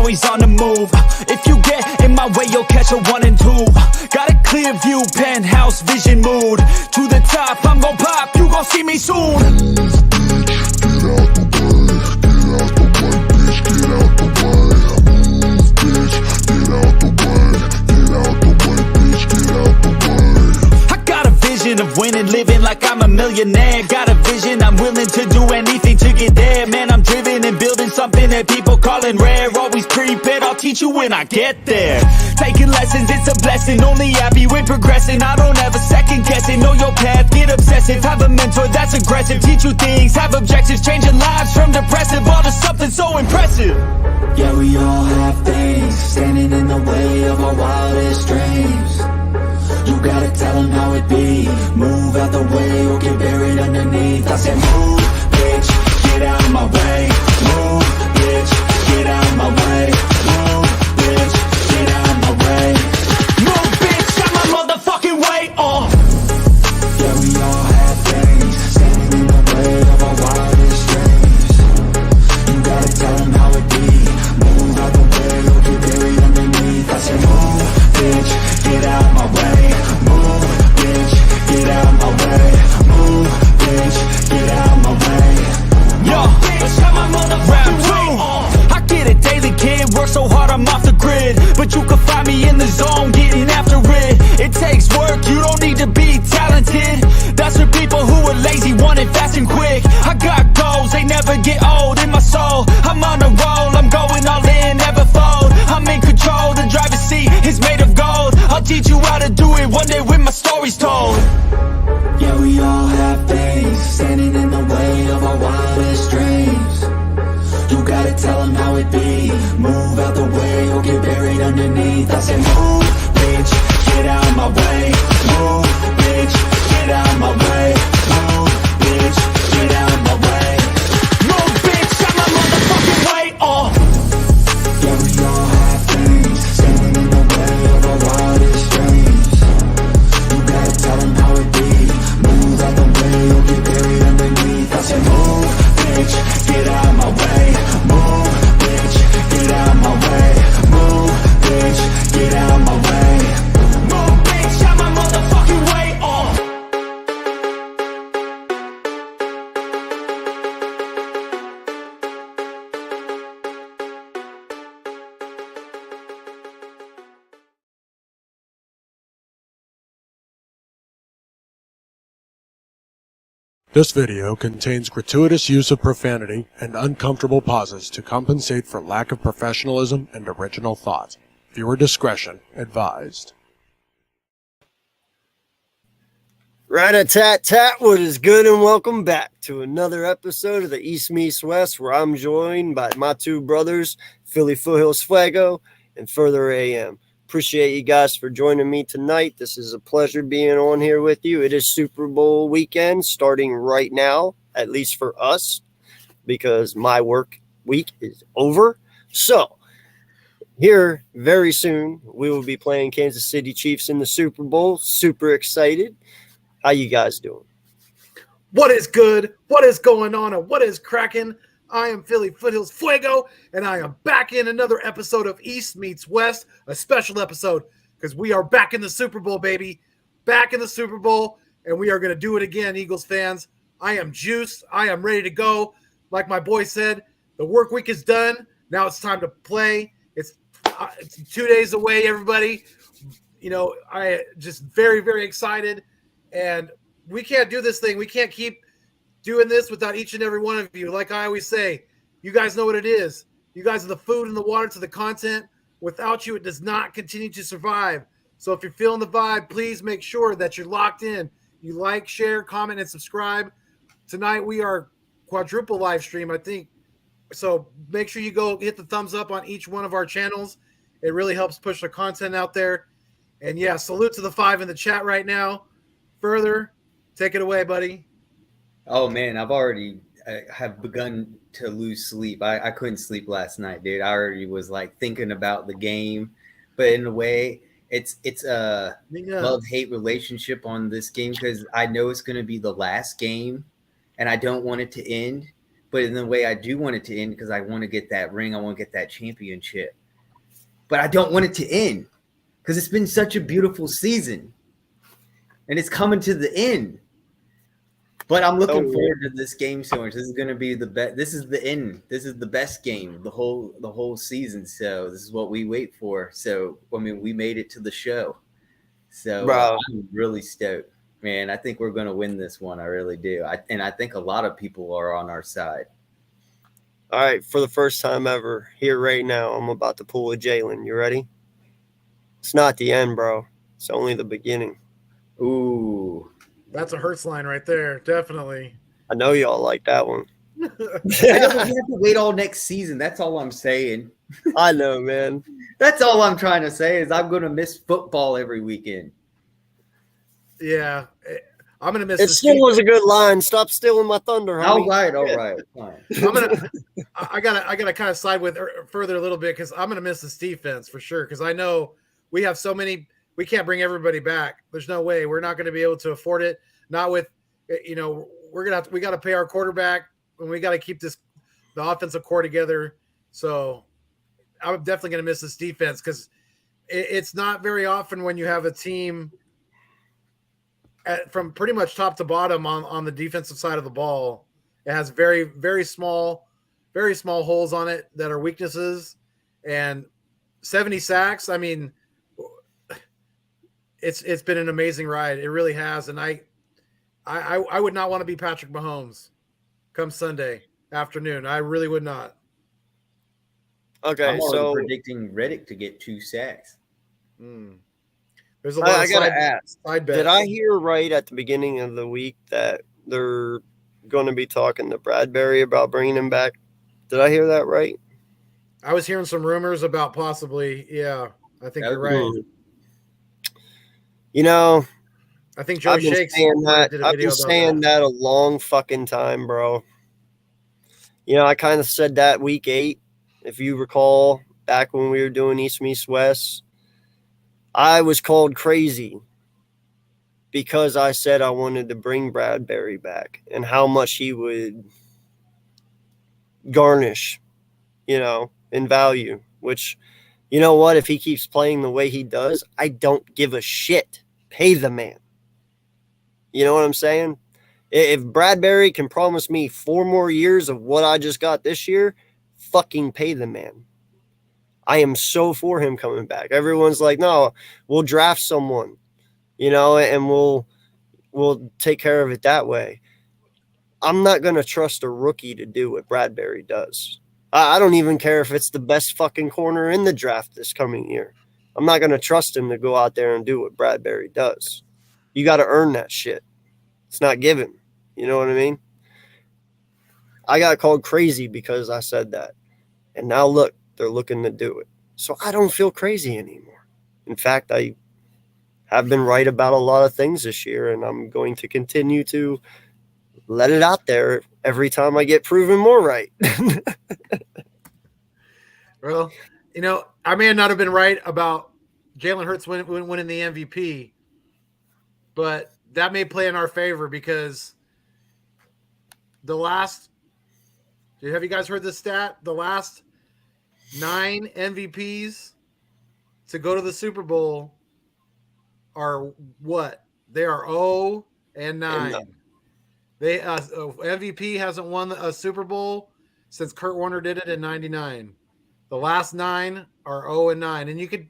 always on the move. If you get in my way, you'll catch a 1 and 2. Got a clear view, penthouse vision mood. To the top, I'm gon' pop, you gon' see me soon. Of winning, living like I'm a millionaire. Got a vision, I'm willing to do anything to get there. Man, I'm driven and building something that people calling rare. Always prepared, I'll teach you when I get there. Taking lessons, it's a blessing. Only happy with progressing. I don't ever second guess it. Know your path, get obsessive. Have a mentor that's aggressive. Teach you things, have objectives. Changing lives from depressive all to something so impressive. Yeah, we all have things standing in the way of our wildest dreams. You gotta tell them how it be. Move out the way or get buried underneath. I said move, bitch, get out of my way. Move, bitch, get out of my way. Move, bitch, get out of my way. Move, bitch, out my motherfucking way. Yeah, we all have things standing in the way of our wildest dreams. You gotta tell them how it be. Move out the way or get buried underneath. I said move, bitch, get out of my way. Get out my way, move, bitch, get out my way. Yo, bitch, out my motherfucking way. I get it daily, kid, work so hard I'm off the grid. But you can find me in the zone, getting after it. It takes work, you don't need to be talented. That's for people who are lazy, want it fast and quick. I got goals, they never get old in my soul. I'm on a roll, I'm going all in, never fold. I'm in control, the driver's seat is made of gold. I'll teach you how to do it one day when my story's told. Yeah, we all have things standing in the way of our wildest dreams. You gotta tell them how it be. Move out the way or get buried underneath. I said move, bitch, get out of my way. Move, bitch, get out of my way. Move, bitch, get out of my way. Move, bitch, out my motherfucking way. Yeah, we all have things standing in the way of our wildest dreams. You gotta tell them how it be. Move out the way or get buried underneath. I said move, bitch, get out of my way. Move, bitch, get out of my way. Move, bitch, get out of my way. Move, bitch, out my motherfucking way. This video contains gratuitous use of profanity and uncomfortable pauses to compensate for lack of professionalism and original thought. Viewer discretion advised. Rat-a-tat-tat, what is good, and welcome back to another episode of the East Meets West, where I'm joined by my two brothers, Philly Foothills Fuego and Further AM. Appreciate you guys for joining me tonight. This is a pleasure being on here with you. It is Super Bowl weekend starting right now, at least for us, because my work week is over. So here very soon, we will be playing Kansas City Chiefs in the Super Bowl. Super excited. How you guys doing? What is good? What is going on? And what is cracking? I am Philly Foothills Fuego, and I am back in another episode of East Meets West, a special episode, because we are back in the Super Bowl, baby. Back in the Super Bowl, and we are going to do it again, Eagles fans. I am juiced. I am ready to go. Like my boy said, the work week is done. Now it's time to play. It's 2 days away, everybody. You know, I just very, very excited. And we can't do this thing. We can't keep doing this without each and every one of you. Like I always say, you guys know what it is. You guys are the food and the water to the content. Without you, it does not continue to survive. So if you're feeling the vibe, please make sure that you're locked in. You like, share, comment, and subscribe. Tonight we are quadruple live stream, I think. So make sure you go hit the thumbs up on each one of our channels. It really helps push the content out there. And yeah, salute to the 5 in the chat right now. Further, take it away, buddy. Oh man, I have begun to lose sleep. I couldn't sleep last night, dude. I already was like thinking about the game, but in a way, it's a love-hate relationship on this game because I know it's going to be the last game, and I don't want it to end. but in the way I do want it to end because I want to get that ring. I want to get that championship. But I don't want it to end because it's been such a beautiful season. And it's coming to the end. But I'm looking forward to this game so much. This is going to be the best. This is the end. This is the best game the whole season. So this is what we wait for. So I mean, we made it to the show. So I'm really stoked, man. I think we're going to win this one. I really do. I think a lot of people are on our side. All right, for the first time ever, here right now, I'm about to pull a Jalen. You ready? It's not the end, bro. It's only the beginning. Ooh. That's a Hurts line right there. Definitely. I know y'all like that one. I know, we have to wait all next season. That's all I'm saying. I know, man. That's all I'm trying to say is I'm going to miss football every weekend. Yeah. I'm going to miss It still was a good line. Stop stealing my thunder, homie. All right. Fine. I gotta kind of side with further a little bit because I'm gonna miss this defense for sure. Because I know we have so many, we can't bring everybody back. There's no way we're not going to be able to afford it. Not with, we got to pay our quarterback, and we got to keep the offensive core together. So I'm definitely going to miss this defense because it's not very often when you have a team from pretty much top to bottom on the defensive side of the ball. It has very, very small holes on it that are weaknesses, and 70 sacks. I mean, it's been an amazing ride. It really has. And I would not want to be Patrick Mahomes come Sunday afternoon. I really would not. Okay, I'm so predicting Reddick to get 2 sacks. There's a lot. I gotta ask. Side bets. Did I hear right at the beginning of the week that they're going to be talking to Bradbury about bringing him back? Did I hear that right? I was hearing some rumors about possibly. Yeah, I think you're right. You know, I think Joey Shakes I've been saying that a long fucking time, bro. You know, I kind of said that week 8, if you recall, back when we were doing East Meets West. I was called crazy because I said I wanted to bring Bradbury back and how much he would garnish, in value, which, you know what, if he keeps playing the way he does, I don't give a shit. Pay the man. You know what I'm saying? If Bradbury can promise me 4 more years of what I just got this year, fucking pay the man. I am so for him coming back. Everyone's like, no, we'll draft someone, and we'll take care of it that way. I'm not going to trust a rookie to do what Bradbury does. I don't even care if it's the best fucking corner in the draft this coming year. I'm not going to trust him to go out there and do what Bradbury does. You got to earn that shit. It's not given. You know what I mean? I got called crazy because I said that. And now look, they're looking to do it. So I don't feel crazy anymore. In fact, I have been right about a lot of things this year, and I'm going to continue to let it out there every time I get proven more right. Well, I may not have been right about Jalen Hurts winning the MVP, but that may play in our favor because have you guys heard this stat? The last 9 MVPs to go to the Super Bowl are what? They are 0-9. They MVP hasn't won a Super Bowl since Kurt Warner did it in '99. The last 9 are 0-9, and you could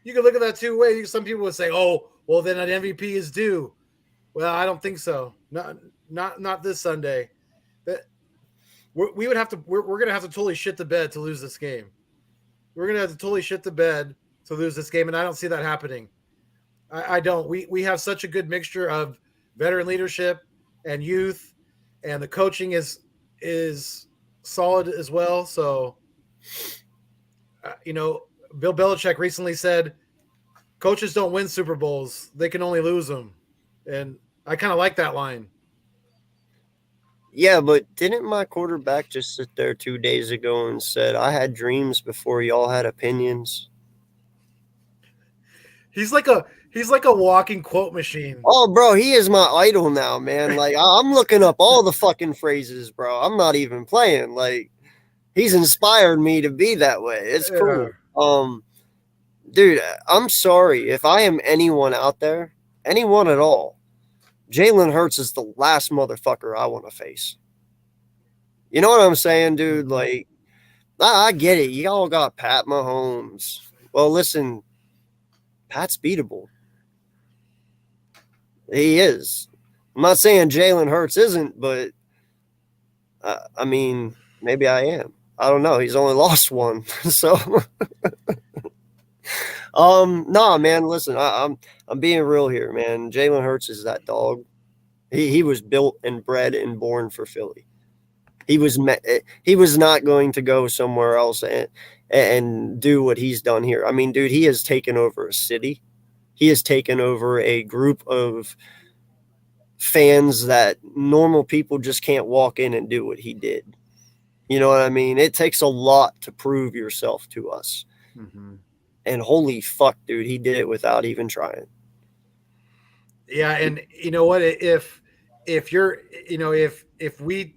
look at that 2 ways. Some people would say, "Oh, well, then an MVP is due." Well, I don't think so. Not this Sunday. We would have to. We're going to have to totally shit the bed to lose this game. We're going to have to totally shit the bed to lose this game, and I don't see that happening. I don't. We have such a good mixture of veteran leadership and youth, and the coaching is solid as well. So, Bill Belichick recently said, "Coaches don't win Super Bowls; they can only lose them," and I kind of like that line. Yeah, but didn't my quarterback just sit there 2 days ago and said, "I had dreams before y'all had opinions"? He's like a He's like a walking quote machine. Oh, bro, he is my idol now, man. Like, I'm looking up all the fucking phrases, bro. I'm not even playing. Like, he's inspired me to be that way. It's cool. Dude, I'm sorry if I am anyone out there, anyone at all. Jalen Hurts is the last motherfucker I want to face. You know what I'm saying, dude? Like, I get it. You all got Pat Mahomes. Well, listen, Pat's beatable. He is. I'm not saying Jalen Hurts isn't, but I mean, maybe I am. I don't know. He's only lost one, so. Nah, man. Listen, I'm being real here, man. Jalen Hurts is that dog. He was built and bred and born for Philly. He was not going to go somewhere else and do what he's done here. I mean, dude, he has taken over a city. He has taken over a group of fans that normal people just can't walk in and do what he did. You know what I mean? It takes a lot to prove yourself to us. Mm-hmm. And holy fuck, dude, he did it without even trying. Yeah, and you know what? If you're, you know, if we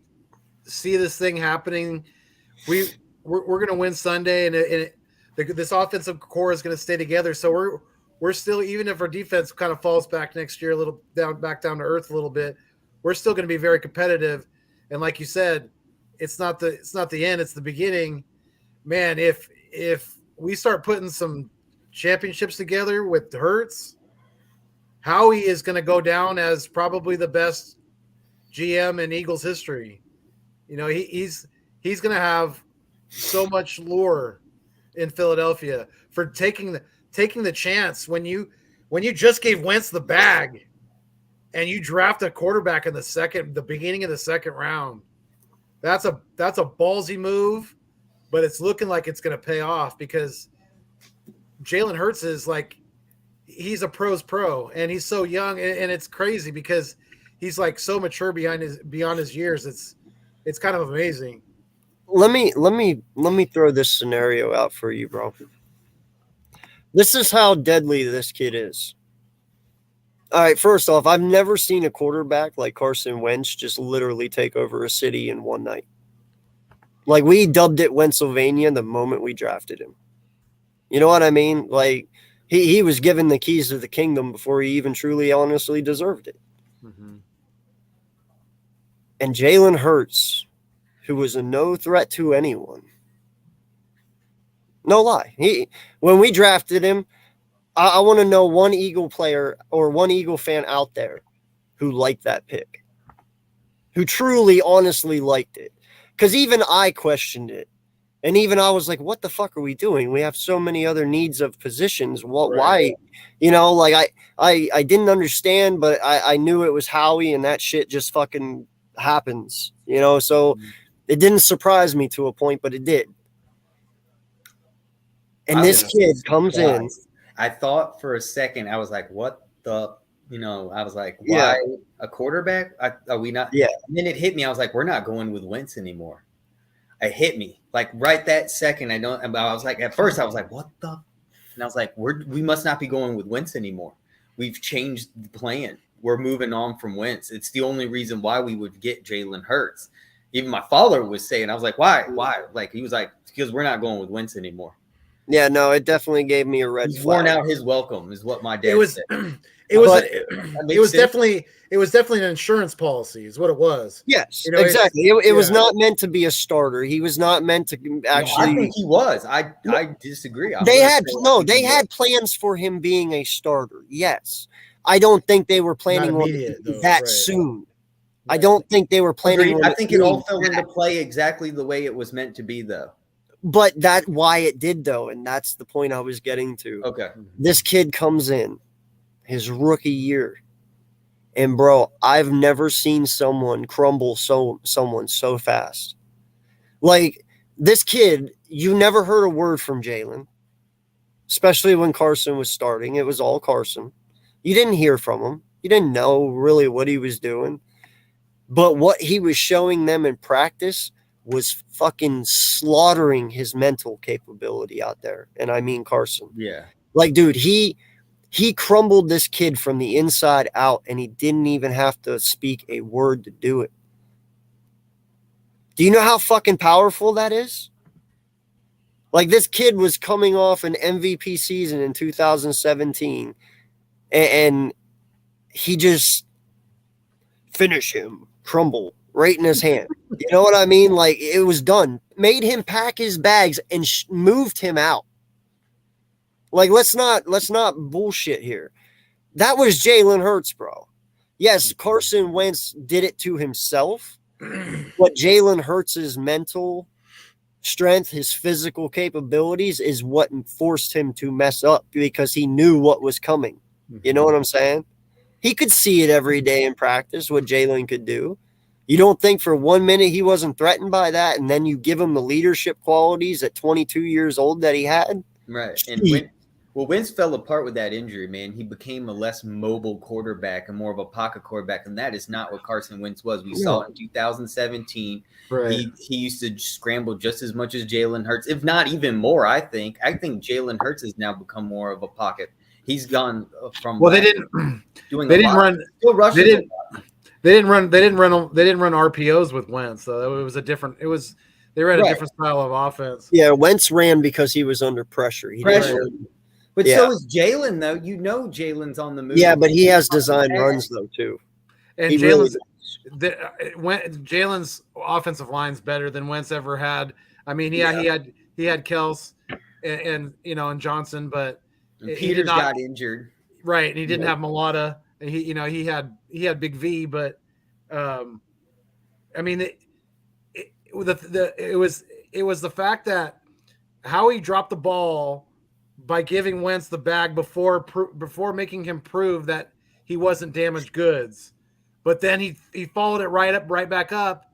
see this thing happening, we're going to win Sunday, and this offensive core is going to stay together. So we're still, even if our defense kind of falls back next year a little back down to earth a little bit, we're still going to be very competitive. And like you said, it's not the end, it's the beginning. Man, if we start putting some championships together with Hurts, Howie is going to go down as probably the best GM in Eagles history. You know, he's going to have so much lore in Philadelphia for taking the chance when you just gave Wentz the bag and you draft a quarterback in the beginning of the second round. That's a ballsy move, but it's looking like it's going to pay off because Jalen Hurts is like, he's a pro's pro, and he's so young, and it's crazy because he's like so mature beyond his years. It's kind of amazing. Let me throw this scenario out for you, bro. This is how deadly this kid is. All right, first off, I've never seen a quarterback like Carson Wentz just literally take over a city in one night. Like, we dubbed it Wentzylvania the moment we drafted him. You know what I mean? Like, he was given the keys to the kingdom before he even truly, honestly deserved it. Mm-hmm. And Jalen Hurts, who was a no threat to anyone. No lie. When we drafted him, I want to know one Eagle player or one Eagle fan out there who liked that pick, who truly, honestly liked it. Because even I questioned it. And even I was like, what the fuck are we doing? We have so many other needs of positions. What? Right. Why? You know, like I didn't understand, but I knew it was Howie, and that shit just fucking happens. You know, so it didn't surprise me to a point, but it did. And this kid comes in. I thought for a second, I was like, what the, you know, I was like, why a quarterback? Are we not? Yeah. And then it hit me. I was like, we're not going with Wentz anymore. It hit me like right that second. I was like, at first I was like, what the? And I was like, we must not be going with Wentz anymore. We've changed the plan. We're moving on from Wentz. It's the only reason why we would get Jalen Hurts. Even my father was saying, I was like, why? Like, he was like, because we're not going with Wentz anymore. Yeah, no, it definitely gave me a red He's flag. worn out his welcome, is what my dad said. It was definitely an insurance policy, is what it was. Yes, You know, exactly. It was not meant to be a starter. He was not meant to actually. I think he was. I disagree. They had plans for him being a starter. Yes, I don't think they were planning on immediate, though, that right. soon. I don't think they were planning. I think it all fell into play exactly the way it was meant to be, though. But that's why it did, though, and that's the point I was getting to. Okay. This kid comes in his rookie year, and bro, I've never seen someone crumble someone so fast. Like, this kid, you never heard a word from Jalen, especially when Carson was starting. It was all Carson. You didn't hear from him. You didn't know really what he was doing. But what he was showing them in practice was fucking slaughtering his mental capability out there. And I mean Carson. Yeah. Like, dude, he He crumbled this kid from the inside out, and he didn't even have to speak a word to do it. Do you know how fucking powerful that is? Like, this kid was coming off an MVP season in 2017, and he just finish him, crumble right in his hand. You know what I mean? Like, it was done. Made him pack his bags and moved him out. Like, let's not bullshit here. That was Jalen Hurts, bro. Yes, Carson Wentz did it to himself, but Jalen Hurts' mental strength, his physical capabilities is what forced him to mess up because he knew what was coming. You know what I'm saying? He could see it every day in practice, what Jalen could do. You don't think for 1 minute he wasn't threatened by that, and then you give him the leadership qualities at 22 years old that he had? Right. And Wentz fell apart with that injury, man. He became a less mobile quarterback and more of a pocket quarterback, and that is not what Carson Wentz was. We saw it in 2017. Right. He used to scramble just as much as Jalen Hurts, if not even more, I think. I think Jalen Hurts has now become more of a pocket. He's gone from Well, they didn't run RPOs with Wentz, so it was a different. They ran a different style of offense. Yeah, Wentz ran because he was under pressure. But so is Jalen, though. You know Jalen's on the move. Yeah, but he has design runs, though, too. And Jalen's offensive line's better than Wentz ever had. I mean, he had Kels and Johnson, but and Peters got injured. Right, and he didn't have Mulata. And he had Big V, but I mean, it was the fact that how he dropped the ball by giving Wentz the bag before making him prove that he wasn't damaged goods, but then he followed it right back up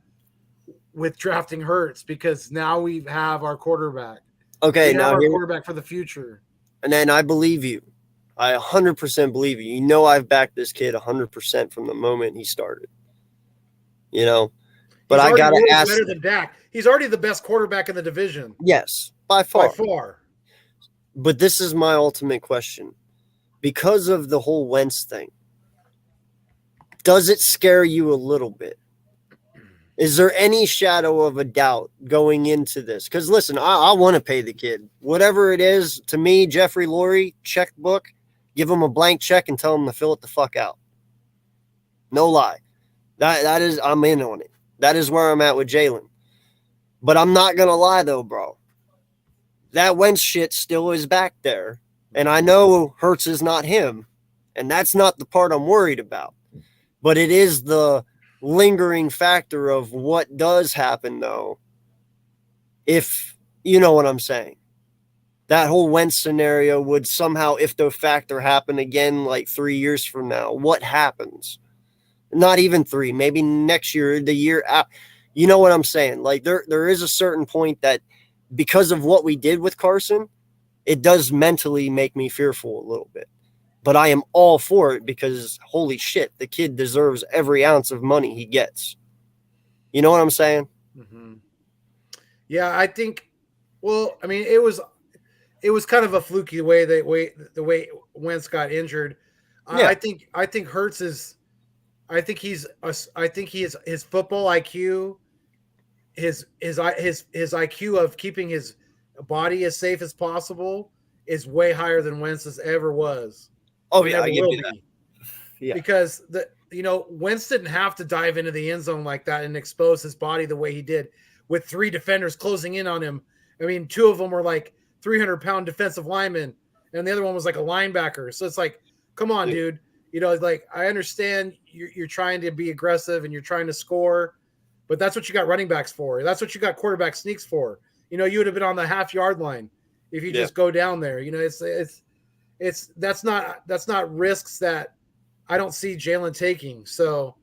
with drafting Hurts because now we have our quarterback. Okay, now our quarterback for the future. And then I believe you. I 100% believe you. You know I've backed this kid 100% from the moment he started. But I got to ask. Better than Dak. He's already the best quarterback in the division. Yes, by far. By far. But this is my ultimate question. Because of the whole Wentz thing, does it scare you a little bit? Is there any shadow of a doubt going into this? Because listen, I want to pay the kid. Whatever it is, to me, Jeffrey Lurie, checkbook, give him a blank check and tell him to fill it the fuck out. No lie. That is, I'm in on it. That is where I'm at with Jalen. But I'm not going to lie, though, bro. That Wentz shit still is back there. And I know Hurts is not him. And that's not the part I'm worried about. But it is the lingering factor of what does happen, though, if you know what I'm saying. That whole Wentz scenario would somehow, if the factor happen again like 3 years from now, what happens? Not even 3, maybe next year, the year out. You know what I'm saying? Like there is a certain point that because of what we did with Carson, it does mentally make me fearful a little bit. But I am all for it because, holy shit, the kid deserves every ounce of money he gets. You know what I'm saying? Mm-hmm. Yeah, I think. Well, I mean, it was kind of a fluky the way Wentz got injured. Yeah. I think Hurts is. I think he is his football IQ, his IQ of keeping his body as safe as possible is way higher than Wentz's ever was. Oh yeah, I give you that. Yeah, because Wentz didn't have to dive into the end zone like that and expose his body the way he did with 3 defenders closing in on him. I mean, 2 of them were like 300-pound defensive linemen, and the other one was like a linebacker. So it's like, come on, dude. Like I understand you're trying to be aggressive and you're trying to score, but that's what you got running backs for. That's what you got quarterback sneaks for. You would have been on the half-yard line if you just go down there. That's not risks that I don't see Jalen taking. So,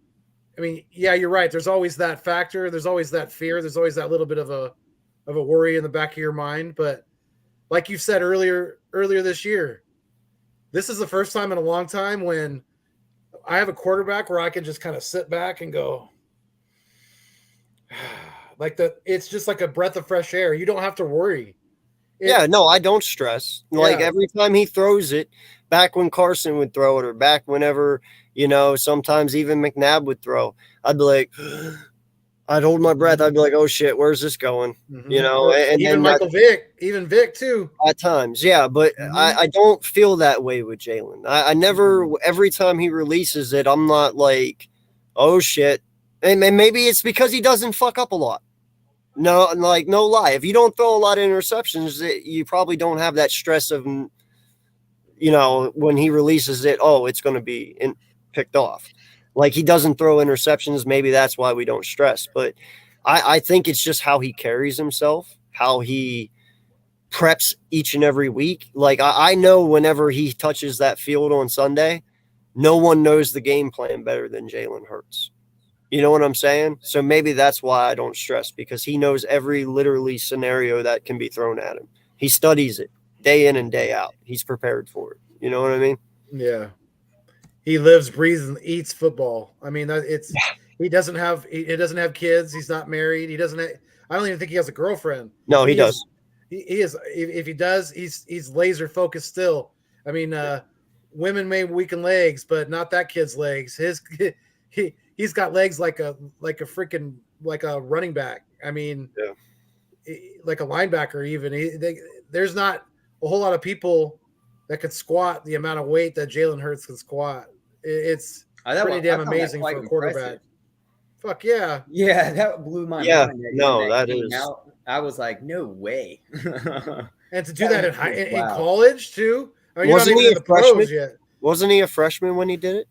I mean, yeah, you're right. There's always that factor. There's always that fear. There's always that little bit of a worry in the back of your mind. But like you said earlier this year, this is the first time in a long time when I have a quarterback where I can just kind of sit back and go, it's just like a breath of fresh air. You don't have to worry. No, I don't stress. Like every time he throws it, back when Carson would throw it, or back whenever, sometimes even McNabb would throw, I'd be like, I'd hold my breath. I'd be like, oh shit, where's this going? Mhm. And even then Michael Vick, even Vick too. at times, yeah, but I don't feel that way with Jalen. I never, every time he releases it, I'm not like, oh shit. And maybe it's because he doesn't fuck up a lot. No, like, no lie. If you don't throw a lot of interceptions, you probably don't have that stress of, when he releases it, oh, it's going to be picked off. Like, he doesn't throw interceptions. Maybe that's why we don't stress. But I think it's just how he carries himself, how he preps each and every week. Like, I know whenever he touches that field on Sunday, no one knows the game plan better than Jalen Hurts. You know what I'm saying? So maybe that's why I don't stress, because he knows every literally scenario that can be thrown at him. He studies it day in and day out. He's prepared for it. You know what I mean? Yeah. He lives, breathes, and eats football. I mean, he doesn't have kids. He's not married. I don't even think he has a girlfriend. No, he does. He is. If he does, he's laser focused still. I mean, women may weaken legs, but not that kid's legs. He's got legs like a freaking like a running back. I mean, like a linebacker even. There's not a whole lot of people that could squat the amount of weight that Jalen Hurts can squat. It's pretty damn amazing for a quarterback. Impressive. Fuck yeah. Yeah, that blew my mind. That is. I was like, no way. And to do that in college too. I mean, Wasn't he a freshman? Yet. Wasn't he a freshman when he did it?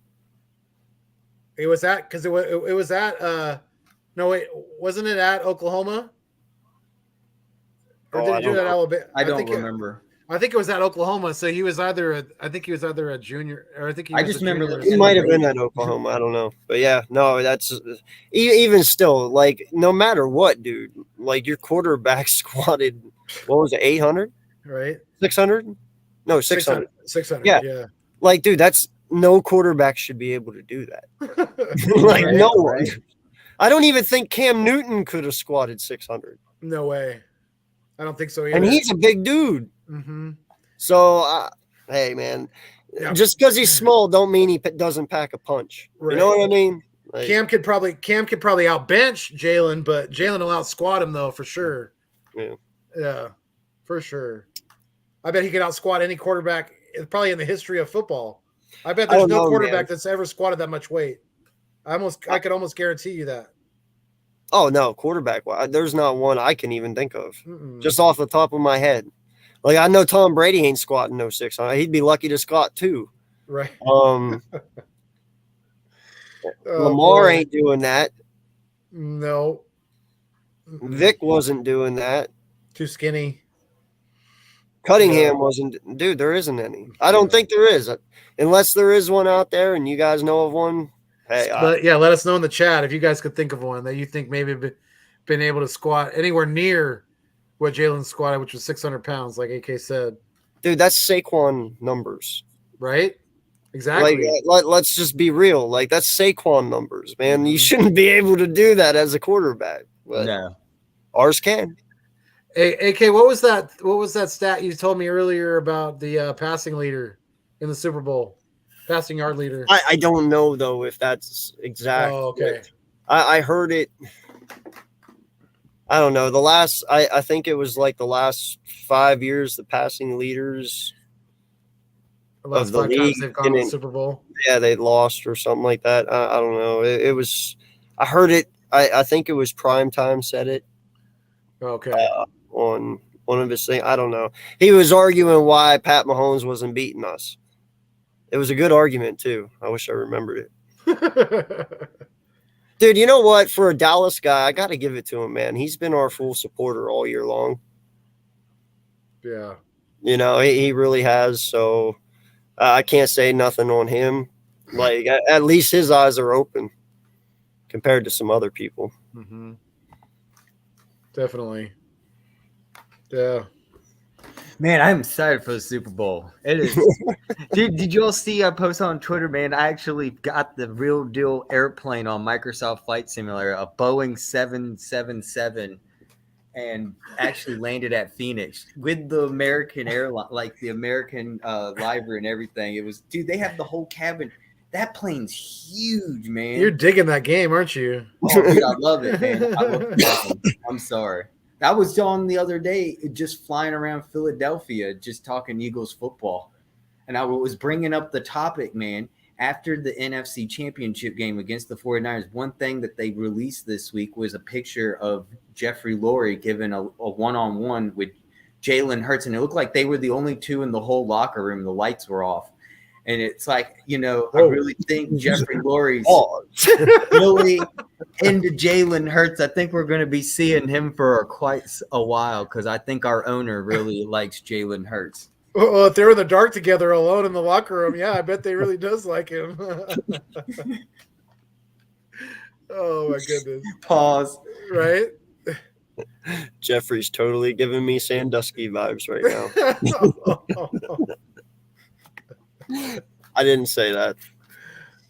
It was at because it was at no wait, wasn't it at Oklahoma? Or did he do it at Alabama? I don't remember. I think it was at Oklahoma. So he was either a junior, or I think I just remember he might have been at Oklahoma. I don't know, but yeah, no, that's even still, like, no matter what, dude, like, your quarterback squatted, what was it, 800, right? 600? No, 600. 600. Yeah. Like, dude, that's no quarterback should be able to do that. Like, Right, no one. I don't even think Cam Newton could have squatted 600. No way. I don't think so either. And he's a big dude. Mm-hmm. So, hey, man, just because he's small don't mean he doesn't pack a punch. Right. You know what I mean? Like, Cam could probably outbench Jalen, but Jalen will outsquat him though for sure. Yeah, for sure. I bet he could outsquat any quarterback probably in the history of football. I bet there's no quarterback that's ever squatted that much weight. I could almost guarantee you that. Oh no, quarterback. There's not one I can even think of, just off the top of my head. Like, I know Tom Brady ain't squatting no 600. He'd be lucky to squat 2. Right. Lamar ain't doing that. No. Vic wasn't doing that. Too skinny. Cunningham wasn't. Dude, there isn't any. I don't think there is. Unless there is one out there and you guys know of one. Hey, but yeah, let us know in the chat if you guys could think of one that you think maybe been able to squat anywhere near what Jalen squatted, which was 600 pounds, like AK said. Dude, that's Saquon numbers. Right? Exactly. Like, let's just be real. Like, that's Saquon numbers, man. You shouldn't be able to do that as a quarterback. But no. Ours can. Hey, AK, what was that stat you told me earlier about the passing leader in the Super Bowl? Passing yard leader. I don't know, though, if that's exact. Oh, okay. I heard it. I don't know. I think it was like the last 5 years, the passing leaders of the league they've gone to the Super Bowl. Yeah, they lost or something like that. I don't know. It was. I heard it. I think it was Primetime said it. Okay. On one of his things. I don't know. He was arguing why Pat Mahomes wasn't beating us. It was a good argument too. I wish I remembered it. Dude, you know what? For a Dallas guy, I got to give it to him, man. He's been our full supporter all year long. Yeah. You know, he really has. So I can't say nothing on him. Like, at least his eyes are open compared to some other people. Mm-hmm. Definitely. Yeah. Man, I'm excited for the Super Bowl. It is. Did you all see a post on Twitter, man? I actually got the real deal airplane on Microsoft Flight Simulator, a Boeing 777, and actually landed at Phoenix with the American airline, like the American library and everything. It was, dude, they have the whole cabin. That plane's huge, man. You're digging that game, aren't you? Oh, dude, I love it, man. I love it. I'm sorry. I was on the other day just flying around Philadelphia, just talking Eagles football. And I was bringing up the topic, man. After the NFC Championship game against the 49ers, one thing that they released this week was a picture of Jeffrey Lurie giving a one-on-one with Jalen Hurts. And it looked like they were the only two in the whole locker room. The lights were off. And it's like, I really think Jeffrey Lurie's really into Jalen Hurts. I think we're going to be seeing him for quite a while because I think our owner really likes Jalen Hurts. Well, if they're in the dark together alone in the locker room, yeah, I bet they really does like him. Oh, my goodness. Pause. Right? Jeffrey's totally giving me Sandusky vibes right now. I didn't say that.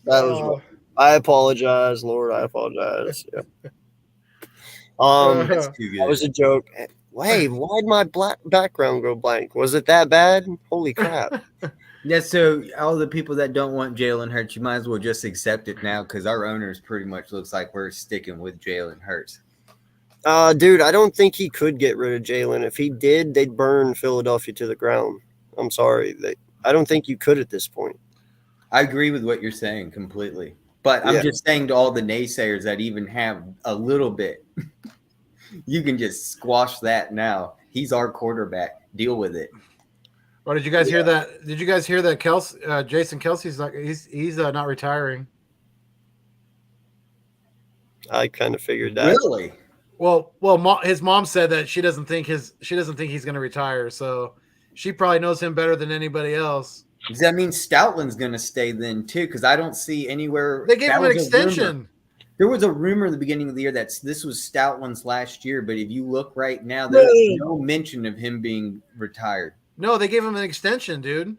That was wrong. I apologize, Lord. I apologize. Yeah. That's too good. That was a joke. Hey, why'd my background go blank? Was it that bad? Holy crap. Yeah, so all the people that don't want Jalen Hurts, you might as well just accept it now because our owners pretty much looks like we're sticking with Jalen Hurts. Dude, I don't think he could get rid of Jalen. If he did, they'd burn Philadelphia to the ground. I'm sorry. I don't think you could at this point. I agree with what you're saying completely. But I'm just saying to all the naysayers that even have a little bit, you can just squash that now. He's our quarterback. Deal with it. Well, did you guys hear that? Did you guys hear that Jason Kelsey's not he's not retiring? I kind of figured that. Really? Well, his mom said that she doesn't think he's going to retire, so she probably knows him better than anybody else. Does that mean Stoutland's going to stay then too? Because I don't see anywhere. They gave him an extension. There was a rumor at the beginning of the year that this was Stoutland's last year, but if you look right now, there's no mention of him being retired. No, they gave him an extension, dude.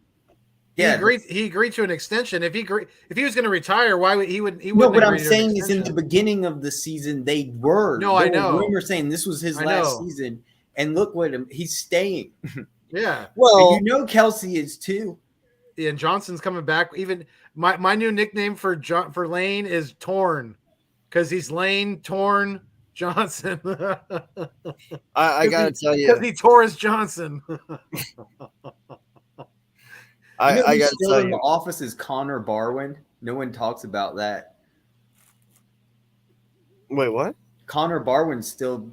Yeah, he agreed to an extension. If he was going to retire, why would he wouldn't? No, what I'm saying is, in the beginning of the season, they were. No, I know. Rumor saying this was his last season, and look what he's staying. Yeah. Well, and Kelsey is too. And Johnson's coming back. Even my new nickname for Lane is Torn, because he's Lane Torn Johnson. I gotta tell you, because he tore his Johnson. I gotta still tell in you, the office is Connor Barwin. No one talks about that. Wait, what? Connor Barwin's still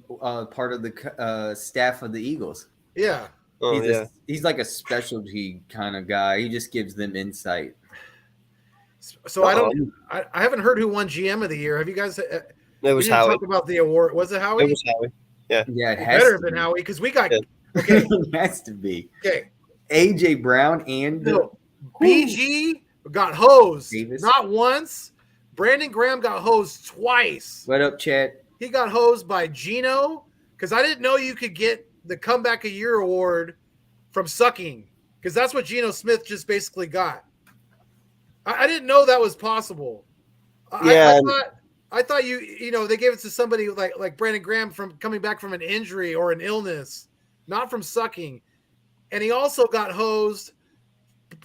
part of the staff of the Eagles. Yeah. Oh, He's like a specialty kind of guy. He just gives them insight. So I haven't heard who won GM of the year. Have you guys? It was Howie. Talk about the award. Was it Howie? It was Howie. Yeah. Yeah, it has Better to than be. Howie because we got. Yeah. Okay. It has to be. Okay. AJ Brown and BG got hosed Davis. not once. Brandon Graham got hosed twice. What up, Chad? He got hosed by Geno because I didn't know you could get the Comeback a Year award from sucking, because that's what Geno Smith just basically got. I didn't know that was possible. Yeah. I thought you know they gave it to somebody like Brandon Graham from coming back from an injury or an illness, not from sucking. And he also got hosed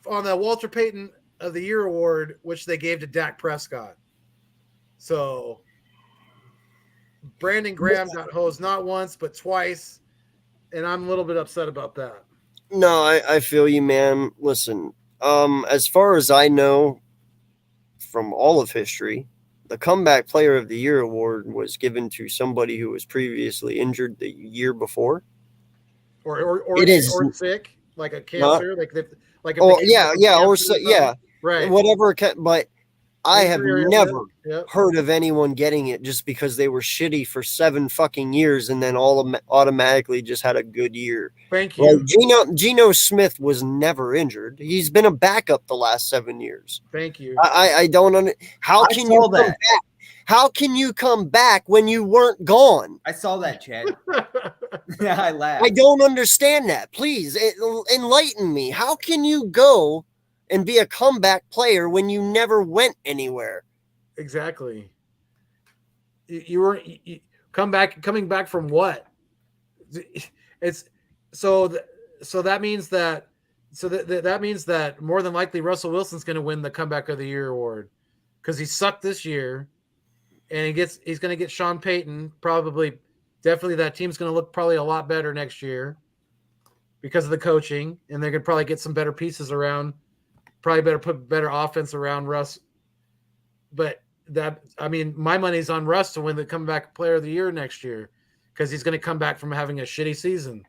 on the Walter Payton of the Year award, which they gave to Dak Prescott. So Brandon Graham got hosed not once but twice, and I'm a little bit upset about that. No, I feel you, man. Listen, as far as I know from all of history, the Comeback Player of the Year award was given to somebody who was previously injured the year before. Or it is or sick, like a cancer, right, whatever. But I have never Yep. heard of anyone getting it just because they were shitty for 7 fucking years and then automatically just had a good year. Thank you. Like Geno Smith was never injured. He's been a backup the last 7 years. Thank you. I don't understand. How can you come back? How can you come back when you weren't gone? I saw that, Chad. Yeah, I laughed. I don't understand that. Please enlighten me. How can you go and be a comeback player when you never went anywhere? Exactly. You weren't coming back from what? it's so that means that that means that more than likely Russell Wilson's going to win the Comeback of the Year award because he sucked this year, and he's going to get Sean Payton definitely that team's going to look probably a lot better next year because of the coaching, and they're going to probably get some better pieces around, probably better put better offense around Russ. But my money's on Russ to win the Comeback Player of the Year next year because he's going to come back from having a shitty season.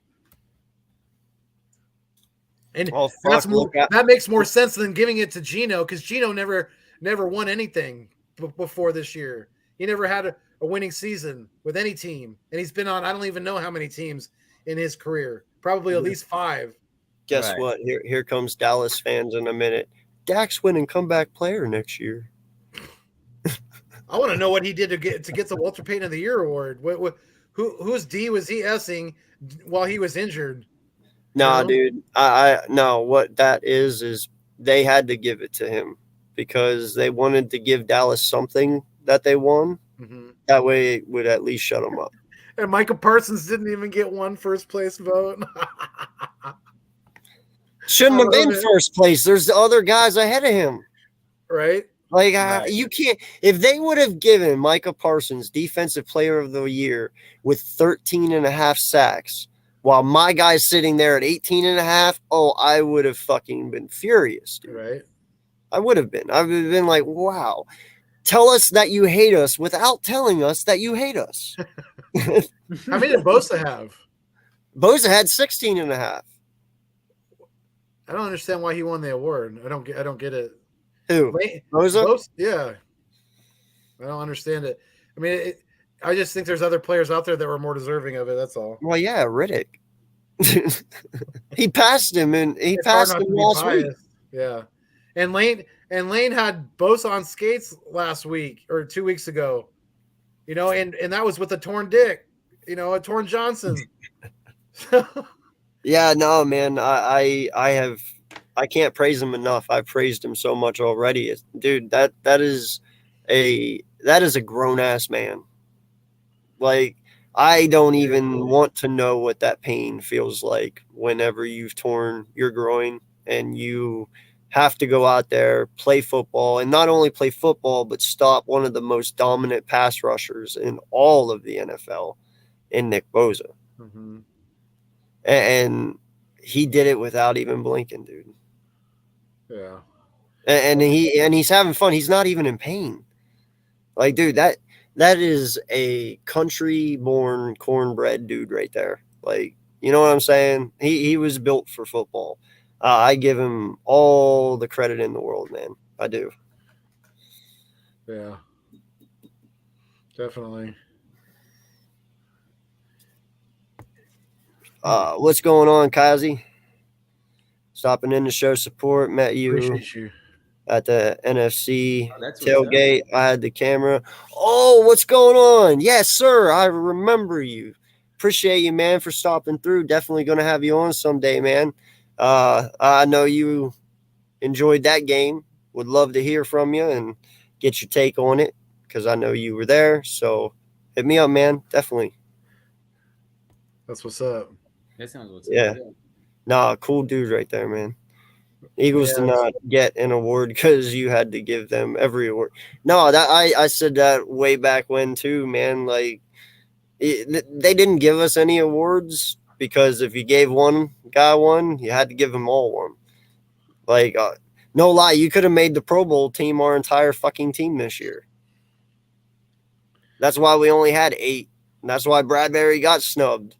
And that makes more sense than giving it to Geno because Geno never won anything before this year. He never had a winning season with any team, and he's been on I don't even know how many teams in his career, probably at least 5. Guess what? Here comes Dallas fans in a minute. Dak's winning Comeback Player next year. I want to know what he did to get the Walter Payton of the Year award. Whose D was he S-ing while he was injured? Nah, dude. I no. What that is they had to give it to him because they wanted to give Dallas something that they won. Mm-hmm. That way, it would at least shut them up. And Micah Parsons didn't even get one first place vote. Shouldn't have been first place. There's the other guys ahead of him, right? Like you can't. If they would have given Micah Parsons Defensive Player of the Year with 13.5 sacks. While my guy's sitting there at 18.5, I would have fucking been furious, dude. Right. I would have been. I would have been like, wow. Tell us that you hate us without telling us that you hate us. How many did Bosa have? Bosa had 16.5. I don't understand why he won the award. I don't get it. Who? Bosa? Yeah. I don't understand it. I mean, I just think there's other players out there that were more deserving of it. That's all. Well, yeah, Riddick. He passed him, and he passed him last week. Yeah, and Lane had Bosa on skates last week or 2 weeks ago. And that was with a torn dick. A torn Johnson. Yeah, no, man. I can't praise him enough. I've praised him so much already, dude. That is a grown ass man. Like, I don't even want to know what that pain feels like whenever you've torn your groin and you have to go out there, play football, and not only play football, but stop one of the most dominant pass rushers in all of the NFL in Nick Bosa. Mm-hmm. And he did it without even blinking, dude. Yeah. And he's having fun. He's not even in pain. Like, dude, that is a country-born cornbread dude right there. Like, you know what I'm saying? He was built for football. I give him all the credit in the world, man. I do. Yeah. Definitely. What's going on, Kazi? Stopping in to show support. Met you. Appreciate you. At the NFC tailgate. I had the camera. Oh, what's going on? Yes, sir. I remember you. Appreciate you, man, for stopping through. Definitely going to have you on someday, man. I know you enjoyed that game. Would love to hear from you and get your take on it because I know you were there. So hit me up, man. Definitely. That's what's up. That sounds what's Yeah. up. Nah, cool dude right there, man. Eagles did not get an award because you had to give them every award. No, I said that way back when too, man. Like, they didn't give us any awards because if you gave one guy one, you had to give them all one. Like, no lie, you could have made the Pro Bowl team our entire fucking team this year. That's why we only had 8. And that's why Bradbury got snubbed.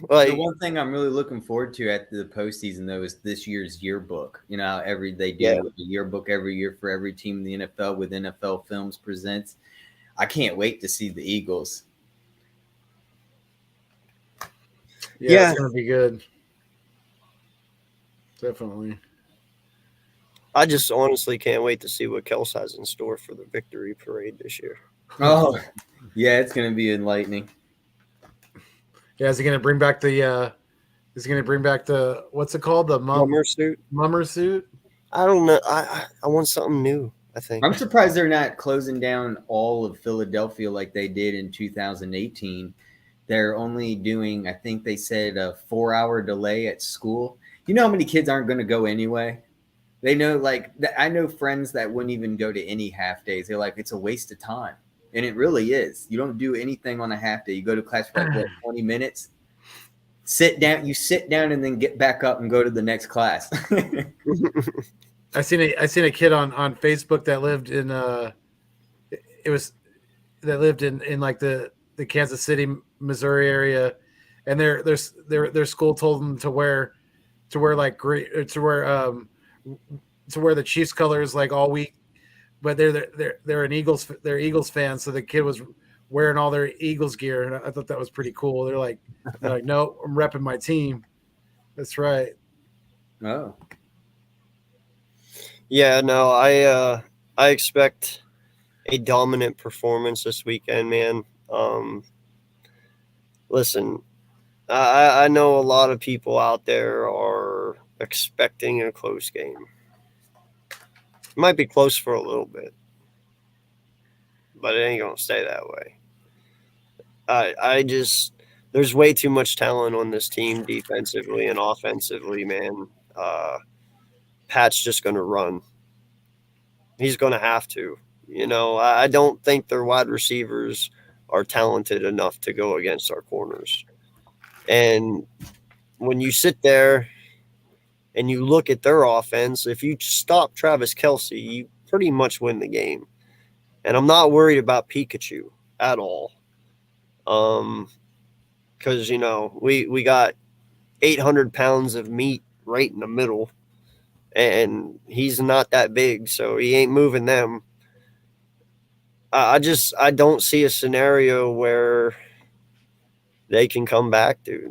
Like, the one thing I'm really looking forward to at the postseason, though, is this year's yearbook. You know, they do a yearbook every year for every team in the NFL with NFL Films Presents. I can't wait to see the Eagles. Yeah. It's going to be good. Definitely. I just honestly can't wait to see what Kels has in store for the victory parade this year. Oh, yeah, it's going to be enlightening. Yeah, is he going to bring back the what's it called? The Mummer suit? Mummer suit? I don't know. I want something new, I think. I'm surprised they're not closing down all of Philadelphia like they did in 2018. they're only doing, I think they said a 4-hour delay at school. You know how many kids aren't going to go anyway? They know, like, I know friends that wouldn't even go to any half days. They're like, it's a waste of time. And it really is. You don't do anything on a half day. You go to class for like, what, 20 minutes, sit down, and then get back up and go to the next class. I seen a kid on Facebook that lived in in like the Kansas City, Missouri area, and their school told them to wear the Chiefs colors like all week, but they're Eagles fans, so the kid was wearing all their Eagles gear, and I thought that was pretty cool. They're like, no, I'm repping my team. That's right. Oh. Yeah, no, I expect a dominant performance this weekend, man. Listen, I know a lot of people out there are expecting a close game. It might be close for a little bit, but it ain't gonna stay that way. There's way too much talent on this team defensively and offensively, man. Pat's just gonna run. He's gonna have to. You know, I don't think their wide receivers are talented enough to go against our corners. And when you sit there and you look at their offense, if you stop Travis Kelce, you pretty much win the game. And I'm not worried about Pikachu at all. Because, you know, we got 800 pounds of meat right in the middle, and he's not that big, so he ain't moving them. I don't see a scenario where they can come back, dude.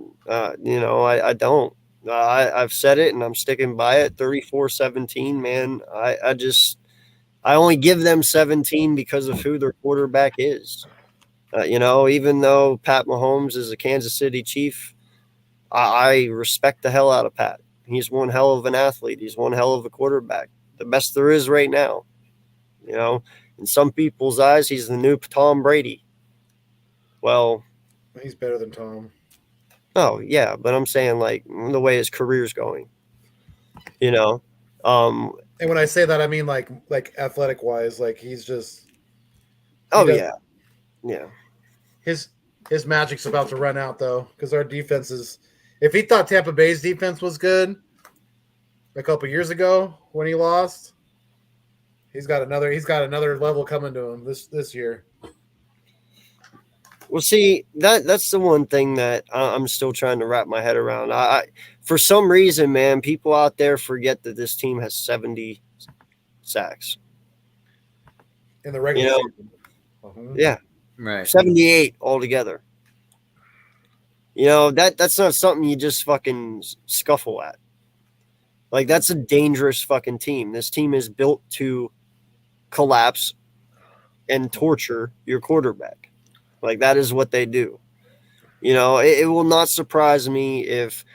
You know, I don't. I've said it, and I'm sticking by it. 34-17, man. I only give them 17 because of who their quarterback is. You know, even though Pat Mahomes is a Kansas City Chief, I respect the hell out of Pat. He's one hell of an athlete. He's one hell of a quarterback. The best there is right now. You know, in some people's eyes, he's the new Tom Brady. Well, He's better than Tom. oh, yeah, but I'm saying, like, the way his career's going. You know? And when I say that, I mean like athletic wise, like he's just. Oh, does- yeah. Yeah. His magic's about to run out though, because our defense is. If he thought Tampa Bay's defense was good a couple years ago when he lost, he's got another level coming to him this year. Well, see, that's the one thing that I'm still trying to wrap my head around. I for some reason, man, people out there forget that this team has 70 sacks. In the regular You know, season. Uh-huh. Yeah, Right. 78 altogether. You know, that's not something you just fucking scuffle at. Like, that's a dangerous fucking team. This team is built to collapse and torture your quarterback. Like, that is what they do. You know, it will not surprise me if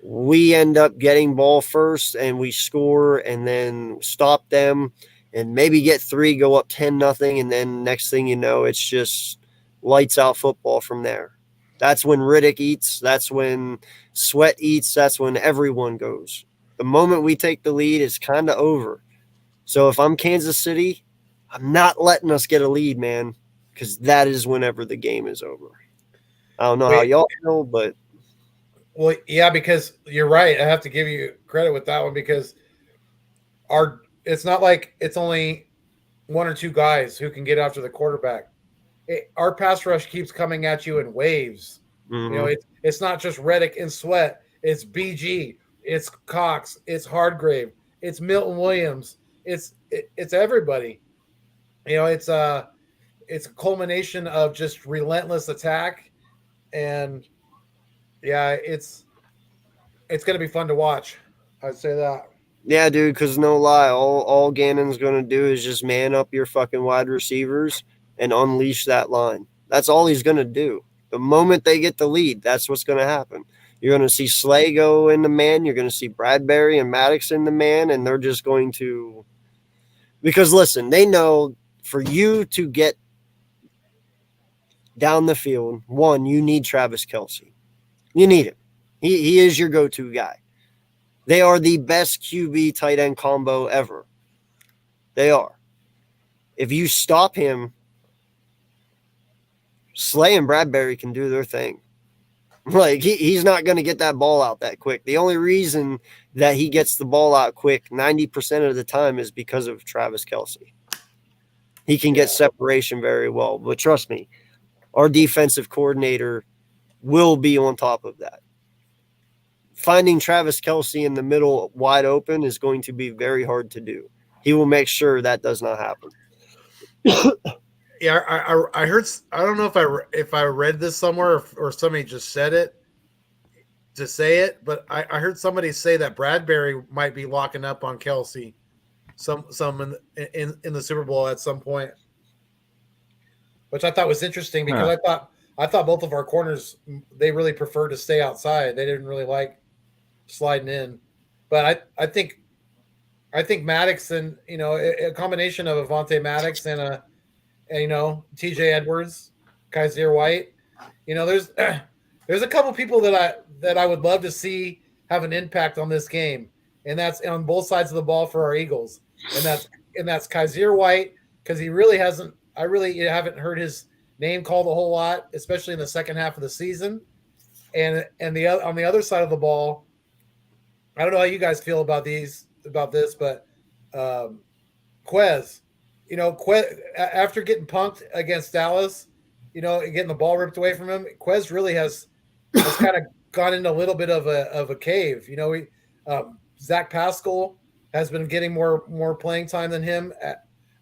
we end up getting ball first and we score and then stop them and maybe get 3, go up 10-0, and then next thing you know, it's just lights out football from there. That's when Riddick eats. That's when Sweat eats. That's when everyone goes. The moment we take the lead, it's kind of over. So if I'm Kansas City, I'm not letting us get a lead, man, because that is whenever the game is over. I don't know how y'all feel, but Well, yeah, because you're right. I have to give you credit with that one because it's not like it's only 1 or 2 guys who can get after the quarterback. Our pass rush keeps coming at you in waves. You know, it's not just Reddick and Sweat. It's BG. It's Cox. It's Hardgrave. It's Milton Williams. It's everybody. You know, it's a culmination of just relentless attack, and yeah, it's going to be fun to watch. I'd say that. yeah, dude, because no lie, all Gannon's going to do is just man up your fucking wide receivers and unleash that line. That's all he's going to do. The moment they get the lead, that's what's going to happen. You're going to see Slay go in the man. You're going to see Bradbury and Maddox in the man, and they're just going to – because, listen, they know for you to get down the field, one, you need Travis Kelce. You need him. He is your go-to guy. They are the best QB tight end combo ever. They are. If you stop him, Slay and Bradbury can do their thing. Like, he's not going to get that ball out that quick. The only reason that he gets the ball out quick 90% of the time is because of Travis Kelce. He can get separation very well. But trust me, our defensive coordinator will be on top of that. Finding Travis Kelce in the middle wide open is going to be very hard to do. He will make sure that does not happen. Yeah, I heard. I don't know if I read this somewhere or somebody just said it to say it, but I heard somebody say that Bradbury might be locking up on Kelce some in the Super Bowl at some point, which I thought was interesting because I thought both of our corners, they really preferred to stay outside. They didn't really like sliding in, but I think Maddox and a combination of Avonte Maddox and TJ Edwards, Kaiser White. There's a couple people that I would love to see have an impact on this game, and that's on both sides of the ball for our Eagles. And that's Kaiser White, because I really haven't heard his name called a whole lot, especially in the second half of the season. And on the other side of the ball, I don't know how you guys feel about this, but Quez. After getting punked against Dallas, and getting the ball ripped away from him, Quez really has kind of gone into a little bit of a cave. Zach Pascal has been getting more playing time than him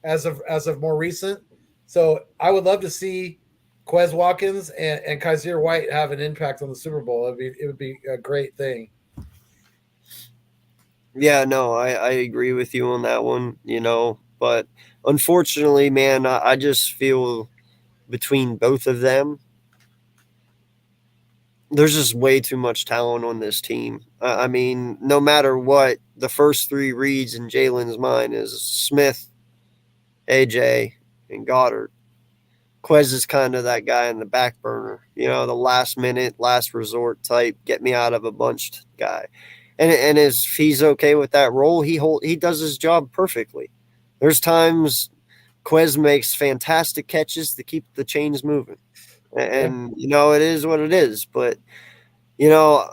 as of more recent. So I would love to see Quez Watkins and Kaiser White have an impact on the Super Bowl. It would be a great thing. Yeah, no, I agree with you on that one, but unfortunately, man, I just feel between both of them, there's just way too much talent on this team. I mean, no matter what, the first three reads in Jalen's mind is Smith, AJ, and Goddard. Quez is kind of that guy in the back burner, the last minute, last resort type, get me out of a bunch guy. And if he's okay with that role, he does his job perfectly. There's times Quez makes fantastic catches to keep the chains moving. And, it is what it is. But, I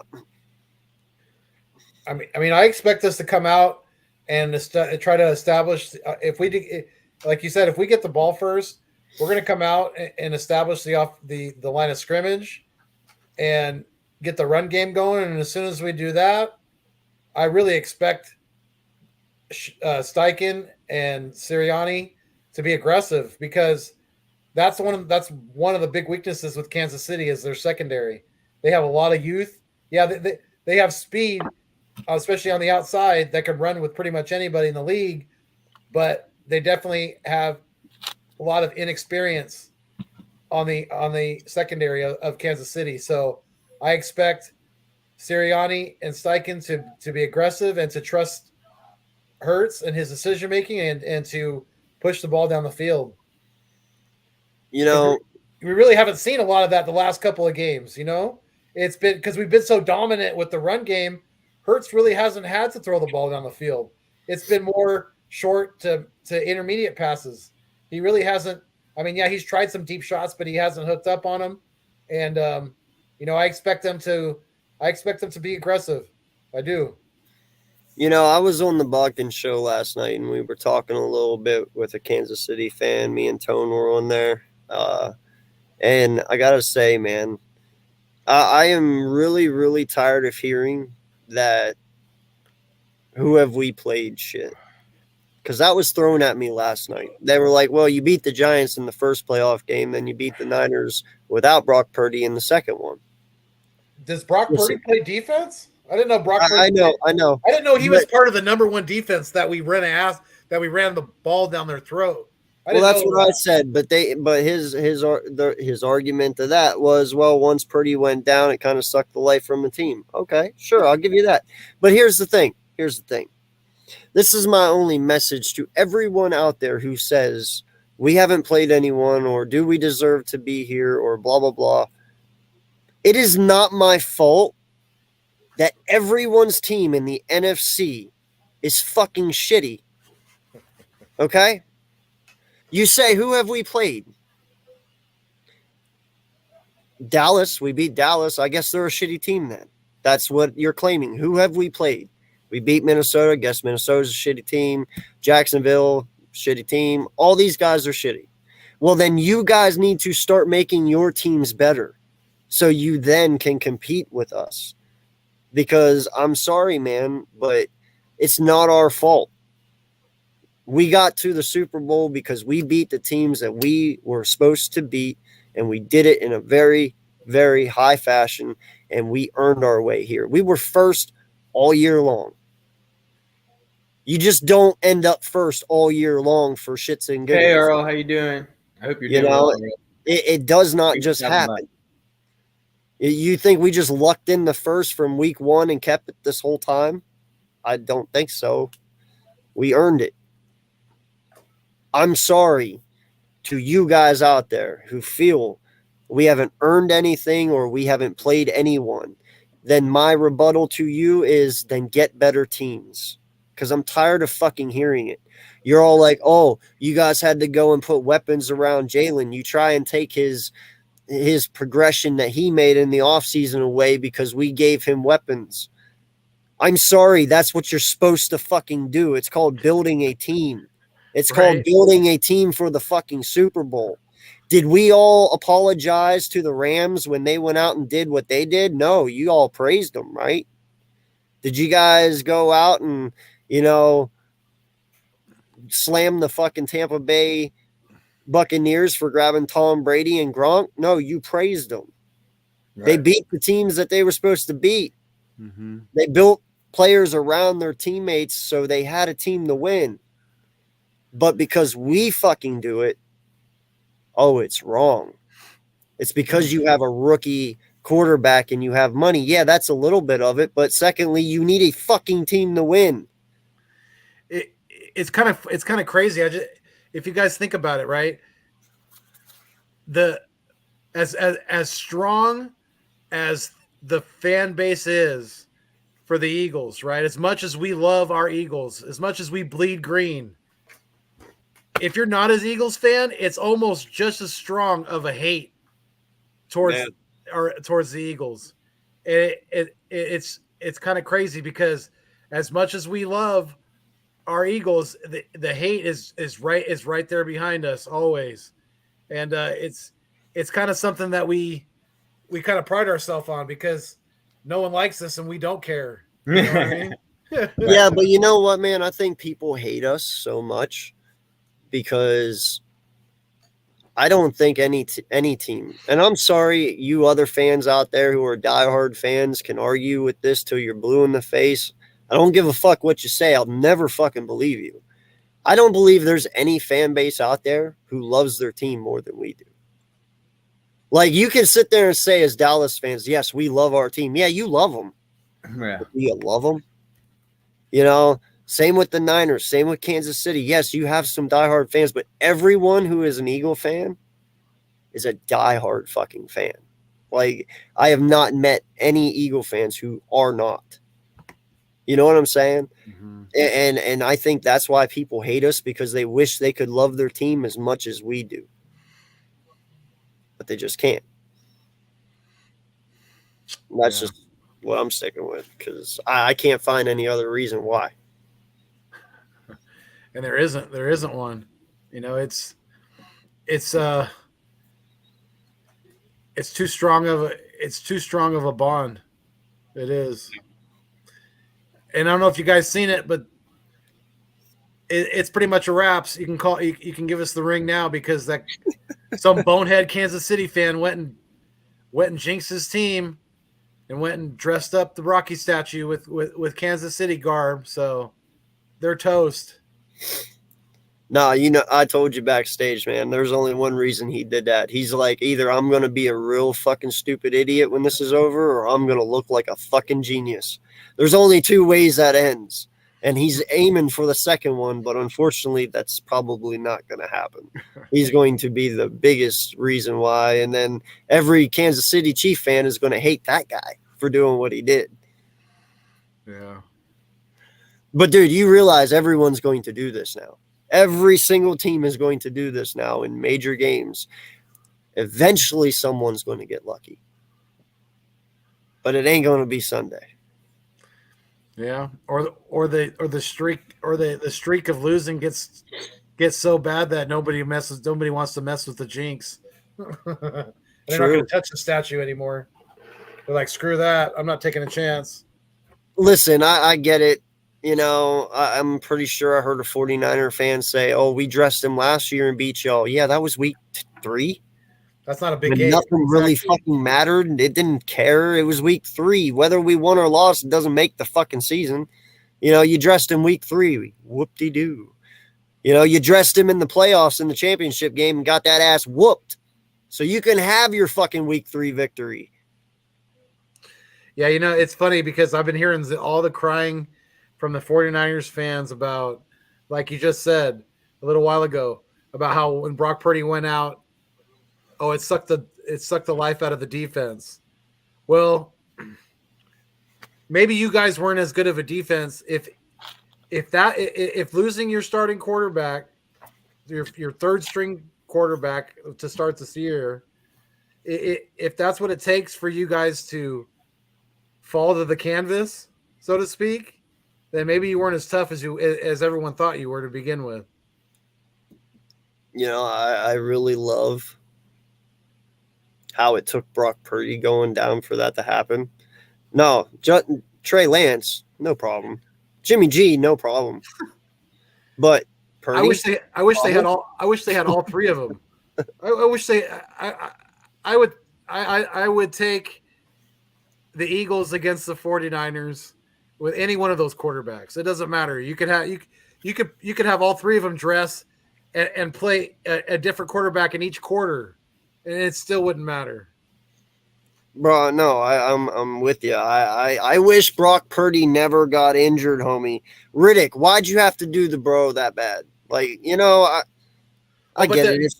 mean, I expect us to come out and try to establish like you said, if we get the ball first, we're going to come out and establish the line of scrimmage and get the run game going. And as soon as we do that, I really expect Steichen and Sirianni to be aggressive, because that's one of the big weaknesses with Kansas City is their secondary. They have a lot of youth. Yeah, they have speed, especially on the outside, that could run with pretty much anybody in the league, but they definitely have a lot of inexperience on the secondary of Kansas City. So I expect Sirianni and Steichen to be aggressive and to trust Hurts and his decision making and to push the ball down the field. We really haven't seen a lot of that the last couple of games. It's been because we've been so dominant with the run game. Hurts really hasn't had to throw the ball down the field. It's been more short to intermediate passes. He really hasn't. I mean, yeah, he's tried some deep shots, but he hasn't hooked up on them. And I expect them to be aggressive. I do. I was on the Bogdan show last night, and we were talking a little bit with a Kansas City fan. Me and Tone were on there. And I got to say, man, I am really, really tired of hearing that who have we played shit. Because that was thrown at me last night. They were like, well, you beat the Giants in the first playoff game, then you beat the Niners without Brock Purdy in the second one. Does Brock Purdy play defense? I didn't know Brock Purdy. I know. I didn't know he was part of the number one defense that we ran the ball down their throat. Well, that's what I said. But his argument to that was, well, once Purdy went down, it kind of sucked the life from the team. Okay, sure, I'll give you that. But here's the thing. This is my only message to everyone out there who says we haven't played anyone, or do we deserve to be here, or blah, blah, blah. It is not my fault that everyone's team in the NFC is fucking shitty. Okay? You say, who have we played? Dallas. We beat Dallas. I guess they're a shitty team then. That's what you're claiming. Who have we played? We beat Minnesota. I guess Minnesota's a shitty team. Jacksonville, shitty team. All these guys are shitty. Well, then you guys need to start making your teams better so you then can compete with us. Because I'm sorry, man, but it's not our fault. We got to the Super Bowl because we beat the teams that we were supposed to beat, and we did it in a very, very high fashion, and we earned our way here. We were first all year long. You just don't end up first all year long for shits and giggles. Hey, Earl, how you doing? I hope you're You doing know, well. it does not Thanks just for having happen. You think we just lucked in the first from week one and kept it this whole time? I don't think so. We earned it. I'm sorry to you guys out there who feel we haven't earned anything or we haven't played anyone. Then my rebuttal to you is then get better teams. Because I'm tired of fucking hearing it. You're all like, oh, you guys had to go and put weapons around Jalen. You try and take his progression that he made in the offseason away because we gave him weapons. I'm sorry, that's what you're supposed to fucking do. It's called building a team. It's called building a team for the fucking Super Bowl. Did we all apologize to the Rams when they went out and did what they did? No, you all praised them, right? Did you guys go out and, you know, slam the fucking Tampa Bay Buccaneers for grabbing Tom Brady and Gronk? No, you praised them. Right. They beat the teams that they were supposed to beat. Mm-hmm. They built players around their teammates so they had a team to win. But because we fucking do it, oh, it's wrong. It's because you have a rookie quarterback and you have money. Yeah, that's a little bit of it. But secondly, you need a fucking team to win. It's kind of crazy. If you guys think about it, right? As strong as the fan base is for the Eagles, right? As much as we love our Eagles, as much as we bleed green, if you're not an Eagles fan, it's almost just as strong of a hate towards the Eagles. It's kind of crazy because as much as we love our Eagles, the hate is right there behind us always, and it's kind of something that we kind of pride ourselves on because no one likes us and we don't care. You know what I mean? Yeah, but you know what, man? I think people hate us so much because I don't think any team, and I'm sorry, you other fans out there who are diehard fans can argue with this till you're blue in the face. I don't give a fuck what you say. I'll never fucking believe you. I don't believe there's any fan base out there who loves their team more than we do. Like, you can sit there and say as Dallas fans, yes, we love our team. Yeah, you love them. Yeah. Do you love them? You know, same with the Niners, same with Kansas City. Yes, you have some diehard fans, but everyone who is an Eagle fan is a diehard fucking fan. Like, I have not met any Eagle fans who are not. You know what I'm saying? Mm-hmm. And I think that's why people hate us, because they wish they could love their team as much as we do. But they just can't. And that's just what I'm sticking with, because I can't find any other reason why. And there isn't one. You know, it's too strong of a bond. It is. And I don't know if you guys seen it, but it's pretty much a wrap. So you can give us the ring now, because that some bonehead Kansas City fan went and jinxed his team and went and dressed up the Rocky statue with Kansas City garb. So they're toast. No, you know, I told you backstage, man, there's only one reason he did that. He's like, either I'm going to be a real fucking stupid idiot when this is over, or I'm going to look like a fucking genius. There's only two ways that ends. and he's aiming for the second one, but unfortunately, that's probably not going to happen. He's going to be the biggest reason why, and then every Kansas City Chief fan is going to hate that guy for doing what he did. Yeah. But, dude, you realize everyone's going to do this now. Every single team is going to do this now in major games. Eventually, someone's going to get lucky. But it ain't going to be Sunday. Yeah, or the streak of losing gets so bad that nobody wants to mess with the jinx. They're not going to touch the statue anymore. They're like, screw that. I'm not taking a chance. Listen, I get it. You know, I'm pretty sure I heard a 49er fan say, "Oh, we dressed him last year and beat y'all." Yeah, that was week 3. That's not a big When game. nothing really fucking mattered. It didn't care. It was week 3. Whether we won or lost, it doesn't make the fucking season. You know, you dressed him week 3. Whoop-de-doo. You know, you dressed him in the playoffs in the championship game and got that ass whooped. So you can have your fucking week 3 victory. Yeah, you know, it's funny because I've been hearing all the crying from the 49ers fans about, like you just said a little while ago, about how when Brock Purdy went out, oh, it sucked the life out of the defense. Well, maybe you guys weren't as good of a defense if losing your starting quarterback, your third string quarterback to start this year, if that's what it takes for you guys to fall to the canvas, so to speak, then maybe you weren't as tough as everyone thought you were to begin with. You know, I really love how it took Brock Purdy going down for that to happen. No, Trey Lance, no problem. Jimmy G, no problem. But Purdy, I wish they had all 3 of them. I would take the Eagles against the 49ers with any one of those quarterbacks. It doesn't matter. You could have all 3 of them dress and play a different quarterback in each quarter, and it still wouldn't matter. Bro, no, I'm with you. I wish Brock Purdy never got injured, homie. Riddick, why'd you have to do the bro that bad? Like, you know, I get it.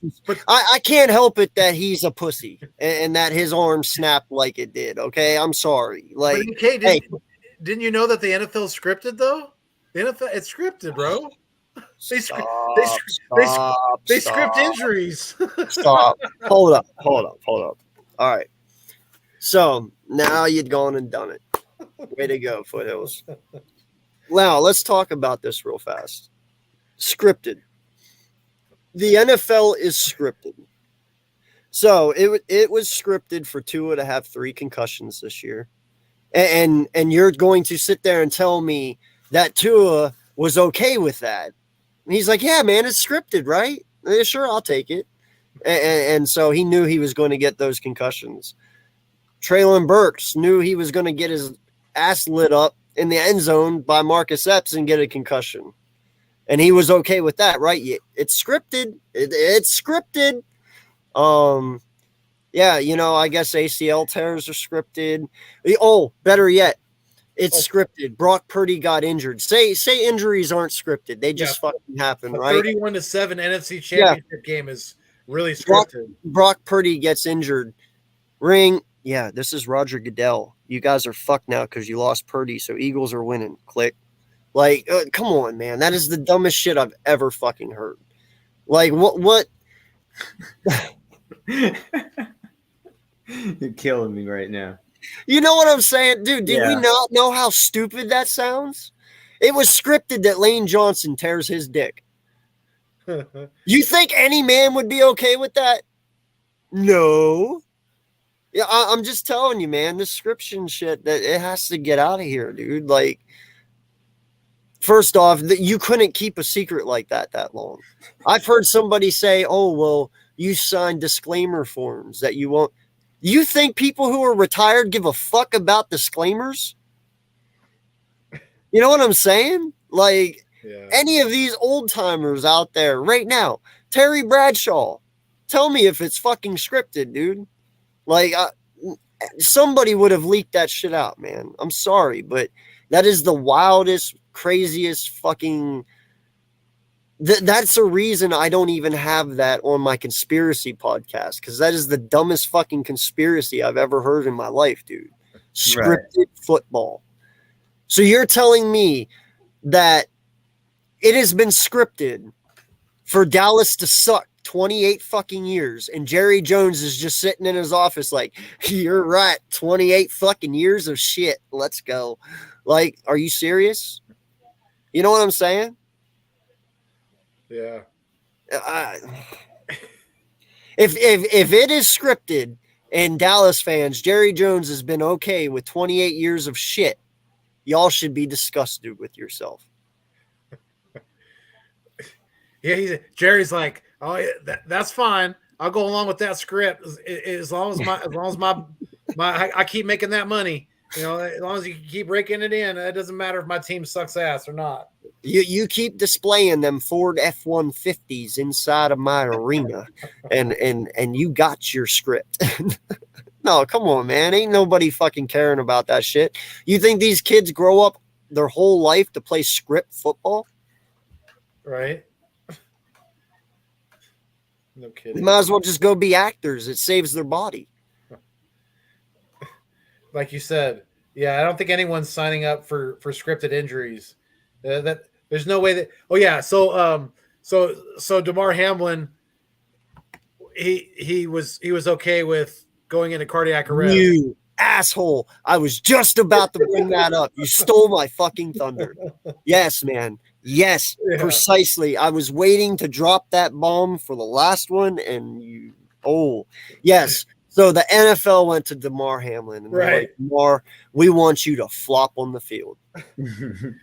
I can't help it that he's a pussy and that his arm snapped like it did. Okay, I'm sorry. Like, didn't you know that the NFL scripted though? The NFL, it's scripted, bro. They script injuries. Stop. Hold up. All right. So now you'd gone and done it. Way to go, Foothills. Now let's talk about this real fast. Scripted. The NFL is scripted. So it was scripted for Tua to have 3 concussions this year. And you're going to sit there and tell me that Tua was okay with that. And he's like, yeah, man, it's scripted, right? Yeah, sure, I'll take it. And so he knew he was going to get those concussions. Treylon Burks knew he was going to get his ass lit up in the end zone by Marcus Epps and get a concussion. And he was okay with that, right? It's scripted. It's scripted. Yeah, you know, I guess ACL tears are scripted. Oh, better yet, it's scripted. Brock Purdy got injured. Say injuries aren't scripted. They just fucking happen, right? 31-7 NFC Championship game is really scripted. Brock Purdy gets injured. Ring. Yeah, this is Roger Goodell. You guys are fucked now because you lost Purdy, so Eagles are winning. Click. Like, come on, man. That is the dumbest shit I've ever fucking heard. Like, what? You're killing me right now. You know what I'm saying? Dude, did we not know how stupid that sounds? It was scripted that Lane Johnson tears his dick. You think any man would be okay with that? No. Yeah, I'm just telling you, man, this scription shit, that it has to get out of here, dude. Like, first off, you couldn't keep a secret like that long. I've heard somebody say, oh, well, you signed disclaimer forms that you won't. You think people who are retired give a fuck about disclaimers? You know what I'm saying? Like, any of these old timers out there right now, Terry Bradshaw, tell me if it's fucking scripted, dude. Like, somebody would have leaked that shit out, man. I'm sorry, but that is the wildest, craziest fucking. That's a reason I don't even have that on my conspiracy podcast, because that is the dumbest fucking conspiracy I've ever heard in my life, dude. Scripted football. So you're telling me that it has been scripted for Dallas to suck 28 fucking years, and Jerry Jones is just sitting in his office like, you're right, 28 fucking years of shit. Let's go. Like, are you serious? You know what I'm saying? Yeah. If it is scripted and Dallas fans, Jerry Jones has been okay with 28 years of shit, y'all should be disgusted with yourself. Yeah, Jerry's like, oh, yeah, that's fine. I'll go along with that script as long as I keep making that money. You know, as long as you keep raking it in, it doesn't matter if my team sucks ass or not. You keep displaying them Ford F-150s inside of my arena, and you got your script. No, come on, man. Ain't nobody fucking caring about that shit. You think these kids grow up their whole life to play script football? Right. No kidding. They might as well just go be actors. It saves their body. Like you said, yeah, I don't think anyone's signing up for scripted injuries. That there's no way that. Oh yeah, so Damar Hamlin, he was okay with going into cardiac arrest. You asshole! I was just about to bring that up. You stole my fucking thunder. Yes, man. Yes, Yeah. Precisely. I was waiting to drop that bomb for the last one, and you. Oh, yes. So the NFL went to Damar Hamlin, and they're Right. like, Damar, we want you to flop on the field.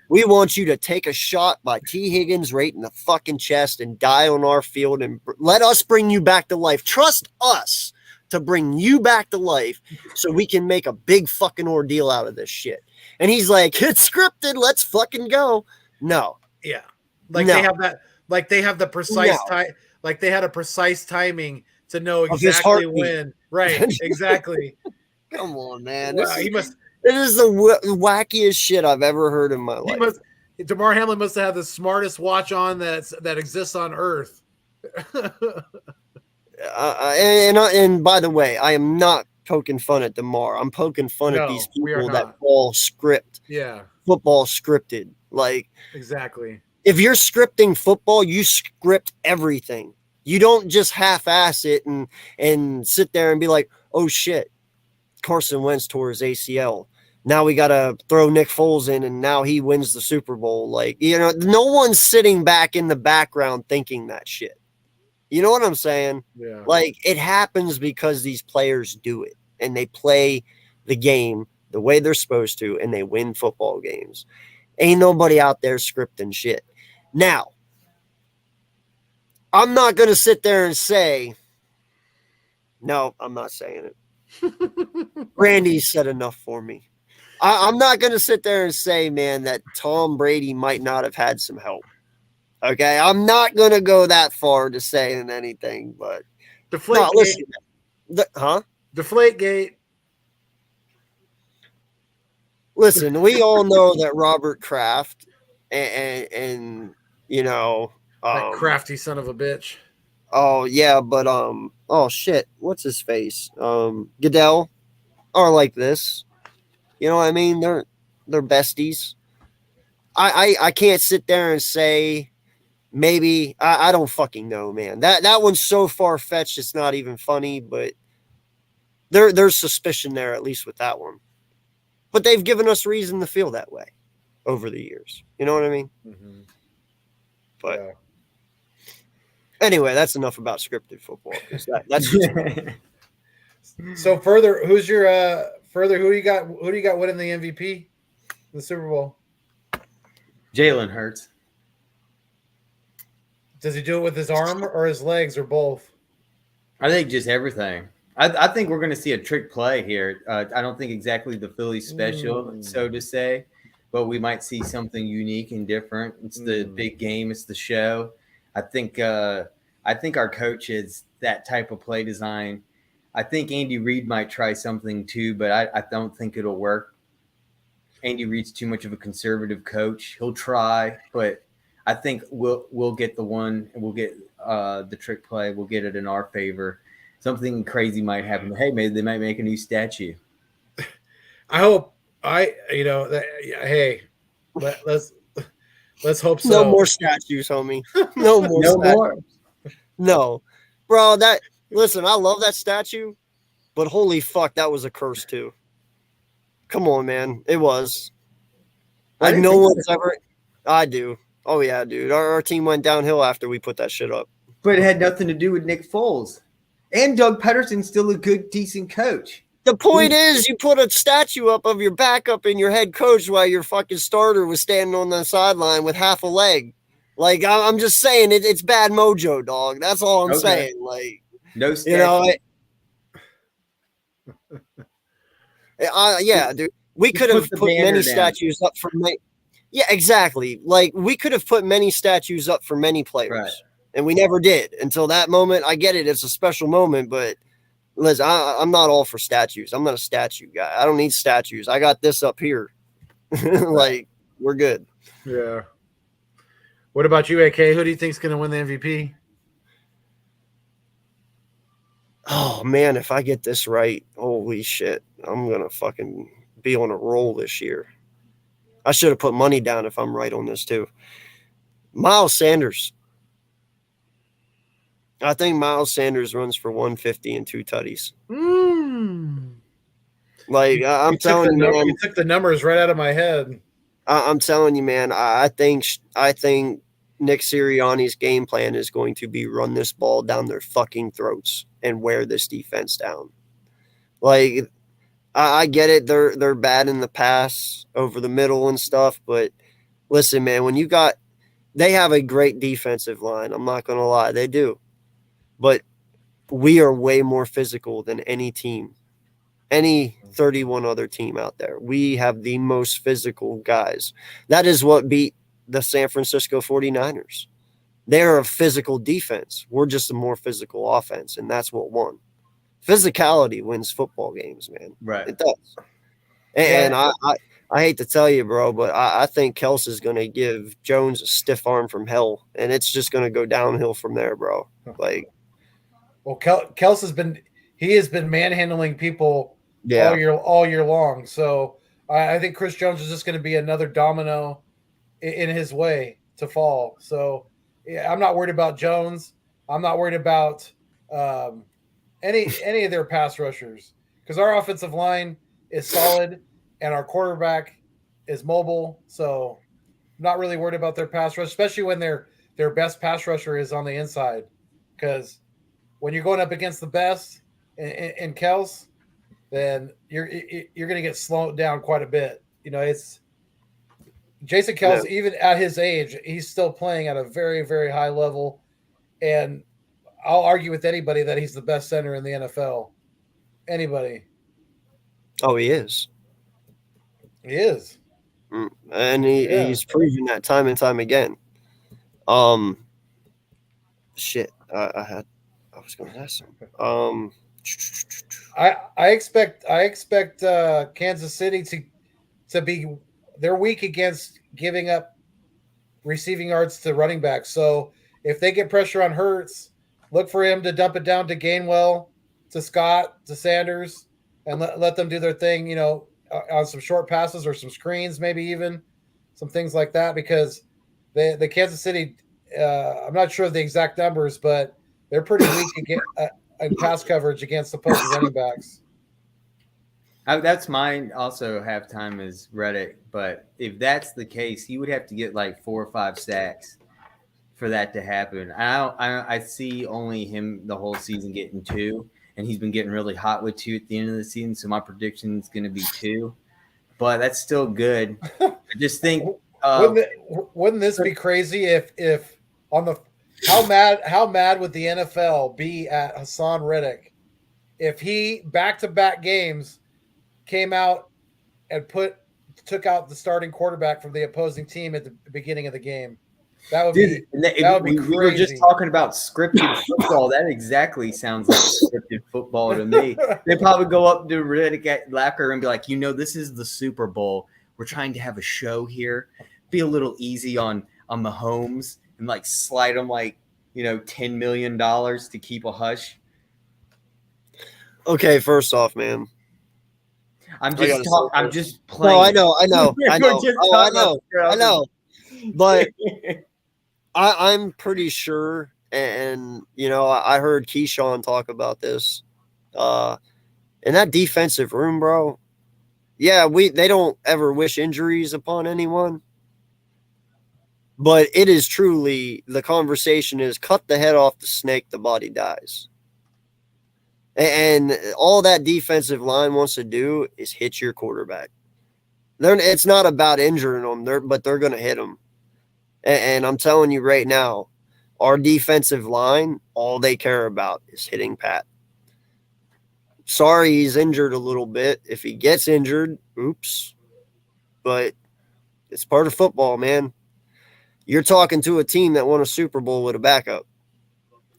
We want you to take a shot by T. Higgins right in the fucking chest and die on our field, and let us bring you back to life. Trust us to bring you back to life so we can make a big fucking ordeal out of this shit. And he's like, it's scripted. Let's fucking go. No. Yeah, like No. they have that. Like they have the precise No. time. Like they had a precise timing to know his exactly heartbeat. when. Right. Exactly. Come on, man. Wow, he must. This is the wackiest shit I've ever heard in my He life. must. Damar Hamlin must have the smartest watch on that exists on Earth. And by the way, I am not poking fun at Damar. I'm poking fun at No, these we are people not. that call Yeah. football scripted. Like, Exactly. if you're scripting football, you script everything. You don't just half-ass it and sit there and be like, oh shit, Carson Wentz tore his ACL. Now we got to throw Nick Foles in, and now he wins the Super Bowl. Like, you know, no one's sitting back in the background thinking that shit. You know what I'm saying? Yeah. Like, it happens because these players do it, and they play the game the way they're supposed to, and they win football games. Ain't nobody out there scripting shit. Now, I'm not going to sit there and say, no, I'm not saying it. Randy said enough for me. I'm not going to sit there and say, man, that Tom Brady might not have had some help. Okay, I'm not going to go that far to saying anything, but Deflate no, listen. Deflate gate. Listen, we all know that Robert Kraft and you know, That crafty son of a bitch. oh yeah, but oh shit, what's his face? Goodell are like this. You know what I mean? They're besties. I can't sit there and say maybe I don't fucking know, man. That one's so far fetched it's not even funny, but there's suspicion there, at least with that one. But they've given us reason to feel that way over the years. You know what I mean? Mm-hmm. But Yeah. anyway, that's enough about scripted football. 'Cause that's just, So further, who do you got winning the MVP, the Super Bowl? Jalen Hurts. Does he do it with his arm or his legs or both? I think just everything. I think we're going to see a trick play here. I don't think exactly the Philly special, so to say, but we might see something unique and different. It's the big game. It's the show. I think our coach is that type of play design. I think Andy Reid might try something too, but I don't think it'll work. Andy Reid's too much of a conservative coach. He'll try, but I think we'll get the one. We'll get the trick play. We'll get it in our favor. Something crazy might happen. Hey, maybe they might make a new statue. I hope. Hey, let's hope so. No more statues, homie. No more. No statues. more. No, bro. Listen, I love that statue, but holy fuck, that was a curse too. Come on, man. It was. Like no one's ever. I do. Oh yeah, dude. Our team went downhill after we put that shit up. But it had nothing to do with Nick Foles. And Doug Pederson's still a good, decent coach. The point is, you put a statue up of your backup and your head coach while your fucking starter was standing on the sideline with half a leg. Like, I'm just saying, it's bad mojo, dog. That's all I'm saying. Like, no statue. Yeah, dude. We could have put many statues up for many. Yeah, exactly. Like, we could have put many statues up for many players. Right. And we never did until that moment. I get it. It's a special moment, but listen, I'm not all for statues. I'm not a statue guy. I don't need statues. I got this up here. Like, we're good. Yeah. What about you, AK? Who do you think's going to win the MVP? Oh, man, if I get this right, holy shit, I'm going to fucking be on a roll this year. I should have put money down if I'm right on this, too. Miles Sanders. I think Miles Sanders runs for 150 and 2 tutties. Like, I'm telling you, man. You took the numbers right out of my head. I'm telling you, man. I think Nick Sirianni's game plan is going to be run this ball down their fucking throats and wear this defense down. Like, I get it. They're bad in the pass over the middle and stuff, but listen, man, when they have a great defensive line. I'm not going to lie. They do. But we are way more physical than any team, any 31 other team out there. We have the most physical guys. That is what beat the San Francisco 49ers. They're a physical defense. We're just a more physical offense, and that's what won. Physicality wins football games, man. Right. It does. And I hate to tell you, bro, but I think Kels is going to give Jones a stiff arm from hell, and it's just going to go downhill from there, bro. Like, well, Kels has been manhandling people all year long. So I think Chris Jones is just going to be another domino in his way to fall. So yeah, I'm not worried about Jones. I'm not worried about any of their pass rushers because our offensive line is solid and our quarterback is mobile. So I'm not really worried about their pass rush, especially when their best pass rusher is on the inside. Because when you're going up against the best in Kels, then you're going to get slowed down quite a bit. You know, it's Jason Kels, even at his age, he's still playing at a very, very high level. And I'll argue with anybody that he's the best center in the NFL. Anybody. Oh, he is. He is. And he's proven that time and time again. Shit. I was going to ask him. I expect Kansas City to be they're weak against giving up receiving yards to running backs. So if they get pressure on Hurts, look for him to dump it down to Gainwell, to Scott, to Sanders, and let them do their thing, you know, on some short passes or some screens, maybe even some things like that, because the Kansas City, I'm not sure of the exact numbers, but they're pretty weak in pass coverage against opposing running backs. That's mine. Also, halftime is Reddick, but if that's the case, he would have to get like 4 or 5 sacks for that to happen. I see only him the whole season getting 2, and he's been getting really hot with 2 at the end of the season. So my prediction is going to be 2, but that's still good. I just think wouldn't this be crazy if on the how mad would the NFL be at Hassan Reddick if he back-to-back games came out and took out the starting quarterback from the opposing team at the beginning of the game? That would be crazy. We were just talking about scripted football. That exactly sounds like scripted football to me. They probably go up to Reddick at locker and be like, this is the Super Bowl. we're trying to have a show here. Be a little easy on Mahomes and like slide him like, $10 million to keep a hush. Okay, first off, man. I'm I just gotta I'm say this. just playing. No, I know. We're just Oh, I talking know. about I know. But I'm pretty sure, and I heard Keyshawn talk about this. In that defensive room, bro. Yeah, they don't ever wish injuries upon anyone. But it is truly, the conversation is cut the head off the snake, the body dies. And all that defensive line wants to do is hit your quarterback. It's not about injuring them, but they're going to hit them. And I'm telling you right now, our defensive line, all they care about is hitting Pat. Sorry he's injured a little bit. If he gets injured, oops. But it's part of football, man. You're talking to a team that won a Super Bowl with a backup.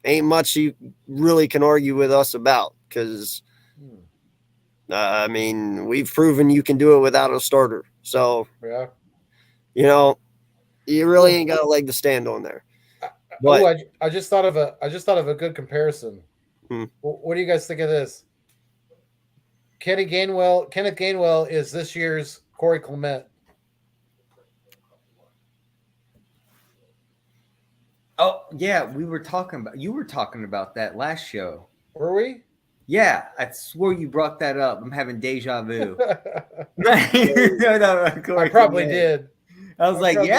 Ain't much you really can argue with us about because, we've proven you can do it without a starter. So, Yeah. You really ain't got a leg to stand on there. But I just thought of a good comparison. What do you guys think of this? Kenneth Gainwell is this year's Corey Clement. Oh yeah, you were talking about that last show. Were we? Yeah, I swore you brought that up. I'm having deja vu. I probably did. I was like, probably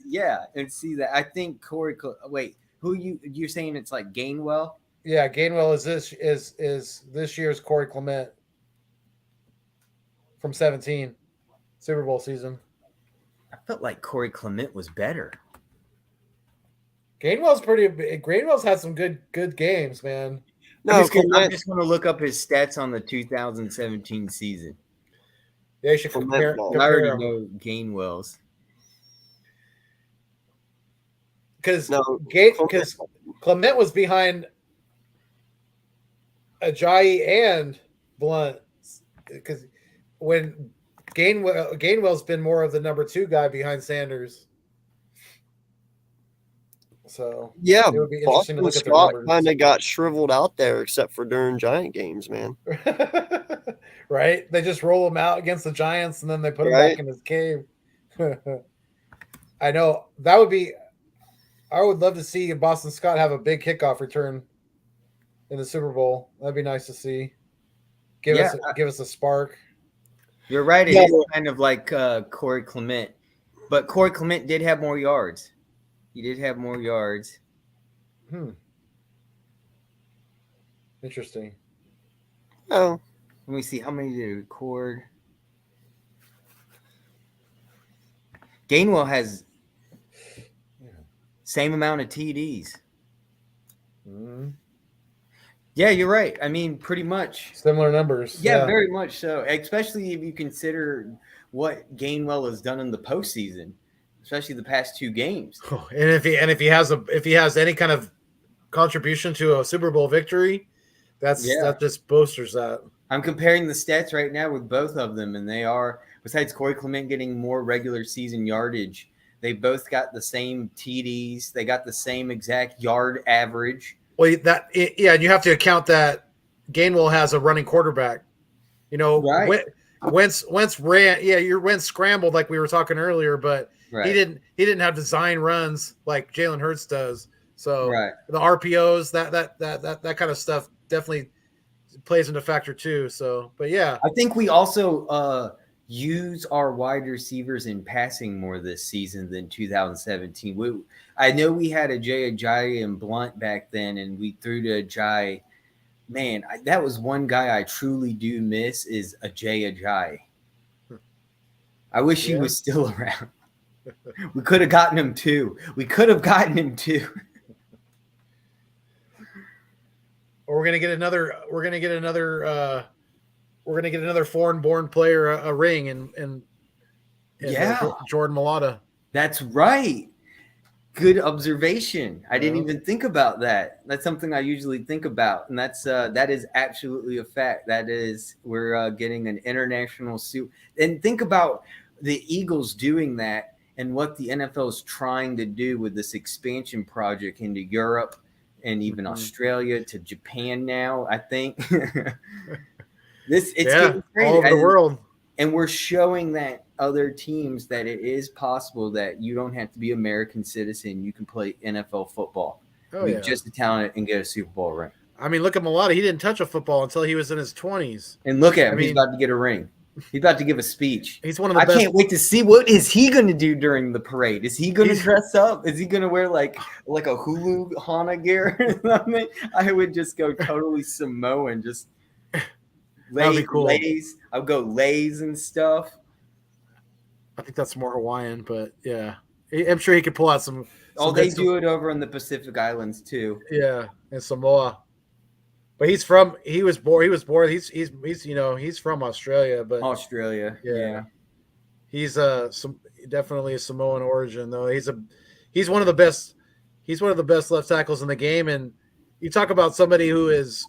yeah, and see that. I think Corey. Wait, you're saying it's like Gainwell? Yeah, Gainwell is this year's Corey Clement from 17 Super Bowl season. I felt like Corey Clement was better. Gainwell's had some good games, man. no, I'm just going to look up his stats on the 2017 season. Yeah, you should Clement compare ball. I already them. know Gainwell's. Because No, Clement was behind Ajayi and Blunt. Because when Gainwell's been more of the number 2 guy behind Sanders. So yeah, it would be interesting to Boston look at Scott the kind of got shriveled out there, except for during Giant games, man. numbers. Right? They just roll him out against the Giants and then they put him Right. back in his cave. I know that would be. I would love to see Boston Scott have a big kickoff return in the Super Bowl. That'd be nice to see. Give us a spark. You're right. It Yeah. is kind of like Corey Clement. But Corey Clement did have more yards. He did have more yards. Interesting. Oh, Let me see. How many did he record? Gainwell has same amount of TDs. Yeah, you're right. I mean, pretty much. Similar numbers. Yeah, very much so. Especially if you consider what Gainwell has done in the postseason, especially the past 2 games. And if he has any kind of contribution to a Super Bowl victory, that just bolsters that. I'm comparing the stats right now with both of them, and they are, besides Corey Clement getting more regular season yardage, they both got the same TDs. They got the same exact yard average. Well, and you have to account that Gainwell has a running quarterback. Right. Wentz ran. Yeah, your Wentz scrambled like we were talking earlier, but Right. he didn't have design runs like Jalen Hurts does. So Right. the RPOs, that kind of stuff definitely plays into factor too. So, but yeah, I think we also use our wide receivers in passing more this season than 2017. I know we had Ajayi and Blunt back then, and we threw to Ajayi. Man, that was one guy I truly do miss is Ajayi. I wish he was still around. We could have gotten him too. or we're gonna get another foreign-born player a ring and Jordan Mailata. That's right. Good observation. I didn't even think about that. That's something I usually think about, and that is absolutely a fact. That is, we're getting an international suit. And think about the Eagles doing that and what the NFL is trying to do with this expansion project into Europe and even Australia to Japan now, I think. It's getting crazy. all over the world. And we're showing that other teams that it is possible that you don't have to be American citizen. You can play NFL football. Oh, Be yeah. just a talent and get a Super Bowl ring. I mean, look at Mulata. He didn't touch a football until he was in his 20s. And look at him. I He's mean- about to get a ring. He's about to give a speech. He's one of the I best. can't wait to see what is he going to do during the parade. Is he going to dress up? Is he going to wear like a Hulu Hana gear or something? I would just go totally Samoan, just That'd be cool. lays. I'll go lays and stuff. I think that's more Hawaiian, but yeah. I'm sure he could pull out some. Oh, they do it over in the Pacific Islands too. Yeah, in Samoa. But he's from. He was born. He's he's from Australia, but Australia. Yeah. he's definitely a Samoan origin though. He's one of the best. He's one of the best left tackles in the game. And you talk about somebody who has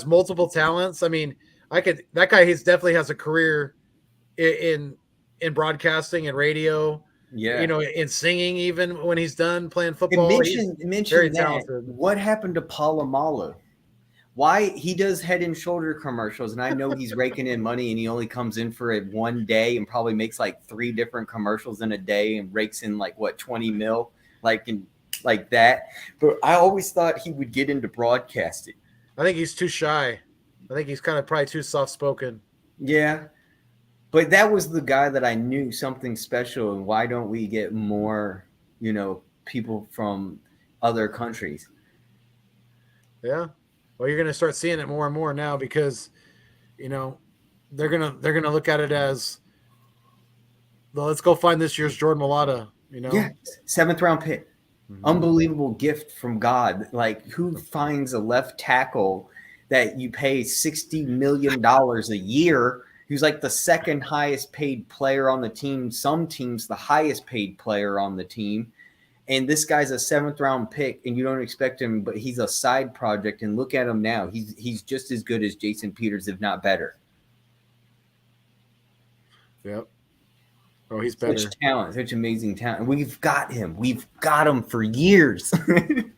multiple talents. I mean, that guy. He's definitely has a career in broadcasting and radio. Yeah. In singing, even when he's done playing football. Mention very that. talented. What happened to Palomalo? Why he does Head and Shoulder commercials, and I know he's raking in money, and he only comes in for it one day, and probably makes like 3 different commercials in a day, and rakes in like 20 mil, like that. But I always thought he would get into broadcasting. I think he's too shy. I think he's kind of probably too soft spoken. Yeah. But that was the guy that I knew something special. And why don't we get more, people from other countries? Yeah. Well, you're going to start seeing it more and more now because, they're gonna look at it as, well, let's go find this year's Jordan Mailata. Yeah, 7th round pick, unbelievable gift from God. Like, who finds a left tackle that you pay $60 million a year? Who's like the second highest paid player on the team. Some teams, the highest paid player on the team. And this guy's a 7th round pick, and you don't expect him, but he's a side project. And look at him now. He's just as good as Jason Peters, if not better. Yep. Oh, he's better. Such talent, such amazing talent. We've got him. We've got him for years. And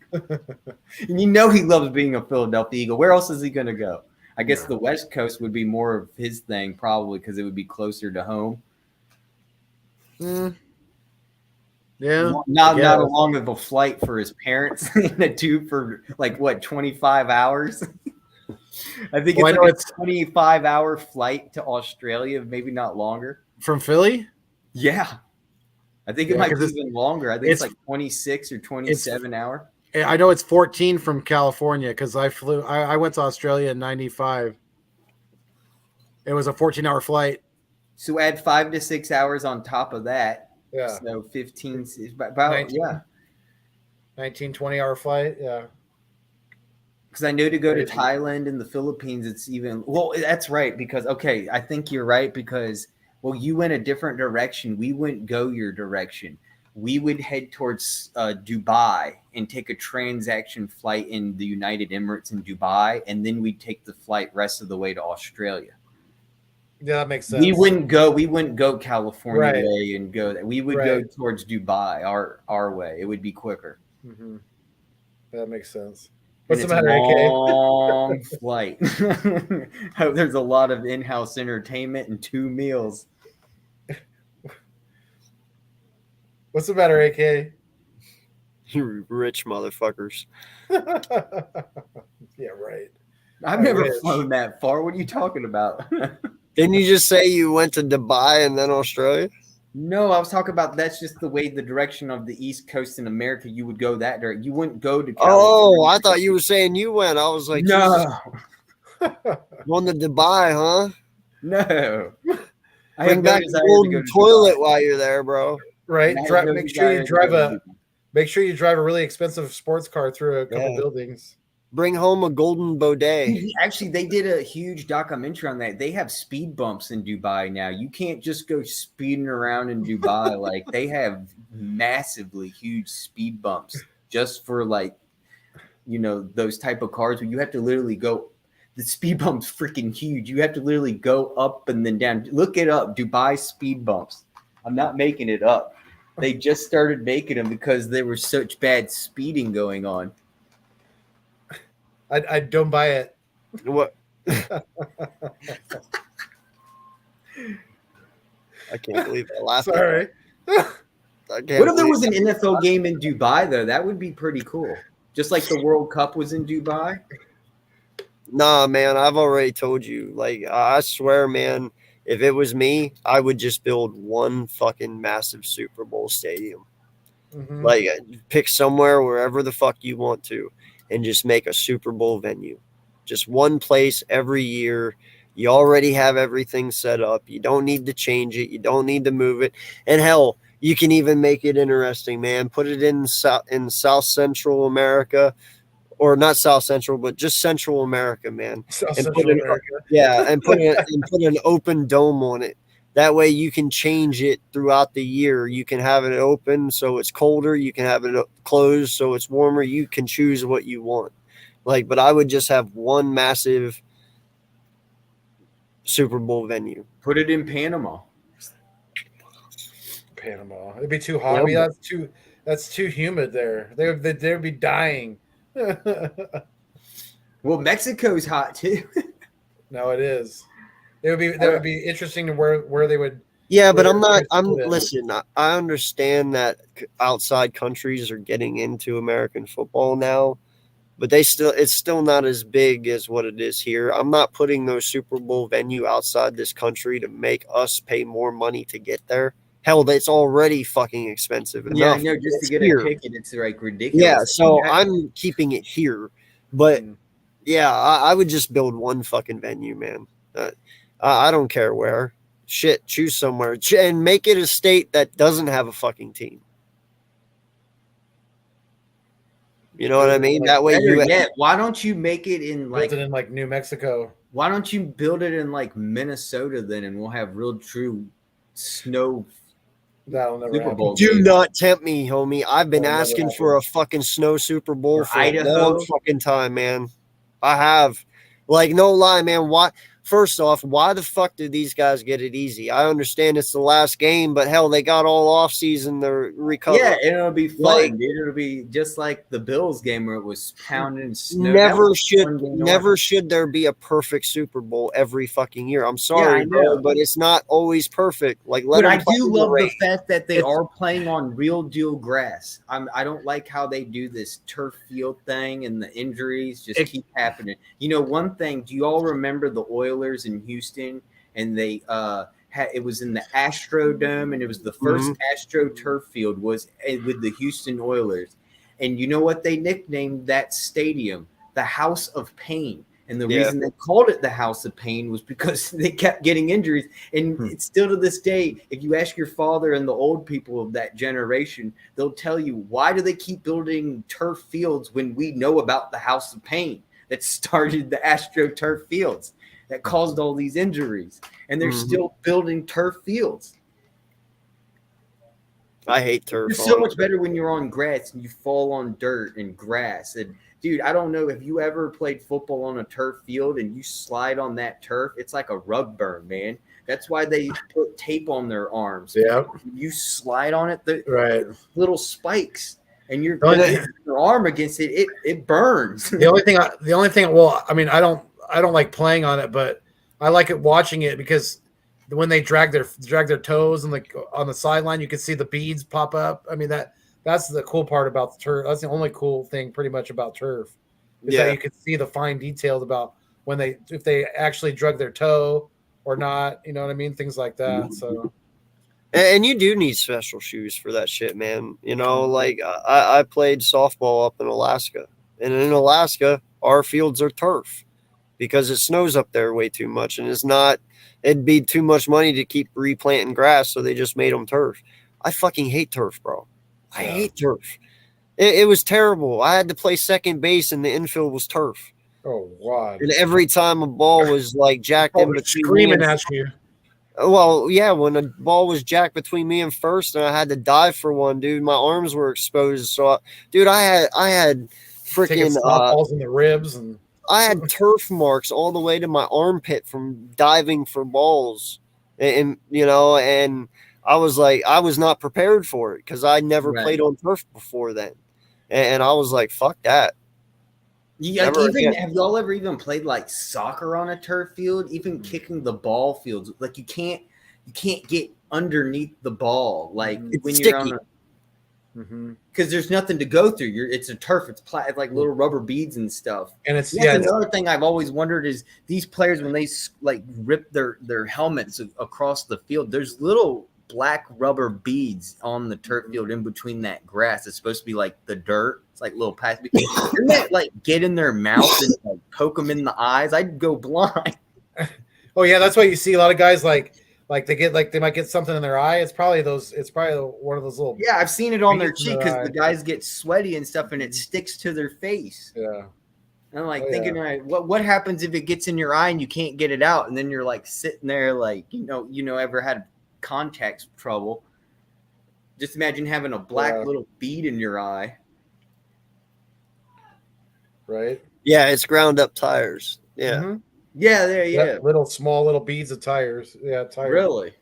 he loves being a Philadelphia Eagle. Where else is he going to go? I guess the West Coast would be more of his thing, probably because it would be closer to home. Yeah. Not a long of a flight for his parents in a tube for 25 hours. I think it's a 25-hour flight to Australia, maybe not longer. From Philly? Yeah. I think it might be even longer. I think it's 26 or 27 hour. I know it's 14 from California because I went to Australia in 95. It was a 14-hour flight. So add 5 to 6 hours on top of that. Yeah. So 15, about 19, 20-hour flight. Yeah. Because I know to go to Thailand and the Philippines, it's even, well, that's right. Because, okay, I think you're right because, well, you went a different direction. We wouldn't go your direction. We would head towards Dubai and take a transaction flight in the United Emirates in Dubai, and then we'd take the flight rest of the way to Australia. Yeah, that makes sense. We wouldn't go California way and go there. We would go towards Dubai our way. It would be quicker. Mm-hmm. That makes sense. What's the matter, AK? Long flight. Hope there's a lot of in-house entertainment and 2 meals. What's the matter, AK? You rich motherfuckers. Yeah, right. I've never flown that far. What are you talking about? Didn't you just say you went to Dubai and then Australia? No, I was talking about that's just the way the direction of the East Coast in America. You would go that direction. You wouldn't go to California. Oh, I thought you were saying you went. I was like, no. Going to Dubai, huh? No. Bring back the golden toilet while you're there, bro. Right. Make sure you drive a really expensive sports car through a couple buildings. Bring home a golden bidet. Actually, they did a huge documentary on that. They have speed bumps in Dubai now. You can't just go speeding around in Dubai. Like, they have massively huge speed bumps just for those type of cars where you have to literally go. the speed bump's freaking huge. You have to literally go up and then down. Look it up, Dubai speed bumps. I'm not making it up. They just started making them because there was such bad speeding going on. I don't buy it. What? I can't believe I laughed. at Sorry. that. I can't What if there believe was an that. NFL game in Dubai, though? That would be pretty cool. Just like the World Cup was in Dubai. Nah, man, I've already told you. Like, I swear, man, if it was me, I would just build one fucking massive Super Bowl stadium. Mhm. Like, pick somewhere, wherever the fuck you want to, and just make a Super Bowl venue. Just one place every year. You already have everything set up. You don't need to change it. You don't need to move it. And hell, you can even make it interesting, man. Put it in South Central America, or not South Central, but just Central America, man. South And Central put an, America. yeah, and put an open dome on it. That way you can change it throughout the year. You can have it open so it's colder. You can have it closed so it's warmer. You can choose what you want. Like, but I would just have one massive Super Bowl venue. Put it in Panama. Panama. It'd be too hot. I mean, that's too humid there. They'd be dying. Well, Mexico's hot too. No, it is. That would be interesting to where they would. Yeah, but Where- listen, I understand that outside countries are getting into American football now, but it's still not as big as what it is here. I'm not putting those Super Bowl venue outside this country to make us pay more money to get there. Hell, it's already fucking expensive enough. Yeah, I know. Just It's to get here. a ticket, it's like ridiculous. Yeah, so Yeah. I'm keeping it here. But yeah, I would just build one fucking venue, man. I don't care where. Shit, choose somewhere and make it a state that doesn't have a fucking team. You know what I mean? That way Better you yet, why don't you make it in Built like? it in like New Mexico. Why don't you build it in like Minnesota then, and we'll have real true snow That'll never Super happen. Bowl. do game. not tempt me, homie. I've been That'll never asking happen. for a fucking snow Super Bowl Or for a Idaho. long fucking time, man. I have. Like, no lie, man. Why? First off, why the fuck did these guys get it easy? I understand it's the last game, but hell, they got all off season to recover. Yeah, and it'll be fun, Like- dude. It'll be just like the Bills game where it was pounding snow. That Never was a fun game to never watch. should there be a perfect Super Bowl every fucking year. I'm I sorry, bro, know. but it's not always perfect. Like, let But I them play do in love the rain. fact that they It's- are playing on real deal grass. I don't like how they do this turf field thing and the injuries just keep happening. You know, one thing, do you all remember the Oilers in Houston? And they it was in the Astrodome, and it was the 1st Astro turf field was with the Houston Oilers. And you know what they nicknamed that stadium? The House of Pain. And the reason they called it the House of Pain was because they kept getting injuries. And it's still to this day, if you ask your father and the old people of that generation, they'll tell you, why do they keep building turf fields when we know about the House of Pain that started the Astro turf fields that caused all these injuries? And they're still building turf fields. I hate turf. It's so much better when you're on grass and you fall on dirt and grass. And dude, I don't know if you ever played football on a turf field and you slide on that turf, it's like a rug burn, man. That's why they put tape on their arms. Yeah. You slide on it, the Right. little spikes, and you're Oh, yeah. hitting your arm against it. It burns. The only thing. Well, I mean, I don't like playing on it, but I like it watching it because when they drag their toes and like on the sideline, you can see the beads pop up. I mean, that's the cool part about the turf. That's the only cool thing pretty much about turf is that you can see the fine details about if they actually drug their toe or not. You know what I mean? Things like that. So. And you do need special shoes for that shit, man. You know, like I played softball up in Alaska, and in Alaska, our fields are turf because it snows up there way too much, and it'd be too much money to keep replanting grass, so they just made them turf. I fucking hate turf, bro. I hate turf. It was terrible. I had to play second base, and the infield was turf. Oh God! And every time a ball was like jacked in between Screaming me and at you. Well, yeah, when a ball was jacked between me and first, and I had to dive for one, dude, my arms were exposed. So, dude, I had Taking freaking softballs in the ribs and I had turf marks all the way to my armpit from diving for balls, and and I was like, I was not prepared for it because I never Right. played on turf before then, and I was like, fuck that. Yeah, Never again. have y'all ever even played like soccer on a turf field? Even kicking the ball fields, like you can't get underneath the ball, like It's when you're on sticky. because there's nothing to go through. It's a turf. It's like little rubber beads and stuff. And it's That's another thing I've always wondered is these players when they like rip their helmets across the field. There's little black rubber beads on the turf field in between that grass. It's supposed to be like the dirt. It's like little pass. Didn't that like get in their mouth and like poke them in the eyes? I'd go blind. Oh yeah, that's why you see a lot of guys like they might get something in their eye. It's probably one of those little Yeah, I've seen it on their beads in cheek their because the eye. guys get sweaty and stuff, and it sticks to their face. Yeah. And I'm like Oh, thinking, what happens if it gets in your eye and you can't get it out, and then you're like sitting there, like ever had contact trouble? Just imagine having a black Yeah. little bead in your eye. Right. Yeah, it's ground up tires. Yeah. Mhm. Yeah, yeah. Small little beads of tires. Yeah, tire Really?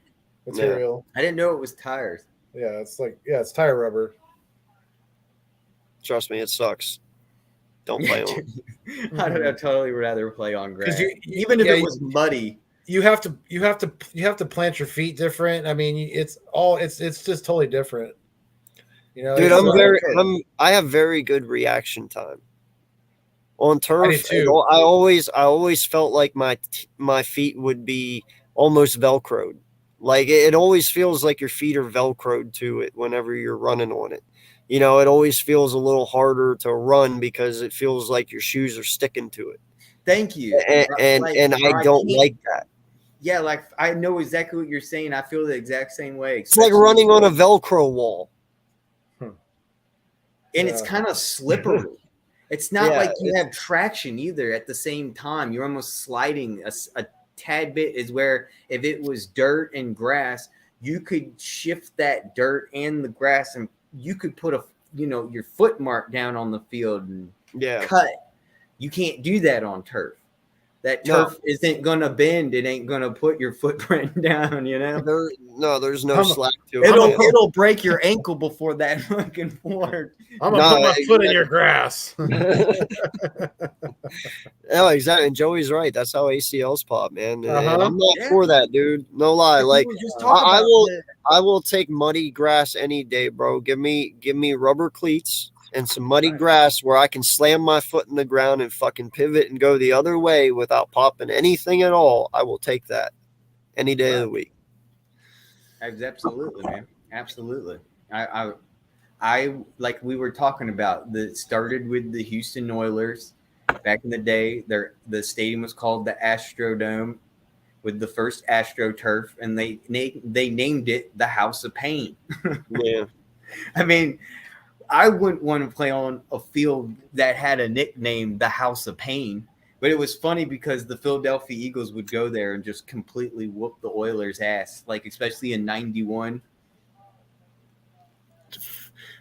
material. I didn't know it was tires. Yeah, it's tire rubber. Trust me, it sucks. Don't play on. I don't know. Totally rather play on grass, 'Cause even if it was muddy. You have to plant your feet different. I mean, it's just totally different. Dude, it's- I have very good reaction time. On turf, I do too. I always felt like my feet would be almost velcroed. Like it always feels like your feet are velcroed to it whenever you're running on it. It always feels a little harder to run because it feels like your shoes are sticking to it. Thank you. And I don't like that. Yeah, like I know exactly what you're saying. I feel the exact same way. It's like running on a Velcro wall. And it's kind of slippery. It's not like you have traction either at the same time. You're almost sliding a tad bit is where if it was dirt and grass, you could shift that dirt and the grass and you could put your foot mark down on the field and cut. You can't do that on turf. That turf isn't going to bend. It ain't going to put your footprint down, There's no slack to it. It'll break your ankle before that fucking forward. I'm going to put my foot in your grass. No, exactly. And Joey's right. That's how ACLs pop, man. And Uh-huh. I'm not for that, dude. No lie. Like I will take muddy grass any day, bro. Give me rubber cleats and some muddy grass where I can slam my foot in the ground and fucking pivot and go the other way without popping anything at all. I will take that any day of the week. Absolutely, man. Absolutely. I like we were talking about that started with the Houston Oilers back in the day. The stadium was called the Astrodome with the first AstroTurf, and they named it the House of Pain. Yeah. I mean, I wouldn't want to play on a field that had a nickname, the House of Pain. But it was funny because the Philadelphia Eagles would go there and just completely whoop the Oilers' ass, like especially in '91.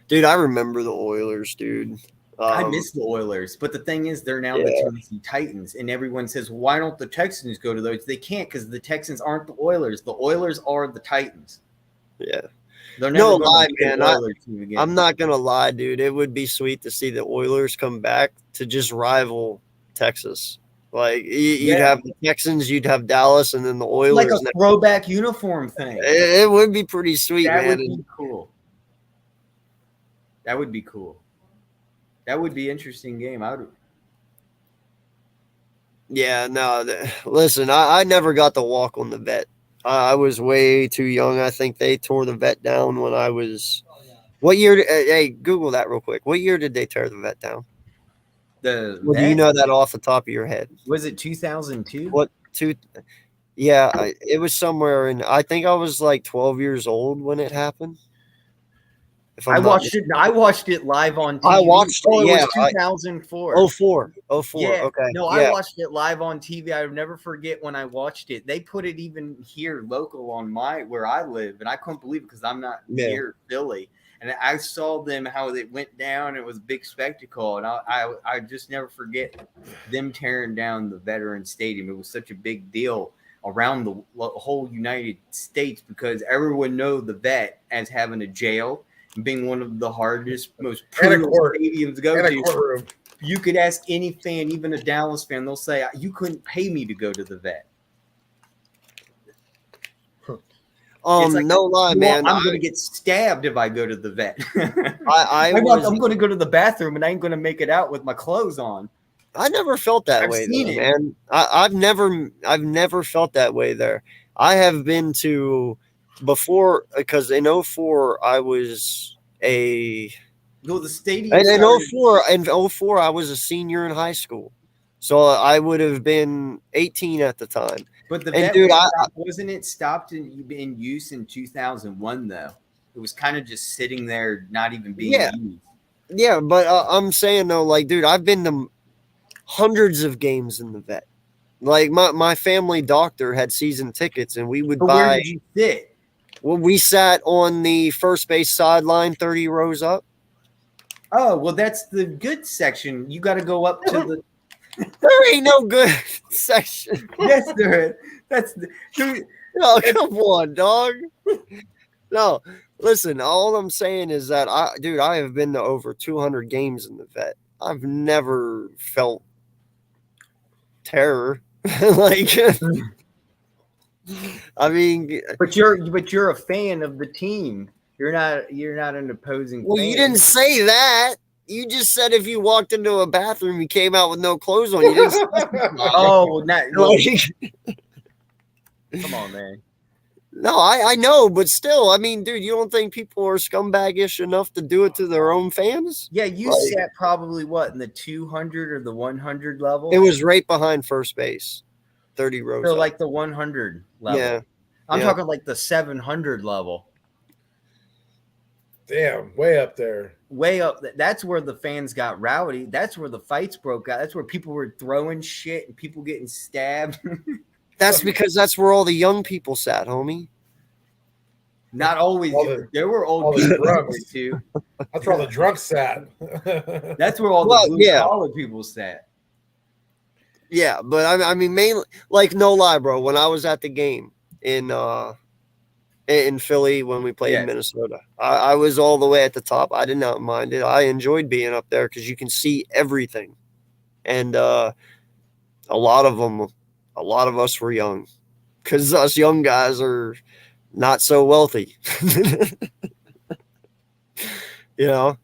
Dude, I remember the Oilers, dude. I miss the Oilers, but the thing is, they're now the Tennessee Titans, and everyone says, "Why don't the Texans go to those?" They can't because the Texans aren't the Oilers. The Oilers are the Titans. Yeah. They're never No gonna lie, be an man. Oilers team again. I'm not gonna lie, dude. It would be sweet to see the Oilers come back to just rival Texas. Like you'd have the Texans, you'd have Dallas, and then the Oilers. Like a throwback uniform thing. It would be pretty sweet, That man. would be cool. That would be cool. That would be an interesting game. Yeah, no. Listen, I never got to walk on the vet. I was way too young. I think they tore the vet down when I was. What year? Hey, Google that real quick. What year did they tear the vet down? The Well, do you know that off the top of your head? Was it 2002? What two? Yeah, it was somewhere in. I think I was like 12 years old when it happened. If I'm I not watched it. I watched it live on TV. I watched it, It yeah, was 2004. 04. Yeah. Okay. No, yeah. I watched it live on TV. I'll never forget when I watched it. They put it even here local on where I live, and I couldn't believe it because I'm not near Philly. and I saw them how it went down. It was a big spectacle, and I just never forget them tearing down the Veterans Stadium. It was such a big deal around the whole United States because everyone know the Vet as having a jail and being one of the hardest, most And a brutal court. stadiums to go And a to. courtroom. You could ask any fan, even a Dallas fan, they'll say, you couldn't pay me to go to the Vet. It's like, No lie, man. I'm going to get stabbed if I go to the Vet. I'm I'm going to go to the bathroom and I ain't going to make it out with my clothes on. I never felt that I've way, seen though, it. man. I've never felt that way there. I have been to before because in 04 I was a Go the stadium. and started- in 04 I was a senior in high school, so I would have been 18 at the time. But the And Vet dude, wasn't it stopped in use in 2001 though? It was kind of just sitting there, not even being Yeah. used. Yeah, but I'm saying though, like, dude, I've been to hundreds of games in the Vet. Like my family doctor had season tickets, and we would But where buy. did you sit? Well, we sat on the first base sideline, 30 rows up. Oh, well, that's the good section. You got to go up to the. There ain't no good section. Yes, there. That's the. Dude, No, come on, dog. No, listen. All I'm saying is that I have been to over 200 games in the Vet. I've never felt terror. Like, I mean, but you're a fan of the team. You're not an opposing. well, fan. you didn't say that. You just said if you walked into a bathroom, you came out with no clothes on. You didn't. Oh, well, not. Well, Like, come on, man. no, I know, but still, I mean, dude, you don't think people are scumbaggish enough to do it to their own fans? Yeah, you Like- sat probably what in the 200 or the 100 level. It was right behind first base, 30 rows. so up. like the 100 level. Yeah, I'm yeah. talking like the 700 level. Damn, way up there. Way up. That's where the fans got rowdy. That's where the fights broke out. That's where people were throwing shit and people getting stabbed. That's because that's where all the young people sat, homie. Not always. There were all old the people drunks. too. That's where all the drunks sat. That's where all Well, the blue yeah. collar people sat. Yeah, but I mean, mainly, like, no lie, bro. When I was at the game in Philly when we played Yes. in Minnesota, I was all the way at the top. I did not mind it. I enjoyed being up there because you can see everything, and a lot of us were young, because us young guys are not so wealthy. You know.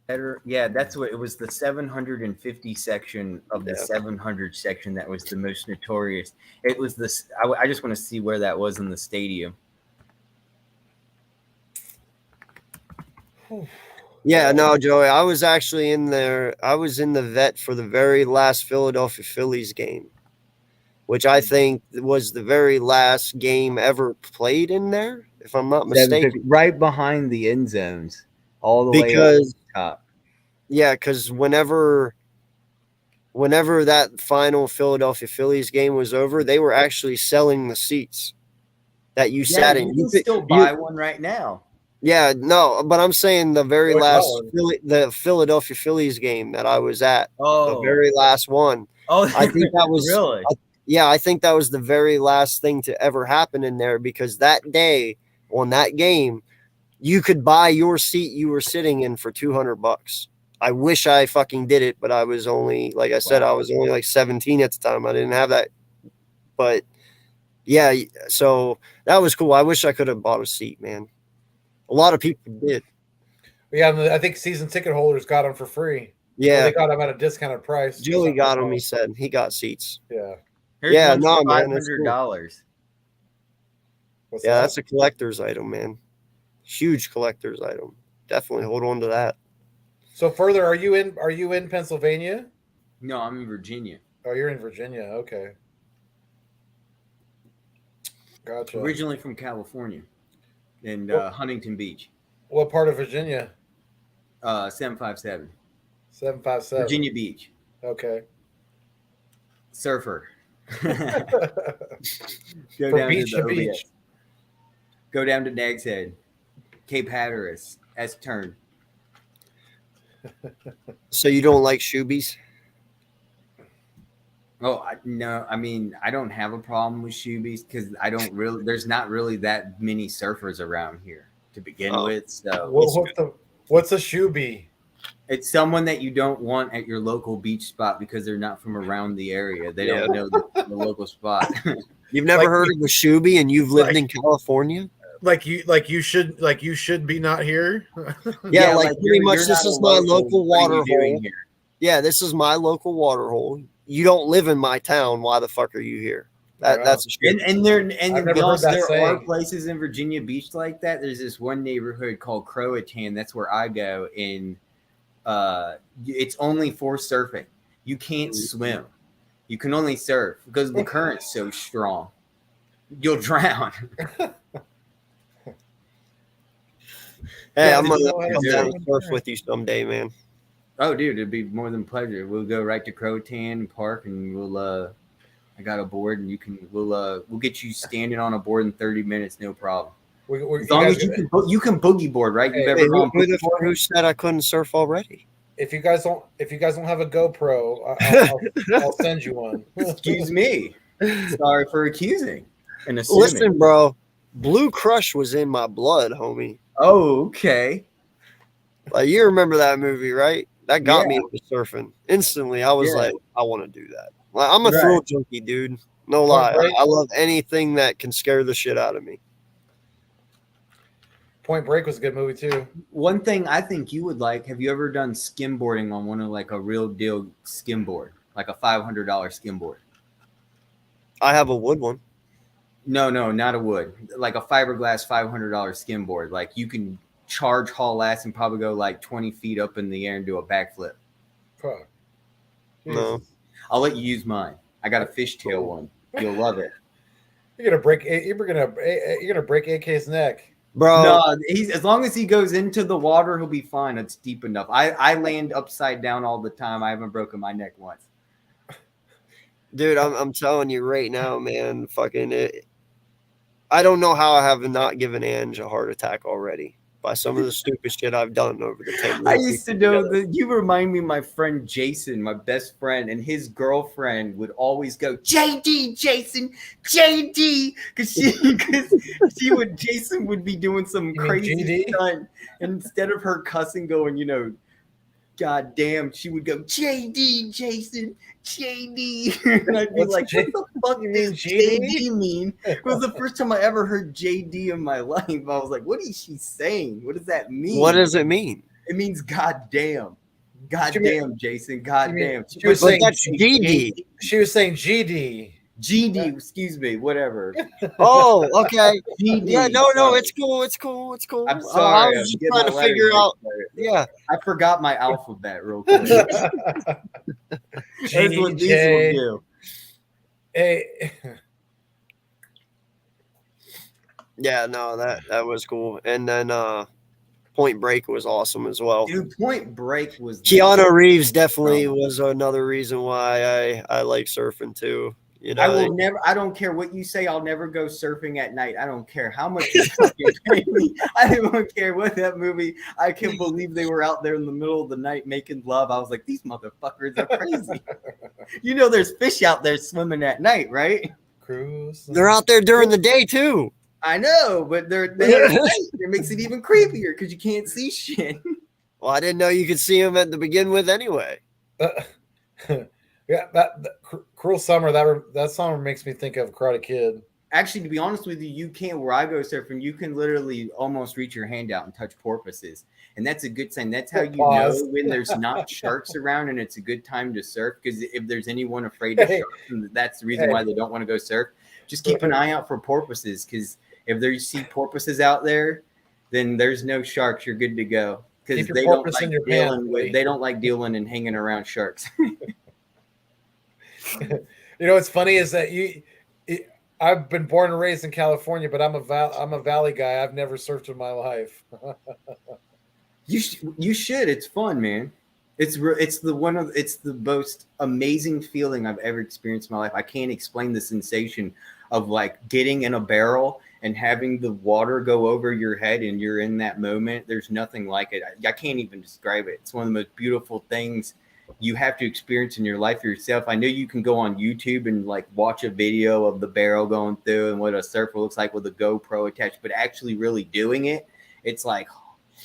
Better, yeah, that's what it was. The 750 section of the Yeah. 700 section that was the most notorious. It was this. I just want to see where that was in the stadium. Yeah, no, Joey. I was actually in there. I was in the Vet for the very last Philadelphia Phillies game, which I think was the very last game ever played in there, if I'm not mistaken. Right behind the end zones, all the way up Because to the top. yeah, because whenever that final Philadelphia Phillies game was over, they were actually selling the seats that you sat in. You can still buy one right now. Yeah, no, but I'm saying the very Which last one? the Philadelphia Phillies game that I was at, the Oh, very last one. oh, I think that was really. Yeah, I think that was the very last thing to ever happen in there, because that day on that game, you could buy your seat you were sitting in for $200. I wish I fucking did it, but I was only, like I said, I was only like 17 at the time. I didn't have that. But yeah, so that was cool. I wish I could have bought a seat, man. A lot of people did. Yeah, and I think season ticket holders got them for free. Or Yeah, they got them at a discounted price. Joey got them. He said he got seats. Yeah. Here's Yeah, one for no, man, that's cool. $500. What's Yeah, that? that's a collector's item, man. Huge collector's item. Definitely hold on to that. So further, are you in Pennsylvania? No, I'm in Virginia. Oh, you're in Virginia. Okay. Gotcha. Originally from California, and Well- Huntington Beach. What part of Virginia? 757. 757. Virginia Beach. Okay. Surfer. From Go down beach to the to beach. OBS. Go down to Nag's Head. Cape Hatteras, S-turn. So you don't like shoobies? Oh no, I mean I don't have a problem with shoebies because I don't really. There's not really that many surfers around here to begin with. So What's a shoebie? it's someone that you don't want at your local beach spot because they're not from around the area. They don't know the local spot. You've never Like heard of a shoebie and you've lived like- in California? Like you should be not here. Yeah, like pretty much you're this not is a my local. local What are water you doing hole. here? Yeah, this is my local water hole. You don't live in my town. Why the fuck are you here? That's a shit. And there I've never heard that there are saying. places in Virginia Beach like that. There's this one neighborhood called Croatan. That's where I go. And it's only for surfing. You can't swim. You can only surf because the current's so strong. You'll drown. Hey, Yeah, I'm gonna did you know come how down to and surf with you someday, man. Oh, dude, it'd be more than a pleasure. We'll go right to Croatan Park, and we'll. I got a board, and we'll get you standing on a board in 30 minutes, no problem. As long as you can boogie board, right? You've Hey, ever gone boogie Who said I couldn't surf already? if you guys don't have a GoPro, I'll send you one. Excuse me. Sorry for accusing and assuming. Listen, bro, Blue Crush was in my blood, homie. Oh, okay. Like you remember that movie, right? That got me Yeah. into surfing. Instantly, I was Yeah. like, I want to do that. Like, I'm a Right. thrill junkie, dude. No Point lie. Break? I love anything that can scare the shit out of me. Point Break was a good movie too. One thing I think you would like, have you ever done skimboarding on one of like a real deal skimboard, like a $500 skimboard? I have a wood one. No, not a wood, like a fiberglass $500 skimboard. Like you can charge haul ass and probably go like 20 feet up in the air and do a backflip. Fuck. No. I'll let you use mine. I got a fishtail one. You'll love it. You're gonna break AK's neck. Bro, No, he's as long as he goes into the water, he'll be fine. It's deep enough. I land upside down all the time. I haven't broken my neck once. dude, I'm telling you right now, man, fucking it. I don't know how I have not given Ange a heart attack already by some of the stupid shit I've done over the 10 years. I used to know together. that you remind me of my friend Jason, my best friend, and his girlfriend would always go, JD, Jason, JD, because Jason would be doing some You mean crazy GD? stunt. And instead of her cussing, going, God damn, she would go, JD, Jason, JD. And I'd be What's like, J- what the fuck you does mean GD? JD mean? It was the first time I ever heard JD in my life. I was like, what is she saying? What does that mean? What does it mean? It means goddamn. She Goddamn, Jason. Goddamn. she was But saying that's GD. She was saying GD. GD, excuse me, whatever. Oh, okay. GD. Yeah, no, sorry. it's cool. It's cool. It's cool. I'm I sorry. was just getting trying my to letters figure out. mixed up. Yeah. I forgot my alphabet real quick. Here's what these will do. Hey, Yeah, no, that was cool. And then Point Break was awesome as well. Dude, Point Break was Keanu Reeves definitely was another reason why I like surfing too. You know, I will never. I don't care what you say. I'll never go surfing at night. I don't care how much you fucking pay me. I don't care what that movie. I can't believe they were out there in the middle of the night making love. I was like, these motherfuckers are crazy. There's fish out there swimming at night, right? Cruise. they're out there during the day too. I know, but they're at night. It makes it even creepier because you can't see shit. Well, I didn't know you could see them at the begin with anyway. Yeah, that Cruel Summer. That summer makes me think of Karate Kid. Actually, to be honest with you, you can't. Where I go surfing, you can literally almost reach your hand out and touch porpoises, and that's a good sign. That's how you Pause. know when there's not sharks around, and it's a good time to surf. Because if there's anyone afraid of Hey. sharks, and that's the reason Hey. why they don't want to go surf. Just keep an eye out for porpoises, because if you see porpoises out there, then there's no sharks. You're good to go. Because Keep your they don't porpoise like in your dealing pants, with. buddy. They don't like dealing and hanging around sharks. You know what's funny is that I've been born and raised in California, but I'm a valley guy. I've never surfed in my life. You should. It's fun, man. It's the most amazing feeling I've ever experienced in my life. I can't explain the sensation of like getting in a barrel and having the water go over your head and you're in that moment, there's nothing like it. I can't even describe it. It's one of the most beautiful things you have to experience in your life for yourself. I know you can go on YouTube and like watch a video of the barrel going through and what a surfer looks like with a GoPro attached, but actually really doing it, it's like,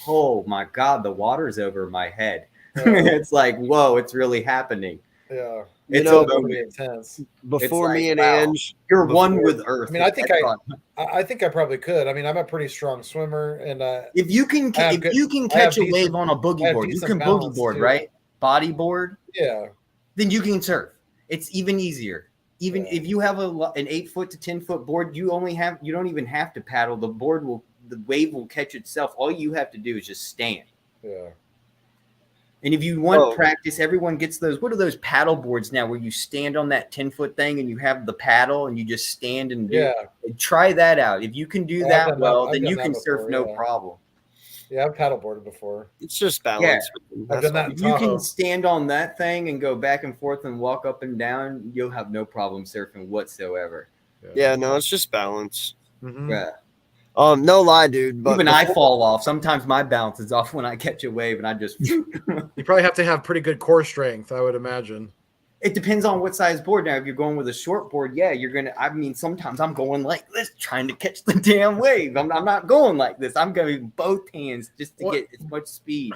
oh my God, the water's over my head. It's like, whoa, it's really happening. Yeah. It's know, a It'll be moment. intense. Before like, me and wow. Ange, You're one with Earth. I mean, I think That's fun. I think I probably could. I mean, I'm a pretty strong swimmer, and If you can, I have if good- you can I have catch a wave decent- on a I boogie have board, you decent can boogie balance, board, too. right? Body board, yeah, then you can surf. It's even easier. Even Yeah. if you have an 8 foot to 10 foot board, you don't even have to paddle. The wave will catch itself. All you have to do is just stand. yeah. And if you want Oh. practice, everyone gets those. What are those paddle boards now where you stand on that 10-foot thing and you have the paddle and you just stand and do Yeah. Try that out. If you can do I've that done that- well, I've then done you that can surf before, no yeah. problem. Yeah, I've paddleboarded before. it's just balance. I've That's done that all. in If you Tahoe. can stand on that thing and go back and forth and walk up and down, you'll have no problem surfing whatsoever. Yeah, no, it's just balance. Mhm. Yeah. No lie, dude. But Even I fall off. Sometimes my balance is off when I catch a wave and I just You probably have to have pretty good core strength, I would imagine. it depends on what size board. Now, if you're going with a short board, yeah, sometimes I'm going like this, trying to catch the damn wave. I'm not going like this. I'm going with both hands just to What? get as much speed.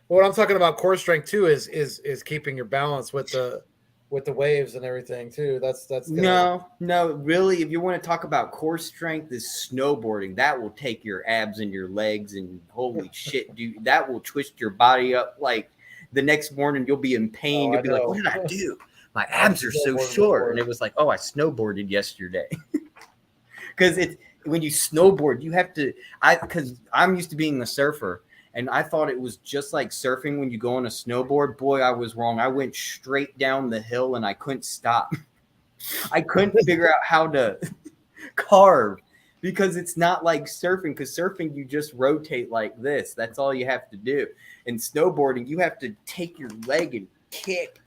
What I'm talking about core strength too is keeping your balance with the waves and everything too. That's good. No, really. If you want to talk about core strength, is snowboarding. That will take your abs and your legs, and holy shit, dude, that will twist your body up. Like the next morning, you'll be in pain. Oh, You'll I be like, know. "What did I do? My abs are so snowboarded short." before. And it was like, "Oh, I snowboarded yesterday." Because when you snowboard, you have to. Because I'm used to being a surfer. And I thought it was just like surfing when you go on a snowboard. Boy, I was wrong. I went straight down the hill and I couldn't stop. I couldn't figure out how to carve because it's not like surfing. Because surfing, you just rotate like this. That's all you have to do. And snowboarding, you have to take your leg and kick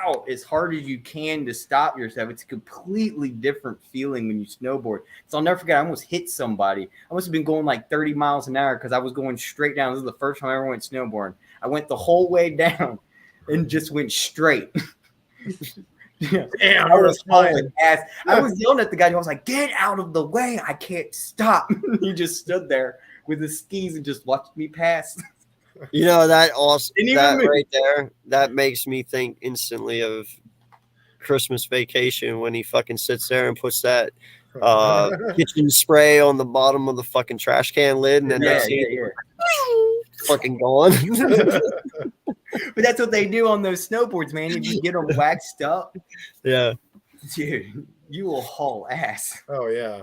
out as hard as you can to stop yourself. It's a completely different feeling when you snowboard. So I'll never forget, I almost hit somebody. I must have been going like 30 miles an hour because I was going straight down. This is the first time I ever went snowboarding. I went the whole way down and just went straight. Yeah. Damn, I you were was flying. hauling ass. I was yelling at the guy. I was like, "Get out of the way. I can't stop." He just stood there with his skis and just watched me pass. You know that awesome. Didn't even That move. right there. That makes me think instantly of Christmas Vacation when he fucking sits there and puts that kitchen spray on the bottom of the fucking trash can lid, and then Yeah, next thing yeah. fucking gone. But that's what they do on those snowboards, man. If you get them waxed up, Yeah. dude, you will haul ass. Oh yeah.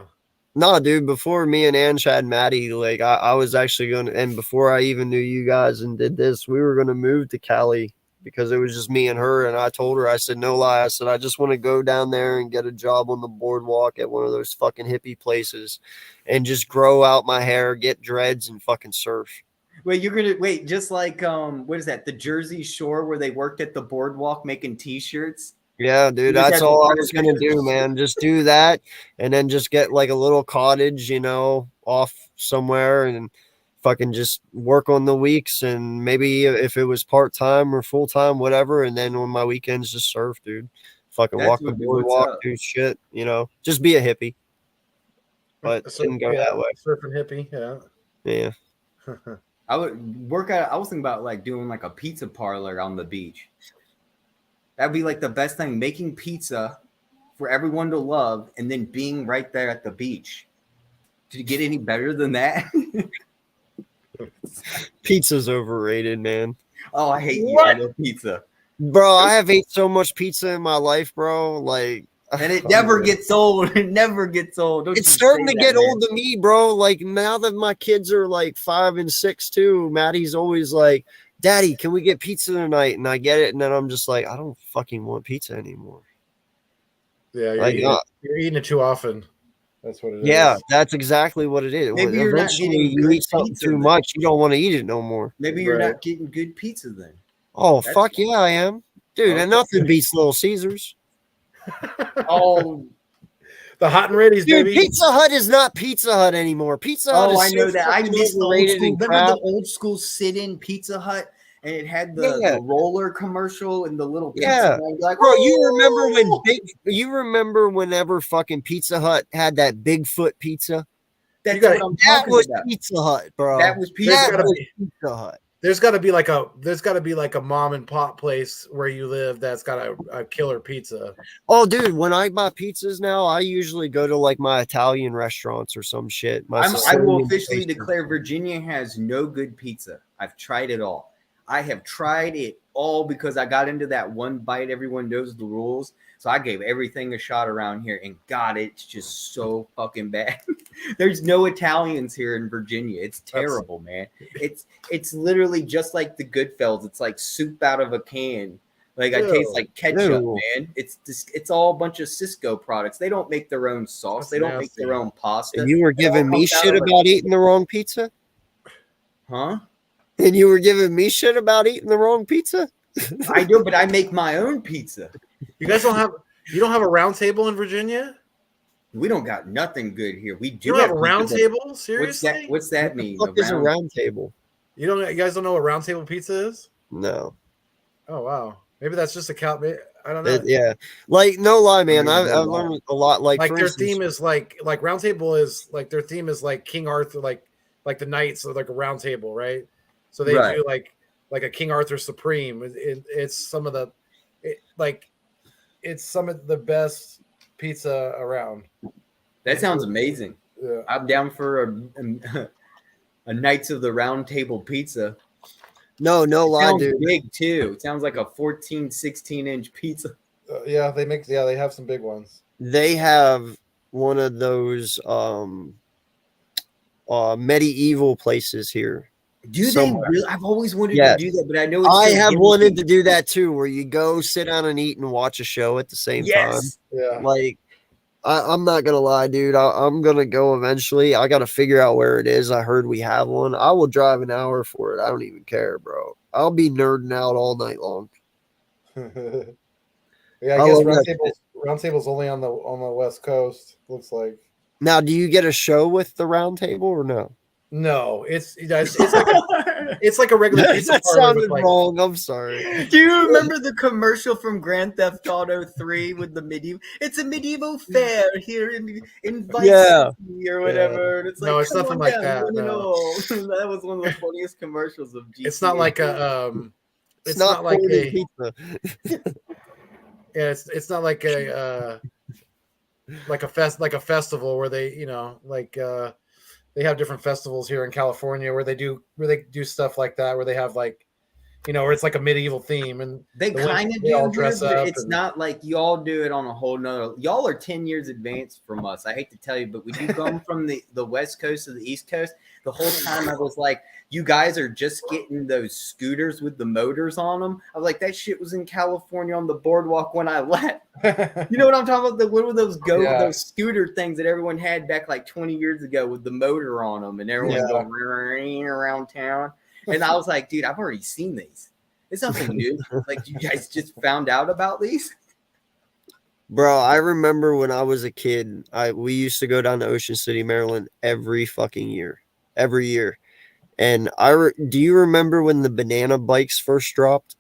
No, dude, before me and Ange had Maddie, like I was actually going to, and before I even knew you guys and did this, we were going to move to Cali because it was just me and her. And I told her, I said, no lie. I said, I just want to go down there and get a job on the boardwalk at one of those fucking hippie places and just grow out my hair, get dreads and fucking surf. Wait, you're gonna wait, just like what is that? The Jersey Shore where they worked at the boardwalk making T-shirts. Yeah, dude, You just that's had all to I wear was going to do, man. Just do that and then just get like a little cottage, you know, off somewhere and fucking just work on the weeks and maybe if it was part-time or full-time, whatever. And then on my weekends, just surf, dude. Fucking That's walk the would be what's boardwalk, up. do shit, you know, just be a hippie. But So, didn't go yeah, that way. Surfing hippie, yeah. Yeah. I would work out. I was thinking about like doing like a pizza parlor on the beach. That'd be like the best thing, making pizza for everyone to love and then being right there at the beach. Did you get any better than that? Pizza's overrated, man. Oh, I hate you. What? I love pizza. Bro, I have ate so much pizza in my life, bro. Like, And it never gets old. It never gets old. Don't it's you starting say to that, get man. old to me, bro. Like now that my kids are like 5 and 6 too, Maddie's always like, "Daddy, can we get pizza tonight?" And I get it, and then I'm just like, I don't fucking want pizza anymore. Yeah, Like, you're eating it too often. That's what it is. yeah, that's exactly what it is. Maybe you're not Eventually, getting you good eat something pizza too then. much, you don't want to eat it no more. Maybe you're Right. not getting good pizza then. Oh That's fuck yeah, I am, dude. And Okay. nothing beats Little Caesars. Oh, The hot and ready's, Dude, baby. Pizza Hut is not Pizza Hut anymore. Pizza Hut is Oh, I know so that. I fucking miss the old overrated school. and Remember crap. the old school sit-in Pizza Hut, and it had Yeah. the roller commercial and the little pizza. Yeah. man. Like, Bro, you "Woo!" remember whenever fucking Pizza Hut had that Bigfoot pizza? That's You gotta- what I'm That talking was about. Pizza Hut, bro. That was Pizza There's That gotta Hut. was be- Pizza Hut. There's got to be like a mom and pop place where you live that's got a killer pizza. Oh, dude, when I buy pizzas now, I usually go to like my Italian restaurants or some shit. My I will Sicilian officially places. declare Virginia has no good pizza. I've tried it all. I have tried it all because I got into that one bite. Everyone knows the rules. So I gave everything a shot around here, and God, it's just so fucking bad. There's no Italians here in Virginia. It's terrible, man. It's literally just like the Goodfellas. It's like soup out of a can. Like I taste like ketchup, Ew. man. It's all a bunch of Cisco products. They don't make their own sauce. That's they don't make nasty. their own pasta. And you were It all giving me comes out shit of a- about eating the wrong pizza? Huh? And you were giving me shit about eating the wrong pizza? I do, but I make my own pizza. You guys don't have a round table in Virginia? We don't got nothing good here. We do You don't have a pizza, round but table? Seriously? What's that mean? What the fuck is a round table? You guys don't know what round table pizza is? No. Oh wow. Maybe that's just a count. I don't know. Yeah. Like, no lie, man. Maybe I've no lie. learned a lot. Like, Like for their instance, theme is like round table is like their theme is like King Arthur, like the knights of like a round table, right? So they Right. do like a King Arthur Supreme. It's some of the it's some of the best pizza around. That sounds amazing. Yeah. I'm down for a Knights of the Round Table pizza. no lie, Sounds dude. big too. It sounds like a 14, 16-inch pizza. Yeah, they have some big ones. They have one of those medieval places here. Do they Somewhere. really? I've always wanted Yes. to do that, but I know it's I so have gimmicky. wanted to do that too, where you go sit down and eat and watch a show at the same Yes. Yeah. time. Like, I'm not gonna lie, dude. I'm gonna go eventually. I gotta figure out where it is. I heard we have one. I will drive an hour for it. I don't even care, bro. I'll be nerding out all night long. Yeah, I I guess love that round table's only on the West Coast, looks like. Now, do you get a show with the round table or no? No, it's like a regular pizza That parlor sounded with like, wrong. I'm sorry. Do you remember the commercial from Grand Theft Auto 3 with the medieval? It's a medieval fair here in Vice Yeah. City or whatever. And it's like, No, it's come nothing on like down, that, one and no. all. That was one of the funniest commercials of GTA. it's not like a It's, it's not not like hoarding a pizza. yeah, it's not like a festival where they, they have different festivals here in California where they do stuff like that, where they have like, where it's like a medieval theme and They the women, kind of they all do, dress but up it's and- not like y'all do it on a whole nother. Y'all are 10 years advanced from us. I hate to tell you, but when you come from the West Coast to the East Coast, the whole time I was like, you guys are just getting those scooters with the motors on them. I was like, that shit was in California on the boardwalk when I left. You know what I'm talking about? What were those Yeah. those scooter things that everyone had back like 20 years ago with the motor on them, and everyone Yeah. going around town. And I was like, dude, I've already seen these. It's nothing new. Like, you guys just found out about these? Bro, I remember when I was a kid, we used to go down to Ocean City, Maryland every fucking year. Every year. And do you remember when the banana bikes first dropped?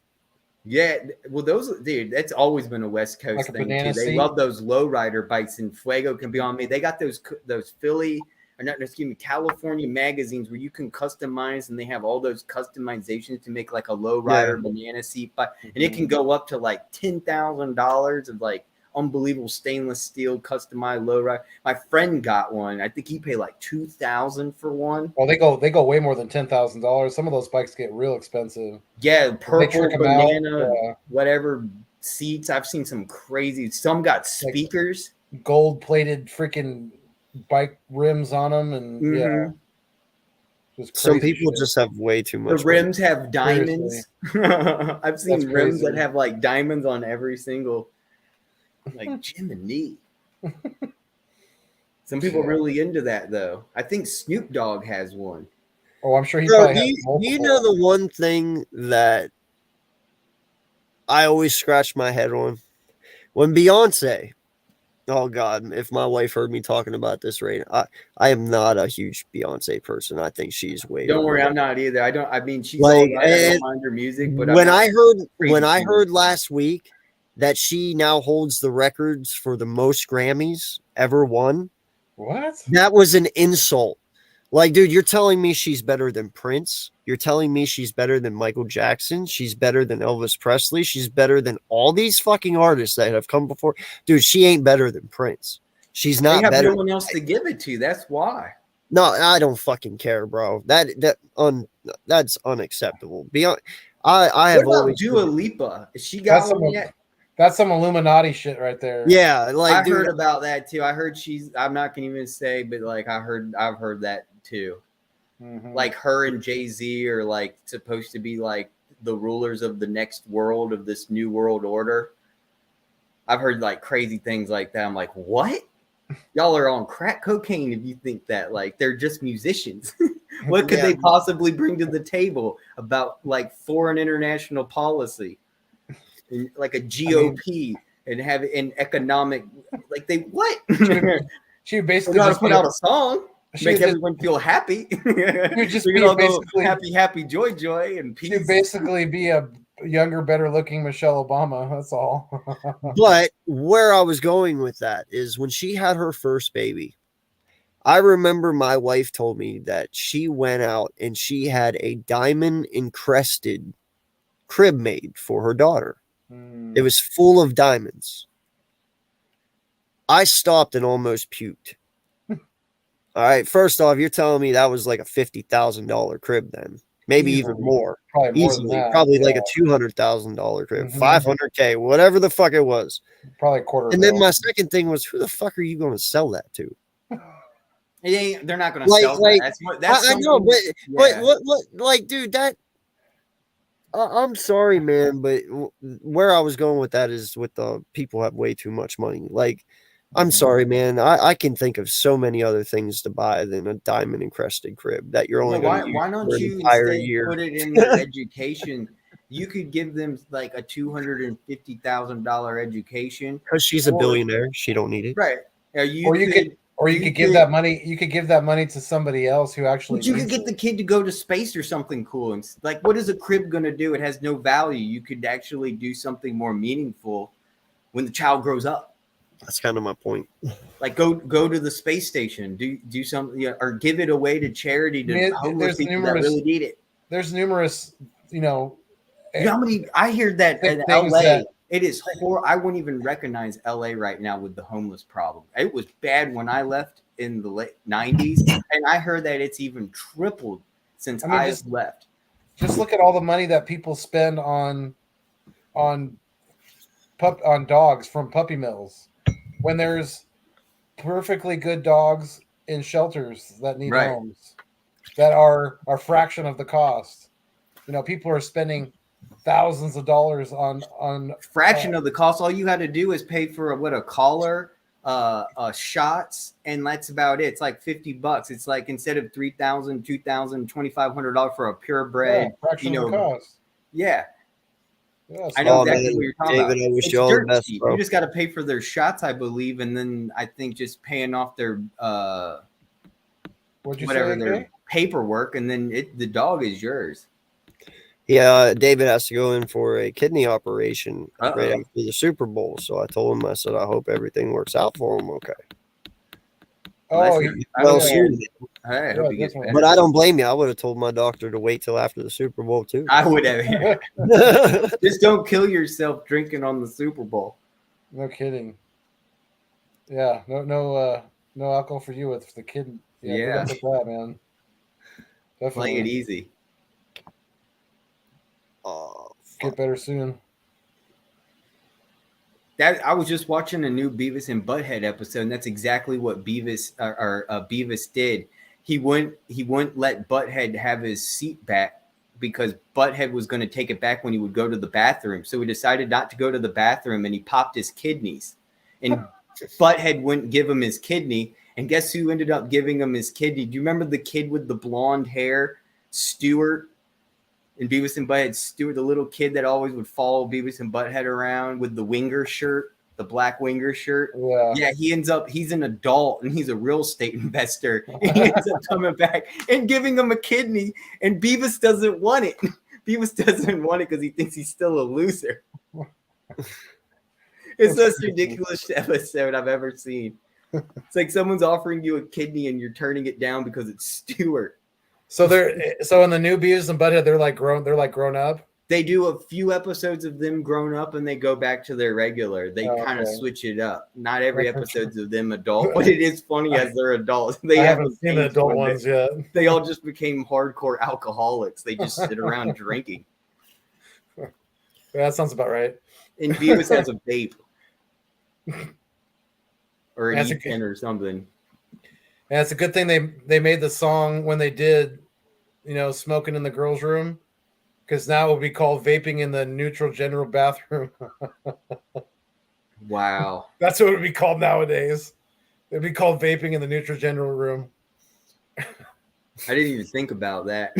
Yeah, well, dude, that's always been a West Coast Like a thing banana too. They seat? love those lowrider bikes, and Fuego can be on me. They got those California magazines where you can customize, and they have all those customizations to make like a lowrider banana seat bike, and it can go up to like $10,000 of like unbelievable stainless steel customized lowrider. My friend got one. I think he paid like $2,000 for one. Well, they go way more than $10,000. Some of those bikes get real expensive. Yeah, They purple trick 'em banana, out. whatever seats. I've seen some crazy. Some got speakers. Gold-plated freaking bike rims on them, and yeah, Mhm. just Some crazy people shit. just have way too The much. rims have diamonds. I've seen That's rims that crazy. have like diamonds on every single. Like Jiminy. Some people Yeah. really into that though. I think Snoop Dogg has one. Oh, I'm sure he Bro, probably do has you multiple. know the one thing that I always scratch my head on? When Beyonce Oh God, if my wife heard me talking about this right now, I am not a huge Beyonce person. I think she's way Don't worry, over. I'm not either. I mean, she's Like, all right. I and don't mind her music, but I'm when not I heard crazy when I fan. heard last week that she now holds the records for the most Grammys ever won, What? that was an insult. Like, dude, you're telling me she's better than Prince? You're telling me she's better than Michael Jackson? She's better than Elvis Presley? She's better than all these fucking artists that have come before? Dude, she ain't better than Prince. She's They not have better. no one else to give it to. That's why. No, I don't fucking care, bro. That's unacceptable. Beyond, I What have about always Dua Lipa? Is she That's got some, one yet? that's some Illuminati shit right there. yeah, like I dude, heard about that too. I heard she's. I'm not gonna even say, but like I've heard that too. Mhm. Like her and Jay-Z are like supposed to be like the rulers of the next world of this new world order. I've heard like crazy things like that. I'm like, what? Y'all are on crack cocaine if you think that. Like they're just musicians. What could Yeah. they possibly bring to the table about like foreign international policy, and, like a GOP, and have an economic like they what? She We basically gotta just put be out a song, she make would just- everyone feel happy. would just We be can all go basically- happy, happy, joy, joy, and she'd peace. basically be a younger, better looking Michelle Obama. That's all. But where I was going with that is when she had her first baby, I remember my wife told me that she went out and she had a diamond encrusted crib made for her daughter. Hmm. It was full of diamonds. I stopped and almost puked. All right, first off, you're telling me that was like a $50,000 crib then, maybe even Easily. more. Probably more than Easily, that. probably like yeah. a $200,000 crib, Mhm. 500K, whatever the fuck it was. Probably a quarter. And then mil. my second thing was, who the fuck are you going to sell that to? They're not gonna Like- sell like, that. That's I know, but yeah. what, like, dude, that. I'm sorry, man, but where I was going with that is with the people have way too much money. Like, I'm Mhm. sorry, man. I can think of so many other things to buy than a diamond encrusted crib that you're only No, going to why use don't for an you entire instead year. put it in their education? You could give them like a $250,000 education, Because she's a Or- billionaire, she don't need it. right? Or Or you could give that money. You could give that money to somebody else who actually. But you could needs get it. the kid to go to space or something cool. And like, what is a crib going to do? It has no value. You could actually do something more meaningful when the child grows up. That's kind of my point. Like, go to the space station. Do something, or give it away to charity to I mean, homeless there's people numerous- that really need it. There's numerous, You know how many? I hear that in things LA. that- It is horrible. I wouldn't even recognize LA right now with the homeless problem. It was bad when I left in the late 90s, and I heard that it's even tripled since I mean, I've just- left. Just look at all the money that people spend on dogs from puppy mills, when there's perfectly good dogs in shelters that need Right. homes that are a fraction of the cost. You know, people are spending thousands of dollars on Fraction of the cost. All you had to do is pay for a collar, shots, and that's about it. It's like $50. It's like instead of $3,000, $2,000, $2,500 for a purebred. fraction you of the know, cost. Yeah, Yeah, I know Oh, exactly man. what you're talking David, about. I wish It's you all the dirt best, cheap. bro. You just got to pay for their shots, I believe, and then I think just paying off their What'd you whatever say? their Okay? paperwork, and then the dog is yours. Yeah, David has to go in for a kidney operation Uh-oh. right after the Super Bowl. So I told him, I said, I hope everything works out for him. Okay. Oh, Nice. I Well, hope he- soon. I hope he gets definitely. better. But I don't blame you. I would have told my doctor to wait till after the Super Bowl too. I would have. Just don't kill yourself drinking on the Super Bowl. no kidding. Yeah, no alcohol for you with the kid. Yeah. Good luck with that, man. Definitely Play it easy. Oh, get better soon. That I was just watching a new Beavis and Butthead episode, and that's exactly what Beavis Beavis did. He wouldn't let Butthead have his seat back because Butthead was going to take it back when he would go to the bathroom. So he decided not to go to the bathroom, and he popped his kidneys. And Butthead wouldn't give him his kidney. And guess who ended up giving him his kidney? Do you remember the kid with the blonde hair, Stuart? And Beavis and Butthead, Stuart, the little kid that always would follow Beavis and Butthead around with the winger shirt. the black winger shirt. Yeah. Yeah, he's an adult and he's a real estate investor. And he ends up coming back and giving him a kidney, and Beavis doesn't want it. Beavis doesn't want it because he thinks he's still a loser. It's the most ridiculous episode I've ever seen. It's like someone's offering you a kidney and you're turning it down because it's Stewart. So in the new Beavis and Butthead, they're like grown up. They do a few episodes of them grown up and they go back to their regular. They kind of switch it up. Not every episode's of them adult, but it is funny as they're adults. They I haven't seen the adult ones yet. They all just became hardcore alcoholics. They just sit around drinking. Yeah, that sounds about right. And Beavis has a vape. Or an That's a E10 or something. And it's a good thing they made the song when they did, smoking in the girls' room, because now it will be called vaping in the neutral general bathroom. Wow. That's what it would be called nowadays. It'd be called vaping in the neutral general room. I didn't even think about that.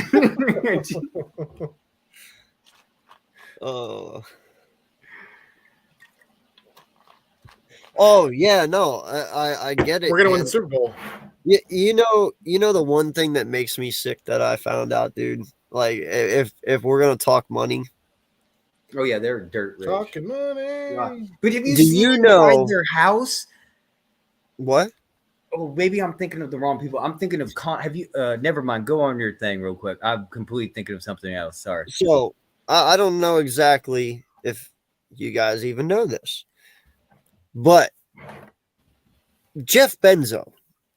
Oh yeah, no, I get it. We're gonna win man. the Super Bowl. You know the one thing that makes me sick that I found out, dude. Like if we're gonna talk money, Oh yeah, they're dirt rich. Talking money. But have you Do seen you inside know- their house? what? Oh, maybe I'm thinking of the wrong people. I'm thinking of have you never mind, go on your thing real quick. I'm completely thinking of something else. Sorry. So I don't know exactly if you guys even know this, but Jeff Benzo.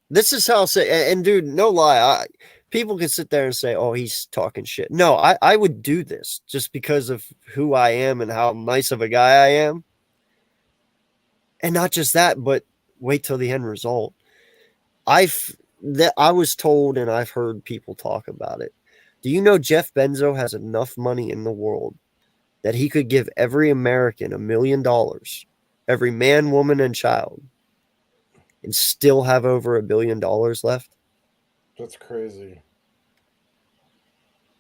This is how I'll say, and dude, no lie, people can sit there and say, "Oh, he's talking shit." No, I would do this just because of who I am and how nice of a guy I am, and not just that, but wait till the end result. I was told, and I've heard people talk about it. Do you know Jeff Benzo has enough money in the world that he could give every American $1 million, every man, woman, and child, and still have over $1 billion left? That's crazy.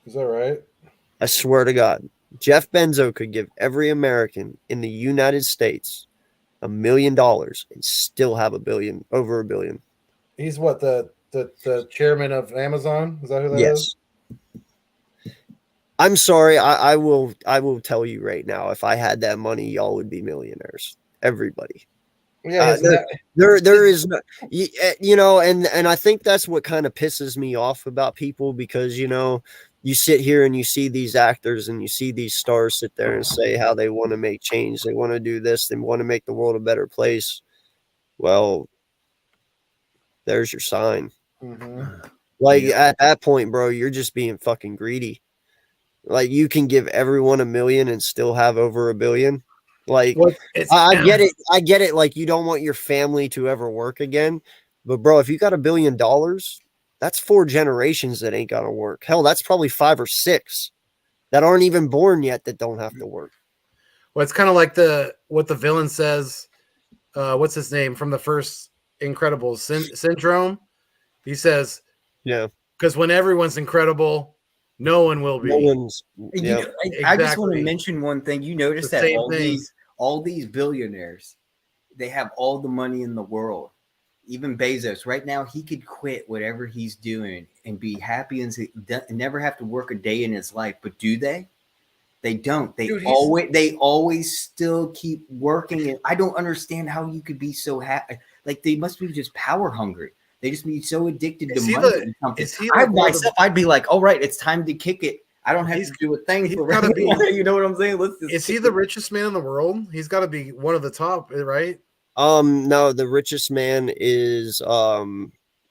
Is that right? I swear to God, Jeff Benzo could give every American in the United States $1 million and still have over $1 billion. He's what, the chairman of Amazon? Is that who that is? Yes. I'm sorry. I will tell you right now. If I had that money, y'all would be millionaires. Everybody. Yeah, There is no, and I think that's what kind of pisses me off about people, because you sit here and you see these actors and you see these stars sit there and say how they want to make change, they want to do this, they want to make the world a better place. Well, there's your sign. Mm-hmm. Like at that point, bro, you're just being fucking greedy. Like you can give everyone $1 million and still have over $1 billion. Like I get it. I get it. Like you don't want your family to ever work again, but bro, if you got $1 billion, that's 4 generations that ain't gonna work. Hell, that's probably 5 or 6 that aren't even born yet that don't have to work. Well, it's kind of like what the villain says. What's his name from the first Incredibles? Syndrome. He says, Yeah, because when everyone's incredible, no one will be. no one's. You Yeah, know, I just want to Exactly. mention one thing. You notice The that same thing. all these billionaires, they have all the money in the world. Even Bezos, right now, he could quit whatever he's doing and be happy and never have to work a day in his life. But do they? They don't. They always still keep working. And I don't understand how you could be so happy. Like they must be just power hungry. They just be so addicted to money. I'd be like, all right, it's time to kick it. I don't have to do a thing. he's For gotta be- you know what I'm saying? Is he the richest man in the world? He's got to be one of the top, right? No, the richest man is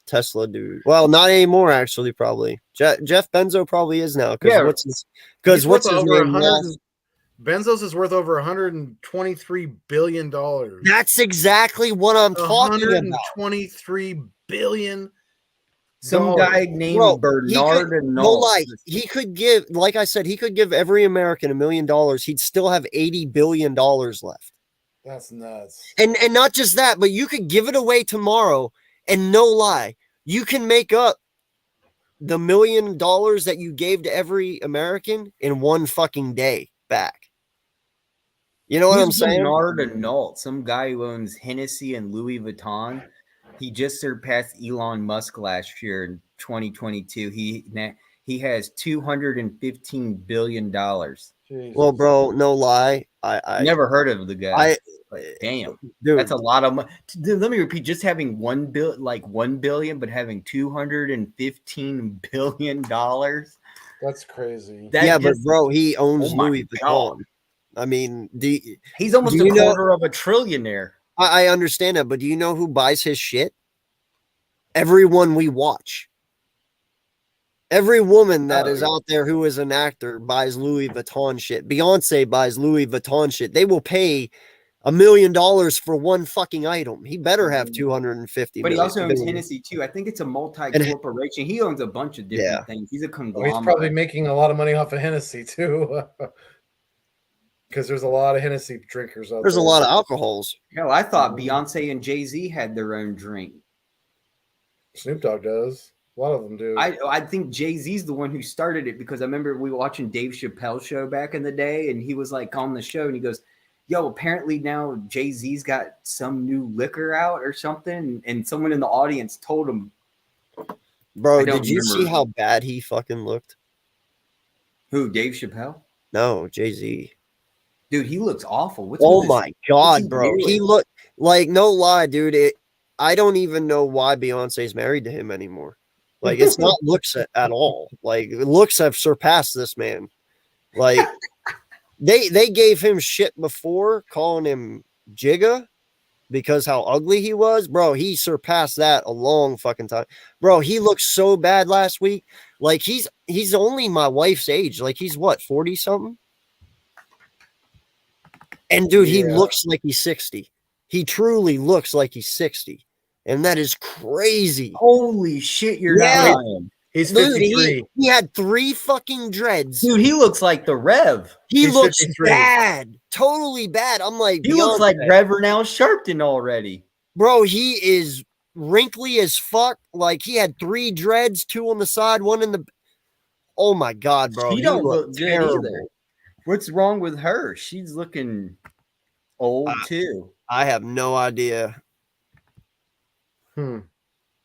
Tesla dude. Well, not anymore, actually. Probably Jeff Benzo probably is now. Yeah. What's his He's worth name? over now? Bezos is worth over $123 billion. That's exactly what I'm talking about. $123 billion. Some guy named Bro, Bernard No lie, he could give, like I said, he could give every American $1 million. He'd still have $80 billion left. That's nuts. And not just that, but you could give it away tomorrow, and no lie, you can make up the $1 million that you gave to every American in one fucking day back. You know what I'm Who's saying? Bernard Arnault, some guy who owns Hennessy and Louis Vuitton. He just surpassed Elon Musk last year in 2022. He has $215 billion. Jesus. Well, bro, no lie. I Never heard of the guy. I But damn, dude, that's a lot of money. Let me repeat: just having 1 billion, but having $215 billion. That's crazy. That yeah, but just- bro, he owns Oh my Louis God. Vuitton. I mean, he's almost do a you know- quarter of a trillionaire. I understand that, but do you know who buys his shit? Everyone we watch. Every woman that is out there who is an actor buys Louis Vuitton shit. Beyonce buys Louis Vuitton shit. They will pay $1 million for one fucking item. He better have 250. But he also owns million. Hennessy too. I think it's a multi-corporation. He owns a bunch of different Yeah. things. He's a Oh, conglomerate. he's probably making a lot of money off of Hennessy too, because there's a lot of Hennessy drinkers out There's a there. lot of alcohols. Hell, I thought Beyonce and Jay-Z had their own drink. Snoop Dogg does. A lot of them do. I think Jay-Z's the one who started it, because I remember we were watching Dave Chappelle show back in the day, and he was like on the show and he goes, yo, apparently now Jay-Z's got some new liquor out or something. And someone in the audience told him. Bro, I don't did you see remember. how bad he fucking looked? Who, Dave Chappelle? No, Jay-Z. Dude, he looks awful. What's Oh with his- my what's God, he bro. He doing? looked like, no lie, dude. I don't even know why Beyonce's married to him anymore. Like, it's not looks at all. Like, looks have surpassed this man. Like, they gave him shit before, calling him Jigga because how ugly he was. Bro, he surpassed that a long fucking time. Bro, he looked so bad last week. Like, he's only my wife's age. Like, he's what, 40 something? And dude, he Yeah. looks like he's 60. He truly looks like he's 60. And that is crazy. Holy shit, you're Yeah. not lying. He's Dude, 53. he had 3 fucking dreads. Dude, he looks like the Rev. He he's looks 53. bad. Totally bad. I'm like, He looks like Beyonce. Reverend Al Sharpton already. Bro, he is wrinkly as fuck. Like, he had 3 dreads, 2 on the side, 1 in the. Oh my God, bro. He don't looked look good either. What's wrong with her? She's looking old too. I have no idea. Hmm.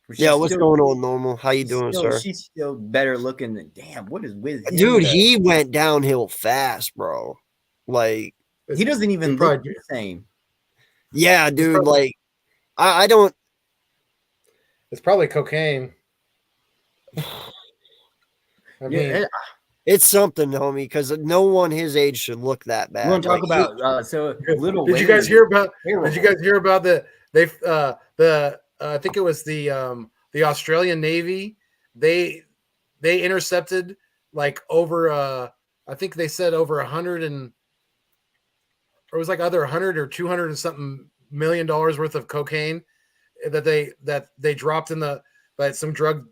But Yeah, she's what's still- going on, Normal? How you she's doing, still- sir? She's still better looking than. Damn, what is with him, Dude, though? he went downhill fast, bro. Like, he doesn't even He look probably- the same. yeah, dude. probably- Like, I don't. It's probably cocaine. I mean, Yeah, It's something, homie, because no one his age should look that bad. you want to talk Like, about so little? did you guys hear about? Terrible. Did you guys hear about I think it was the Australian Navy. They intercepted like over I think they said over 100 and or it was like either 100 or 200 and something $1 million worth of cocaine that they dropped in the that some drug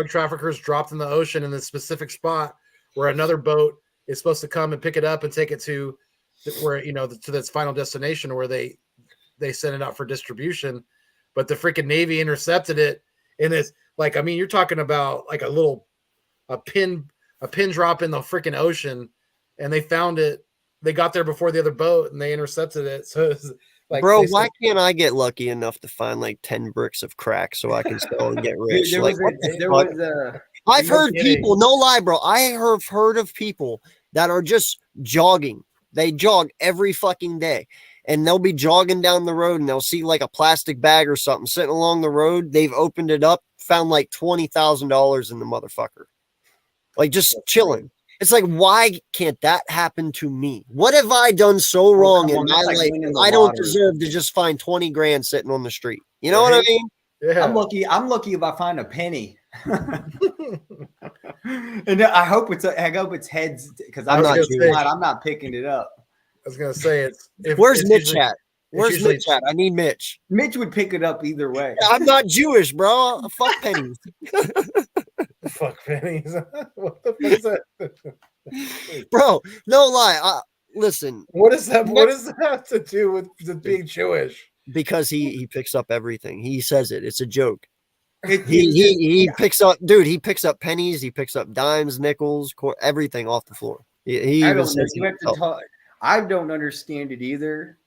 traffickers dropped in the ocean in this specific spot where another boat is supposed to come and pick it up and take it to where to its final destination where they send it out for distribution, but the freaking Navy intercepted it in this. Like, I mean, you're talking about like a pin drop in the freaking ocean, and they found it. They got there before the other boat and they intercepted it. So it's like, bro, they said- why can't I get lucky enough to find like 10 bricks of crack so I can sell and get rich? There Like, was what the there fuck? was a I've no heard kidding. people, no lie, bro. I have heard of people that are just jogging. They jog every fucking day. And they'll be jogging down the road and they'll see like a plastic bag or something sitting along the road. They've opened it up, found like $20,000 in the motherfucker. Like just chilling. It's like, why can't that happen to me? What have I done so wrong come in on, my that's like life? winning the I don't lottery. deserve to just find 20 grand sitting on the street. You know what I Right. mean? Yeah. I'm lucky if I find a penny. And I hope it's heads because I'm I'm not not Jewish. I'm not picking it up. I was gonna say Where's it's Mitch usually- at? Where's usually- Mitch at? I need Mitch. Mitch would pick it up either way. I'm not Jewish, bro. Fuck pennies. Fuck pennies. What the fuck is that? Bro, no lie. Listen, What does that have to do with being Jewish? because he picks up everything. He says it. It's a joke. It- He picks up, dude. He picks up pennies. He picks up dimes, nickels, everything off the floor. He I even don't know. says You have to himself. talk. I don't understand it either,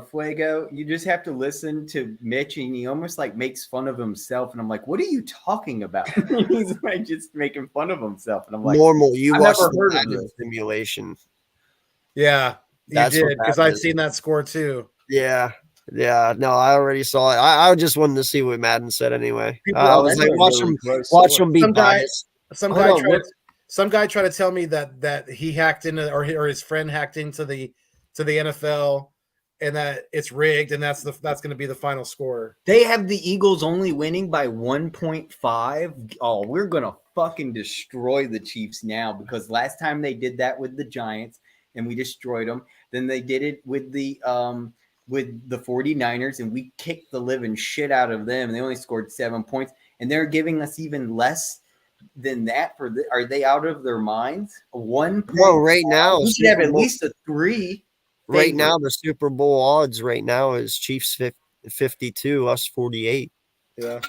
Fuego. You just have to listen to Mitch, and he almost like makes fun of himself. And I'm like, what are you talking about? He's like just making fun of himself. And I'm like, Normal. You I've watched never the heard of Madden this. simulation. Yeah, you That's what did, because that I've is. seen that score too. Yeah. Yeah. No, I already saw it. I just wanted to see what Madden said anyway. People- I was That's like, a watch really him, gross watch score. him be Some guy- biased. Some Hold guy on, tried. what- Some guy tried to tell me that he hacked into, or his friend hacked into the NFL, and that it's rigged, and that's going to be the final score. They have the Eagles only winning by 1.5. Oh, we're gonna fucking destroy the Chiefs now, because last time they did that with the Giants and we destroyed them. Then they did it with the 49ers, and we kicked the living shit out of them. And they only scored 7 points, and they're giving us even less than that. Are they out of their minds? 1 point. No, right now, we should have Super at Bowl- least a 3. right favorite. now, the Super Bowl odds right now is Chiefs 52, us 48. Yeah,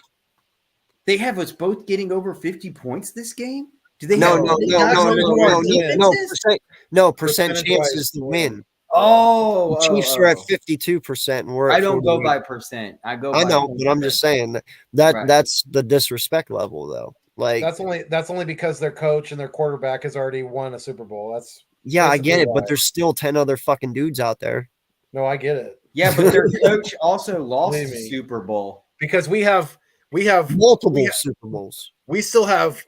They have us both getting over 50 points this game? Do they No, have no, the no, odds no, on no, who our no, defense no, is? percent Percentage chances wise, to win. Oh, The Chiefs are at 52%, and we're at I don't go 48. by percent. I go. I by know, but I'm just saying that Right. that's the disrespect level, though. Like, that's only because their coach and their quarterback has already won a Super Bowl. That's yeah, I get basically it, but why. there's still 10 other fucking dudes out there. No, I get it, Yeah, but their coach also lost Believe the me. Super Bowl. because we have Multiple Yeah. Super Bowls. we still have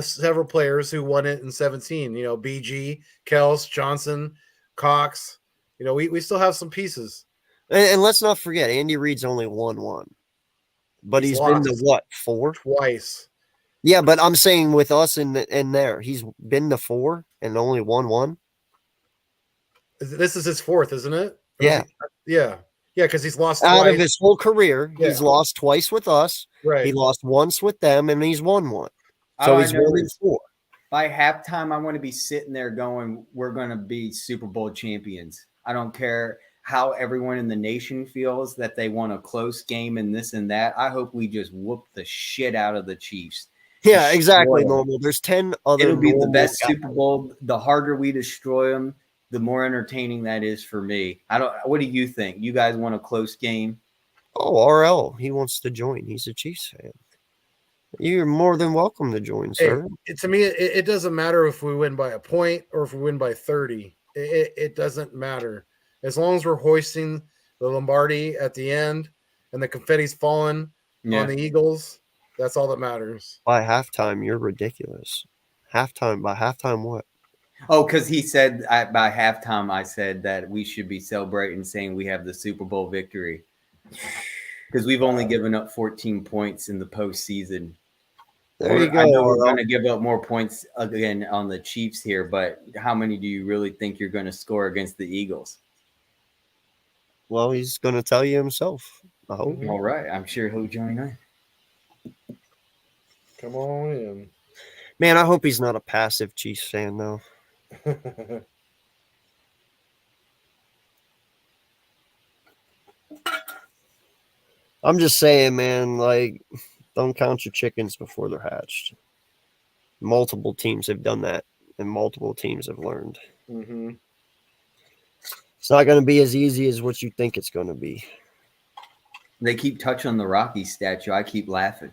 several players who won it in 17. You know, BG, Kels, Johnson, Cox. You know, we still have some pieces. And let's not forget, Andy Reid's only won one, but He's he's been to lost. what, 4? Twice. Yeah, but I'm saying with us in there, he's been to 4 and only won 1. This is his 4th, isn't it? Yeah. Yeah, because he's lost Out twice. of his whole career, he's Yeah. lost twice with us. Right. He lost once with them, and he's won 1. All So I he's know won in is 4. by halftime, I want to be sitting there going, "We're going to be Super Bowl champions." I don't care how everyone in the nation feels that they want a close game and this and that. I hope we just whoop the shit out of the Chiefs. Yeah, exactly. Destroy 'em. Normal. There's 10 other. It'll be the normal best guys. Super Bowl. The harder we destroy them, the more entertaining that is for me. What do you think? You guys want a close game? Oh, RL, he wants to join. He's a Chiefs fan. You're more than welcome to join, Hey, sir. to me, it doesn't matter if we win by a point or if we win by 30. It doesn't matter. As long as we're hoisting the Lombardi at the end and the confetti's falling on the Eagles, that's all that matters. By halftime, you're ridiculous. By halftime, what? Oh, because he said by halftime, I said that we should be celebrating, saying we have the Super Bowl victory. Because we've only given up 14 points in the postseason. There you I know go. we're RL. going to give up more points again on the Chiefs here, but how many do you really think you're going to score against the Eagles? Well, he's going to tell you himself. I hope. Mhm. All right. I'm sure he'll join in. Come on Man, I hope he's not a passive Chiefs fan, though. in. I'm just saying, man, like, don't count your chickens before they're hatched. Multiple teams have done that, and multiple teams have learned. Mhm. It's not going to be as easy as what you think it's going to be. They keep touching the Rocky statue. I keep laughing.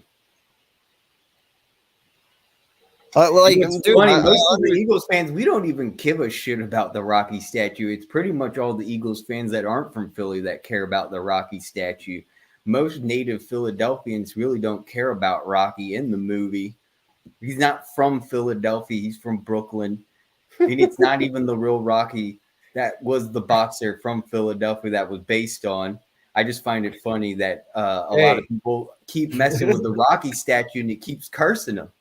Like, It's dude, funny, I- most I- of the Eagles fans, we don't even give a shit about the Rocky statue. It's pretty much all the Eagles fans that aren't from Philly that care about the Rocky statue. Most native Philadelphians really don't care about Rocky in the movie. He's not from Philadelphia. He's from Brooklyn. And it's not even the real Rocky that was the boxer from Philadelphia that was based on. I just find it funny that a lot of people keep messing with the Rocky statue and it keeps cursing them.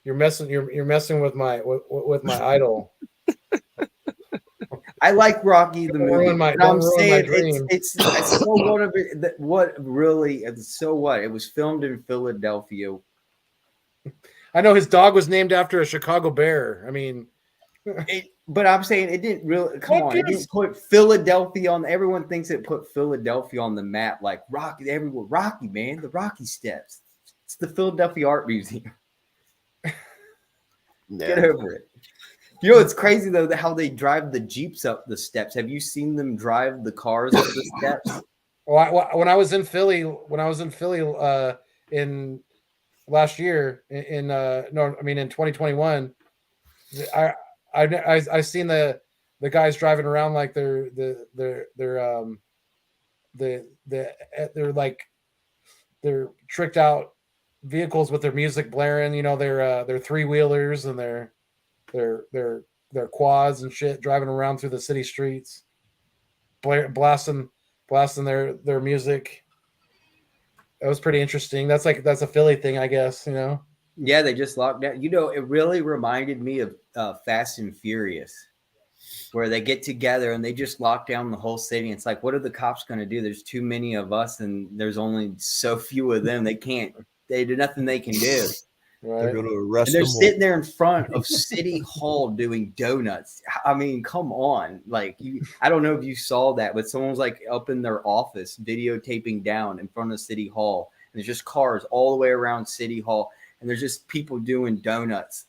You're messing with my idol. I like Rocky the Don't movie. ruin my- but I'm don't ruin my saying dream. it's so what of it. What really? So what? It was filmed in Philadelphia. I know his dog was named after a Chicago Bear. I mean, But I'm saying it didn't really. Come on, it didn't put Philadelphia on. Everyone thinks it put Philadelphia on the map, like Rocky. Everyone, Rocky, man, the Rocky Steps. It's the Philadelphia Art Museum. Get yeah. over it. You know, it's crazy though how they drive the Jeeps up the steps. Have you seen them drive the cars up the steps? Well, when I was in Philly, in last year, in 2021, I seen the guys driving around like they're tricked out vehicles with their music blaring. You know, their three wheelers and their quads and shit, driving around through the city streets, blasting their music. That was pretty interesting. That's a Philly thing, I guess. You know. Yeah, they just locked down. You know, it really reminded me of Fast and Furious, where they get together and they just lock down the whole city. It's like, what are the cops going to do? There's too many of us, and there's only so few of them. They do nothing they can do. Right. They're going to arrest And they're them all. sitting there in front of City Hall doing donuts. I mean, come on. Like, I don't know if you saw that, but someone was like up in their office videotaping down in front of City Hall. And there's just cars all the way around City Hall. And there's just people doing donuts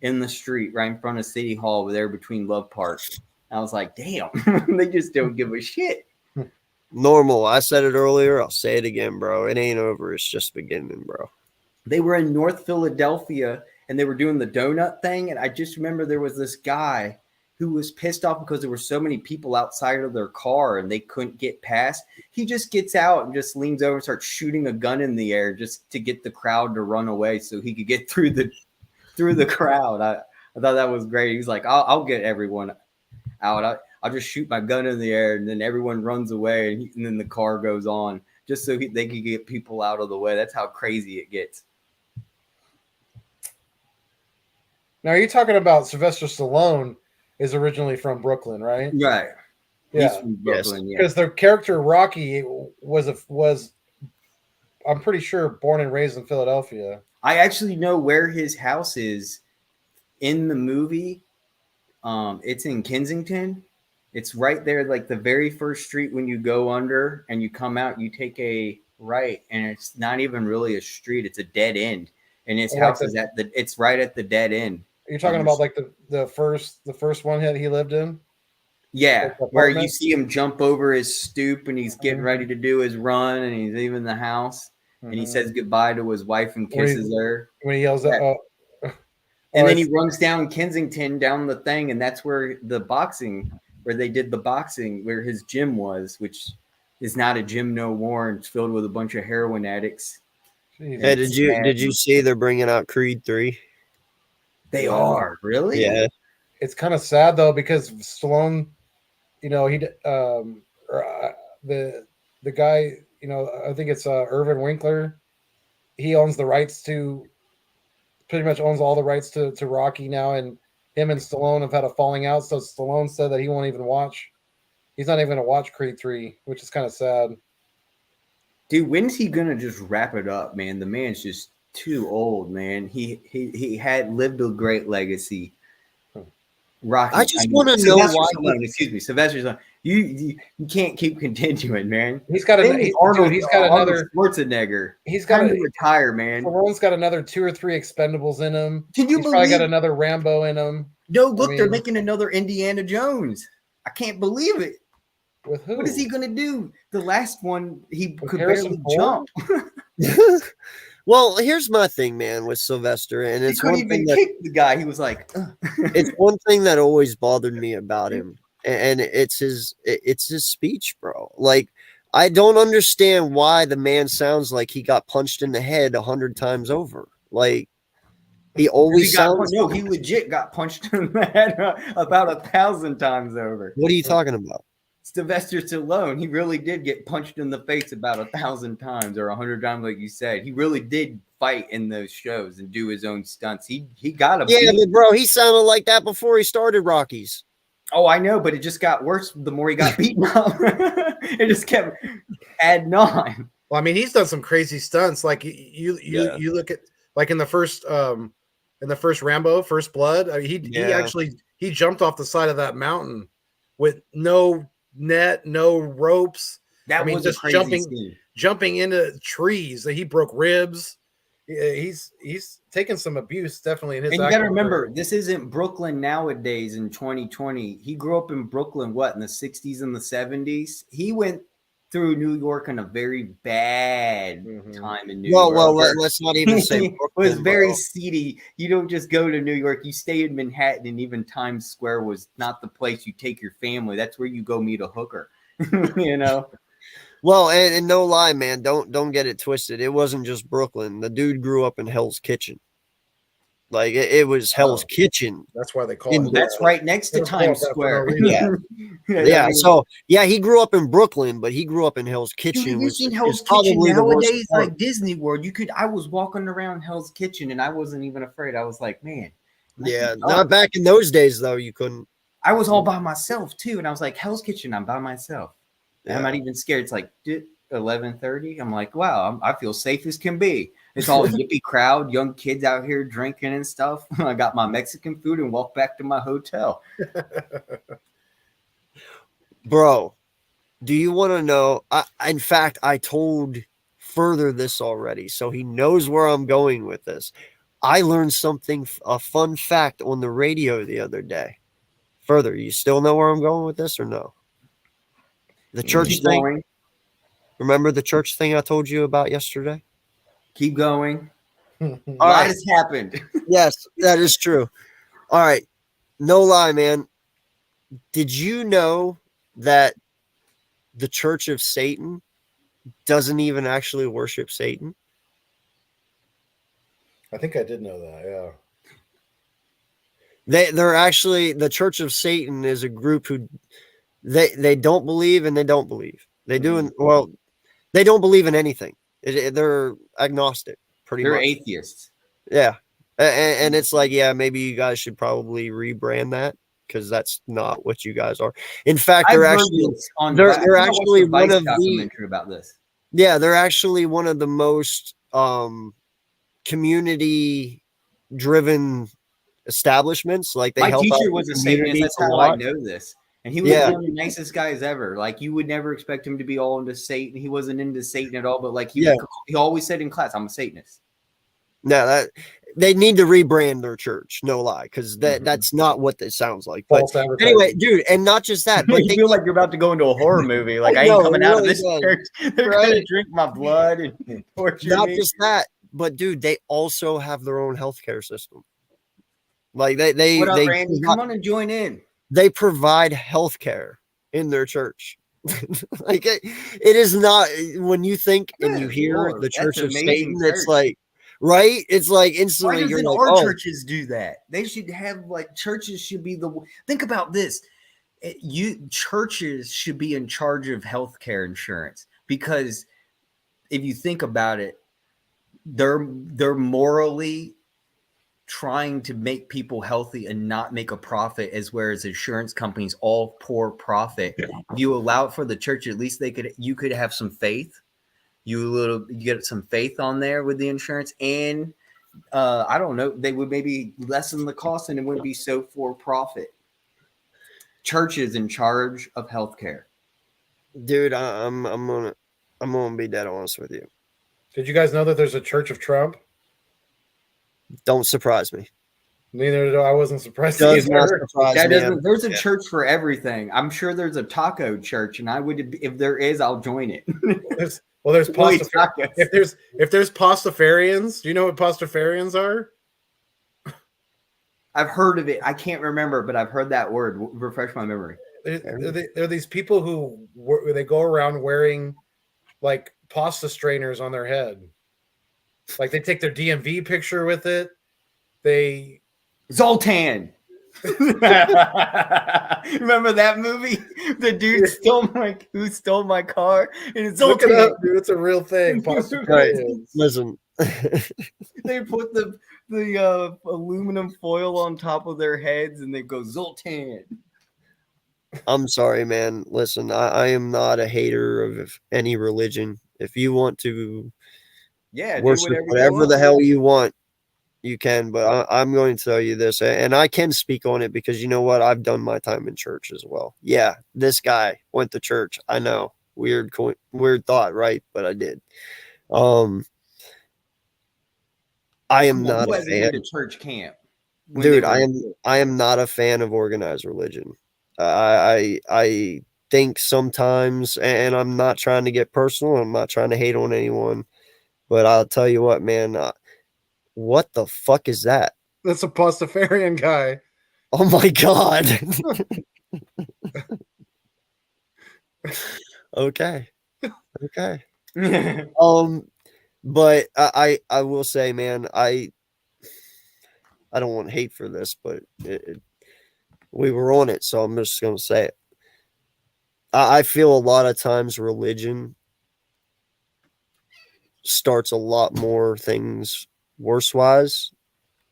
in the street right in front of City Hall there between Love Park. I was like, damn, they just don't give a shit. Normal. I said it earlier. I'll say it again, bro. It ain't over. It's just beginning, bro. They were in North Philadelphia and they were doing the donut thing. And I just remember there was this guy who was pissed off because there were so many people outside of their car and they couldn't get past. He just gets out and just leans over and starts shooting a gun in the air just to get the crowd to run away so he could get through the crowd. I thought that was great. He was like, I'll get everyone out. I'll just shoot my gun in the air, and then everyone runs away, and then the car goes on just so they could get people out of the way. That's how crazy it gets. Now, are you talking about Sylvester Stallone? Is originally from Brooklyn, right? Right. Yeah. He's from Brooklyn, yeah. Because the character Rocky was, I'm pretty sure, born and raised in Philadelphia. I actually know where his house is in the movie. It's in Kensington. It's right there, like the very first street when you go under and you come out, you take a right, and it's not even really a street; it's a dead end. And his house is it's right at the dead end. You're talking about like the first one that he lived in? Yeah, where you see him jump over his stoop and he's getting ready to do his run and he's leaving the house and he says goodbye to his wife and kisses her. When he yells out, and then he runs down Kensington down the thing, and that's where they did the boxing, where his gym was, which is not a gym no more, and it's filled with a bunch of heroin addicts. Hey, did you see they're bringing out Creed 3? They are, really? Yeah. It's kind of sad though, because Stallone, you know, the guy, you know, I think it's Irvin Winkler. He owns the rights pretty much owns all the rights to Rocky now, and him and Stallone have had a falling out. So Stallone said that he won't even watch. He's not even going to watch Creed 3, which is kind of sad. Dude, when's he gonna just wrap it up, man? The man's just too old, man. He had lived a great legacy. Rocky. I just want to know why. Excuse me, Sylvester Stallone. You can't keep continuing, man. He's got another Schwarzenegger. He's got to retire, man. Stallone's got another 2 or 3 Expendables in him. Can you He's probably got another Rambo in him. No, look, they're making another Indiana Jones. I can't believe it. With who? What is he gonna do? The last one, he could barely jump. Well, here's my thing, man, with Sylvester, and it's he couldn't even kick the guy. He was like, it's one thing that always bothered me about him, and it's his speech, bro. Like, I don't understand why the man sounds like he got punched in the head 100 times over. Like, he always sounds. No, he legit got punched in the head about 1,000 times over. What are you talking about? Sylvester Stallone, he really did get punched in the face about 1,000 times or 100 times, like you said. He really did fight in those shows and do his own stunts. He got a but bro, he sounded like that before he started Rockies. Oh, I know, but it just got worse the more he got beaten up. It just kept adding on. Well, I mean, he's done some crazy stunts. Like you look at like in the first Rambo, First Blood. He jumped off the side of that mountain with no net, no ropes. That was just a crazy scene. jumping into trees. He broke ribs. he's taken some abuse definitely in his. And you got to acting remember, career. this isn't Brooklyn nowadays in 2020. He grew up in Brooklyn, what, in the 60s and the 70s? He went through New York in a very bad time in New York. Let's not even say It Brooklyn, was very bro. seedy. You don't just go to New York. You stay in Manhattan, and even Times Square was not the place you take your family. That's where you go meet a hooker, you know? Well, and no lie, man, don't get it twisted. It wasn't just Brooklyn. The dude grew up in Hell's Kitchen. Like it was Hell's Oh. Kitchen. That's why they call In- it. That's right next to They call Times it that for Square. no reason. Yeah. I mean, So yeah, he grew up in Brooklyn, but he grew up in Hell's dude, Kitchen. have you which seen is Hell's probably Kitchen the worst nowadays? part. Like Disney World, I was walking around Hell's Kitchen and I wasn't even afraid. I was like, man. Yeah, not back in those days though. You couldn't. I was all by myself too, and I was like, Hell's Kitchen, I'm by myself. Yeah. I'm not even scared. It's like 11:30. I'm like, wow, I feel safe as can be. It's all yippee crowd, young kids out here drinking and stuff. I got my Mexican food and walked back to my hotel. Bro, do you want to know? In fact, I told Further this already, so he knows where I'm going with this. I learned something, a fun fact on the radio the other day. Further, you still know where I'm going with this or no? The church Keep thing. going. Remember the church thing I told you about yesterday? Keep going. A All lot right. has happened. Yes, that is true. All right. No lie, man. Did you know that the Church of Satan doesn't even actually worship Satan? I think I did know that. Yeah. They're actually, the Church of Satan is a group who they don't believe and they don't believe. They do well, they don't believe in anything. They're agnostic, pretty They're much. atheists. Yeah. And it's like, yeah, maybe you guys should probably rebrand that because that's not what you guys are. In fact, I've they're heard actually this on they're I think I watched actually the one Vice of the documentary about this. yeah, they're actually one of the most community driven establishments. Like they My help out teacher the was a community Satanist. That's a how I lot. know this. And he was Yeah. one of the nicest guys ever. Like you would never expect him to be all into Satan. He wasn't into Satan at all. But like he always said in class, "I'm a Satanist." No, that they need to rebrand their church. No lie, because that's not what it sounds like. But False advertising. anyway, dude, and not just that, but you they feel like you're about to go into a horror movie. Like I know, ain't it coming out of really this does. church. They're Right? gonna drink my blood and torture not me. just that, but dude, they also have their own healthcare system. Like they What up, they Randy? Come on and join in. they provide healthcare in their church. Like it is not when you think and you Good hear Lord, the Church that's of amazing Satan, it's church. like right. It's like Why instantly you're doesn't like, our oh, churches do that? They should have like churches should be the think about this. Churches should be in charge of healthcare insurance because if you think about it, they're morally trying to make people healthy and not make a profit, as whereas insurance companies all pour profit. If you allow it for the church, at least you could have some faith. You get some faith on there with the insurance, and I don't know, they would maybe lessen the cost and it wouldn't be so for profit. Church is in charge of healthcare. dude, I'm gonna be dead honest with you. Did you guys know that there's a Church of Trump? Don't surprise me. Neither did I. Wasn't surprised. Does not Either. surprise me. There's a church for everything. I'm sure there's a taco church, and I would, if there is, I'll join it. There's Holy pasta. tacos. If there's pastafarians, do you know what pastafarians are? I've heard of it. I can't remember, but I've heard that word. Refresh my memory. They're these people who they go around wearing like pasta strainers on their head. Like they take their DMV picture with it. They Zoltan. Remember that movie? The dude who stole my car, and it's look it Zoltan. up, dude. It's a real thing. Right. Pastafarians. Listen, They put the aluminum foil on top of their heads, and they go Zoltan. I'm sorry, man. Listen, I am not a hater of any religion. If you want to Yeah, worship do whatever the hell you want, you can. But I'm going to tell you this, and I can speak on it because you know what? I've done my time in church as well. Yeah, this guy went to church. I know, weird thought, right? But I did. I am not Who a hasn't been fan. to church camp? when Dude, they were- I am not a fan of organized religion. I think sometimes, and I'm not trying to get personal, I'm not trying to hate on anyone, but I'll tell you what, man, what the fuck is that? That's a Pastafarian guy. Oh my god. Okay. Okay. But I will say, man, I don't want hate for this, but we were on it, so I'm just gonna say it. I feel a lot of times religion starts a lot more things worse wise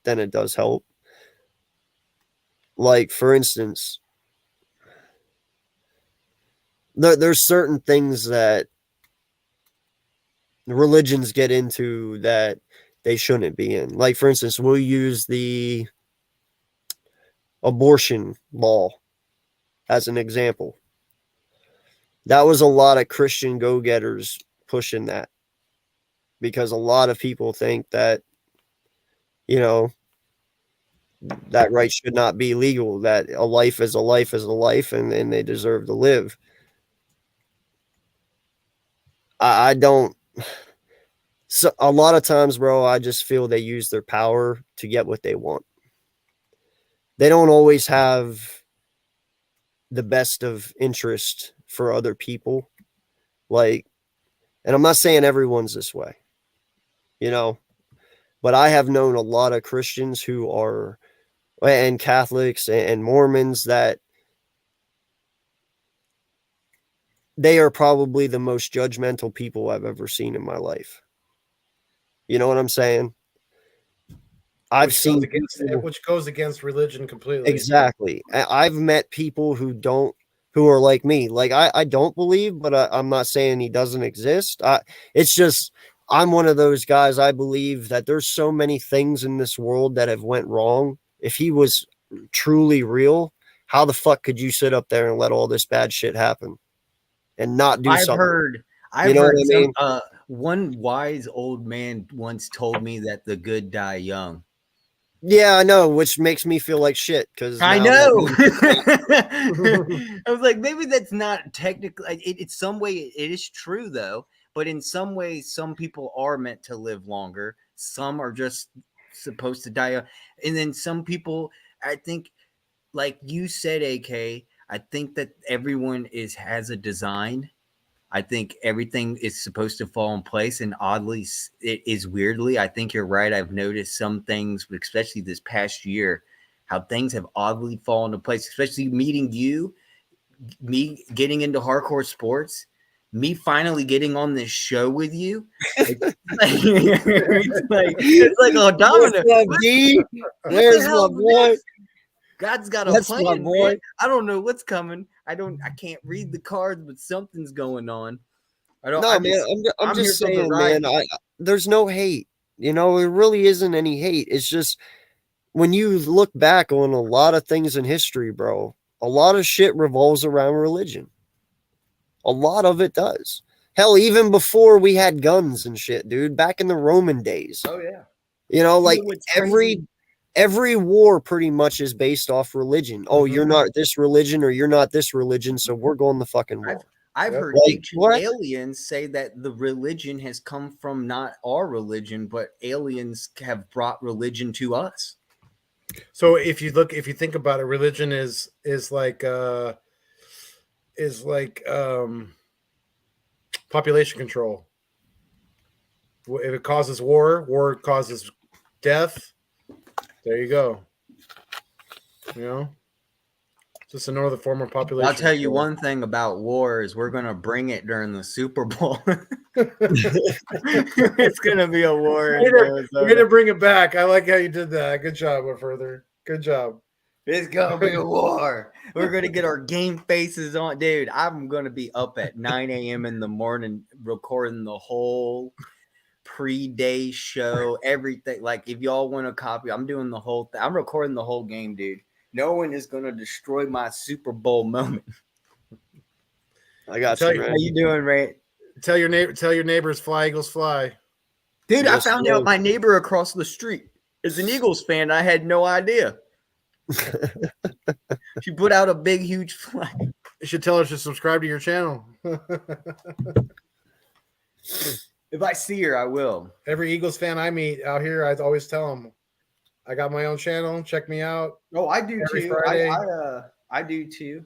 than it does help. Like, for instance, there's certain things that religions get into that they shouldn't be in. Like, for instance, we'll use the abortion law as an example. That was a lot of Christian go-getters pushing that, because a lot of people think that, you know, that right should not be legal, that a life is a life is a life, and they deserve to live. I don't. So a lot of times, bro, I just feel they use their power to get what they want. They don't always have the best of interest for other people. Like, and I'm not saying everyone's this way, you know, but I have known a lot of Christians who are, and Catholics and Mormons, that they are probably the most judgmental people I've ever seen in my life. You know what I'm saying? I've seen Which goes against religion completely. exactly. I've met people who are like me. Like, I don't believe, but I'm not saying he doesn't exist. It's just, I'm one of those guys. I believe that there's so many things in this world that have went wrong. If he was truly real, how the fuck could you sit up there and let all this bad shit happen and not do something? I've know heard what I mean? one wise old man once told me that the good die young. Yeah, I know, which makes me feel like shit, because I know. I was like, maybe that's not technically. In some way, it is true though. But in some ways, some people are meant to live longer. Some are just supposed to die young. And then some people, I think, like you said, AK, I think that everyone has a design. I think everything is supposed to fall in place, and oddly, it is weirdly. I think you're right. I've noticed some things, especially this past year, how things have oddly fallen into place. Especially meeting you, me getting into hardcore sports, me finally getting on this show with you. It's like a domino. What's up, D? There's my boy. God's got a That's my plan, boy. man. I don't know what's coming. I can't read the cards, but something's going on. No, man, I'm just here for the saying, ride. man, there's no hate. You know, there really isn't any hate. It's just, when you look back on a lot of things in history, bro, a lot of shit revolves around religion. A lot of it does. Hell, even before we had guns and shit, dude, back in the Roman days. Oh yeah. You know, like, what's every war pretty much is based off religion. Oh, you're not this religion, or you're not this religion, so we're going the fucking war. I've heard Like, ancient what? aliens say that the religion has come from not our religion, but aliens have brought religion to us. So if you think about it, religion is like population control. If it causes war causes death. There you go. You know, just another form of population. I'll tell you control. one thing about war is we're gonna bring it during the Super Bowl. It's gonna be a war. We're gonna bring it back. I like how you did that. Good job, Further. Good job. It's gonna be a war. We're gonna get our game faces on, dude. I'm gonna be up at 9 a.m. in the morning recording the whole pre-day show, everything. Like, if y'all want a copy, I'm doing the whole thing. I'm recording the whole game, dude. No one is gonna destroy my Super Bowl moment. I got Tell you, you- How man. you doing, Ray? Tell your neighbors, fly Eagles fly. Dude, I Yes, found sir. out my neighbor across the street is an Eagles fan. I had no idea. She put out a big, huge flag. You should tell her to subscribe to your channel. If I see her, I will. Every Eagles fan I meet out here, I always tell them, I got my own channel. Check me out. Oh, I do Every too. Friday. I do too.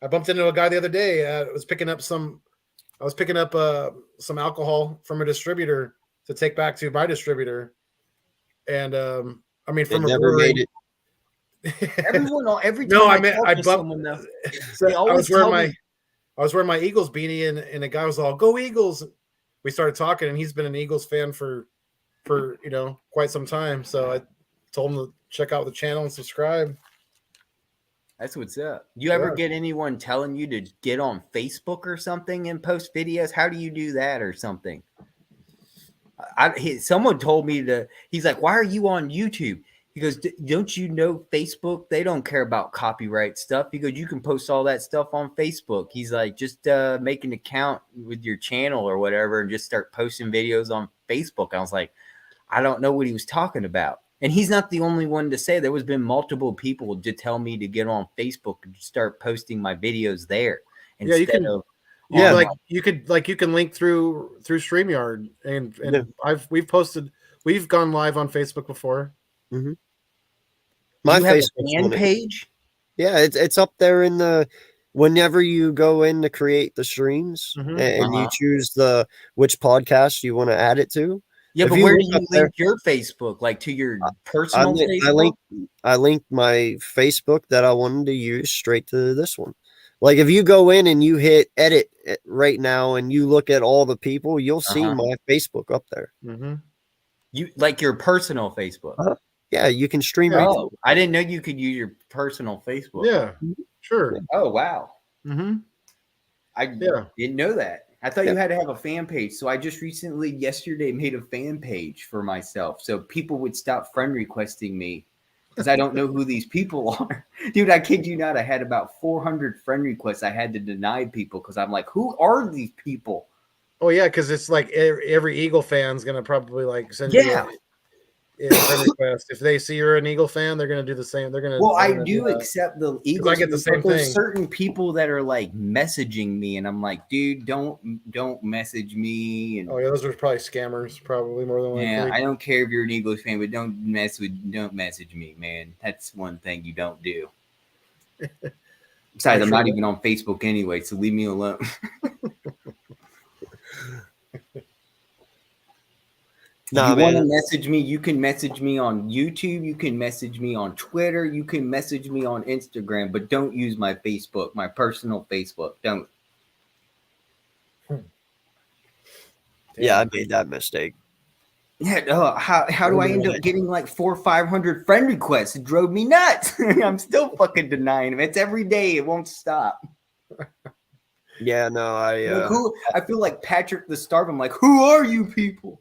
I bumped into a guy the other day. I was picking up some alcohol from a distributor to take back to my distributor, and I mean, It from a never brewery. made it. Every time No, I I meant talk I to bumped. someone, though, So they I always was wearing tell my me- I was wearing my Eagles beanie, and the guy was all, "Go Eagles!" We started talking, and he's been an Eagles fan for quite some time. So I told him to check out the channel and subscribe. That's what's up. You ever Yeah. get anyone telling you to get on Facebook or something and post videos? How do you do that or something? Someone told me he's like, why are you on YouTube? He goes, don't you know Facebook? They don't care about copyright stuff. He goes, you can post all that stuff on Facebook. He's like, just make an account with your channel or whatever and just start posting videos on Facebook. I was like, I don't know what he was talking about. And he's not the only one to say. There was been multiple people to tell me to get on Facebook and start posting my videos there. Yeah, you instead can- of Yeah, online. you can link through StreamYard, and Yeah. we've gone live on Facebook before. My you have a Facebook's fan on it. page. Yeah, it's up there in the whenever you go in to create the streams Mhm. and you Uh-huh. choose which podcast you want to add it to. Yeah, If but you where do look you up there- link your Facebook? Like to your I, personal li- Facebook? I linked my Facebook that I wanted to use straight to this one. Like if you go in and you hit edit right now and you look at all the people, you'll see Uh-huh. my Facebook up there. Mm-hmm. You like your personal Facebook? Uh-huh. Yeah, you can stream Yeah. right Oh, I didn't know you could use your personal Facebook. Yeah, sure. Oh wow. Mm-hmm. I Yeah. didn't know that. I thought Yeah. you had to have a fan page. So I just recently, yesterday, made a fan page for myself. So people would stop friend requesting me because I don't know who these people are. Dude, I kid you not. I had about 400 friend requests. I had to deny people because I'm like, who are these people? Oh yeah, because it's like every Eagle fan's gonna probably like send Yeah. you a friend request. If they see you're an Eagle fan, they're gonna do the same. They're gonna. Well, they're I gonna do that. accept the Eagles. I get the but same there's thing. certain people that are like messaging me, and I'm like, dude, don't message me. And Oh yeah, those are probably scammers, probably more than likely. yeah, I don't care if you're an Eagles fan, but don't message me, man. That's one thing you don't do. Besides, I'm not even on Facebook anyway, so leave me alone. Nah, if you want man. to message me, you can message me on YouTube. You can message me on Twitter. You can message me on Instagram, but don't use my Facebook, my personal Facebook. Don't. Yeah, I made that mistake. Yeah, how do I end up getting like 400 or 500 friend requests? It drove me nuts. I'm still fucking denying them. It's every day. It won't stop. Yeah, no, Like, I feel like Patrick the Starve. I'm like, who are you people?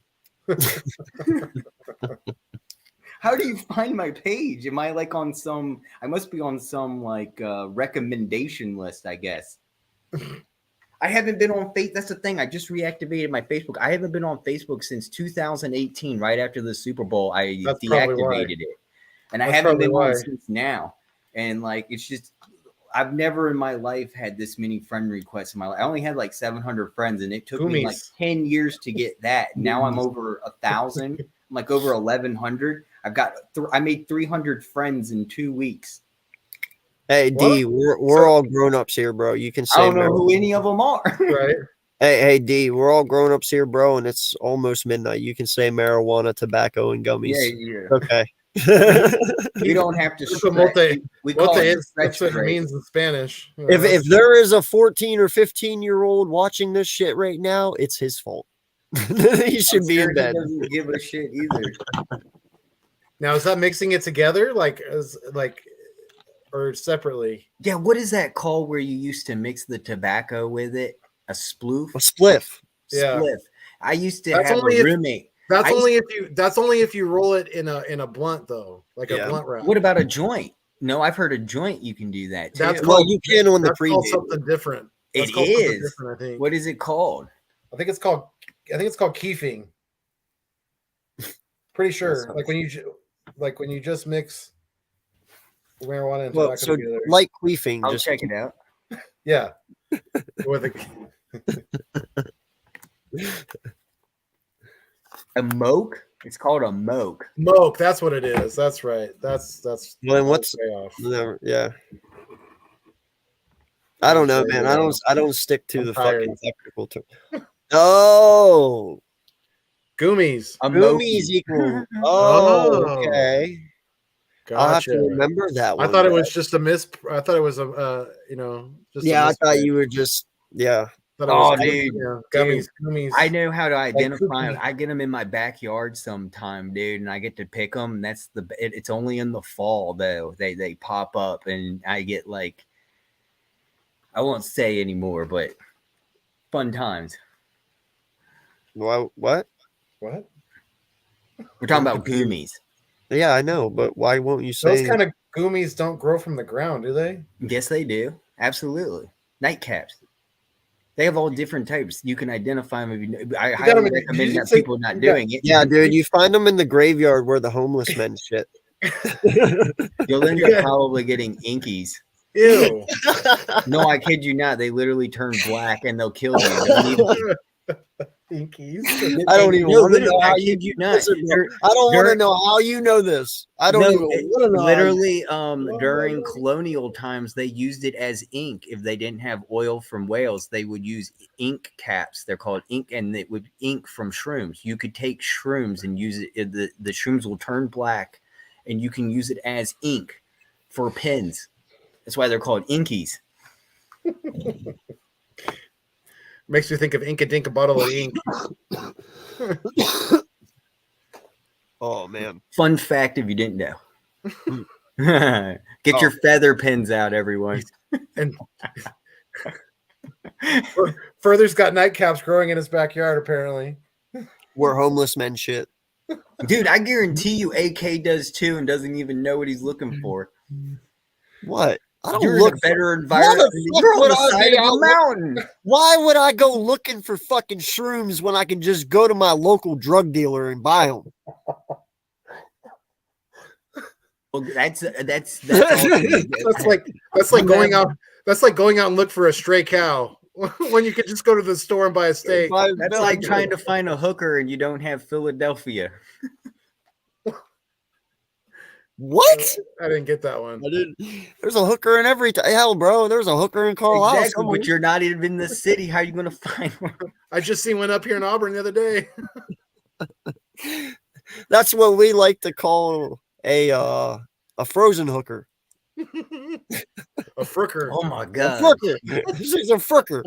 How do you find my page? Am I like on some? I must be on some like recommendation list, I guess. I haven't been on Facebook. That's the thing. I just reactivated my Facebook. I haven't been on Facebook since 2018. Right after the Super Bowl, I That's probably why. deactivated it, and I That's haven't been probably on why. since now. And like, it's just I've never in my life had this many friend requests in my life. I only had like 700 friends, and it took me like Goomies. 10 years to get that. Now I'm over 1,000. I'm like over 1,100. I've got I made 300 friends in 2 weeks. Hey, D, we're all grown ups here, bro. You can say I don't know who any of them are. Right? Hey, D, we're all grown ups here, bro, and it's almost midnight. You can say marijuana, tobacco, and gummies. Yeah. Okay. You don't have to It's a stretch. multi- We call What it that's stretch what it break. means in Spanish. You know, if there is a 14 or 15-year-old watching this shit right now, it's his fault. He should I'm be sure in bed. He doesn't give a shit either. now is that mixing it together, or separately? Yeah, what is that called where you used to mix the tobacco with it? A sploof? A spliff. Yeah. Spliff. I used to That's have only a if- roommate. That's I only if you roll it in a blunt though, like Yeah. a blunt wrap. What about a joint? No, I've heard a joint you can do that too. That's Well, you can on the That's called pregame. something different. That's It called something is. different, I think. What is it called? I think it's called keefing. Pretty sure. That's Like when you just mix marijuana and Well, tobacco so together. like queefing, I'll just check it out. Yeah. With a A moke? It's called a moke. moke. That's what it is. That's right. That's Well, then what's- way off. never, yeah. I don't know, man. I don't stick to I'm the tired. fucking technical term. Oh, Gummies. A gummies moke. equal. Oh, Oh. okay. I'll have to Gotcha. remember that one. I thought it guys. was just a I thought it was a just a Yeah, I thought misprint. you were just. Yeah. Thought it Oh, was, dude. gummies. I know how to identify them. cookie. I get them in my backyard sometime, dude, and I get to pick them. That's it's only in the fall though. They pop up, and I get like, I won't say anymore, but fun times. What? What? We're talking about gummies. Yeah, I know, but why won't you say? Those kind of gummies don't grow from the ground, do they? Yes, they do. Absolutely. Nightcaps. They have all different types. You can identify them. I got highly 'em in- recommend did you that say- people not you got- doing it. Yeah, dude, you find them in the graveyard where the homeless men shit. You'll end up probably getting inkies. Ew. No, I kid you not. They literally turn black and they'll kill you. They'll need- Pinkies. I don't even No, want to know literally, how I you. kid you not. Listen, bro, They're- I don't want to they're- know how you know this. I don't No, even want to know. literally during colonial times they used it as ink. If they didn't have oil from whales, they would use ink caps. They're called ink, and it would ink from shrooms. You could take shrooms and use it. The shrooms will turn black, and you can use it as ink for pens. That's why they're called inkies. Makes me think of Inka Dink, a bottle of ink. Oh man. Fun fact if you didn't know. Get your feather pens out, everyone. And Further's got nightcaps growing in his backyard, apparently. Where homeless men shit. Dude, I guarantee you AK does too and doesn't even know what he's looking for. What? I don't You're in look. a better environment. Motherfucker, You're on would the I side be of a out mountain. Why would I go looking for fucking shrooms when I can just go to my local drug dealer and buy them? Well, that's awesome. That's like going out. That's like going out and look for a stray cow when you could just go to the store and buy a steak. That's like trying to find a hooker and you don't have Philadelphia. What? I didn't get that one. I didn't. There's a hooker in every hell, bro. There's a hooker in Carlisle. Exactly, somewhere. but you're not even in the city. How are you going to find one? I just seen one up here in Auburn the other day. That's what we like to call a frozen hooker. A frooker. Oh my A god, frooker. She's a frooker.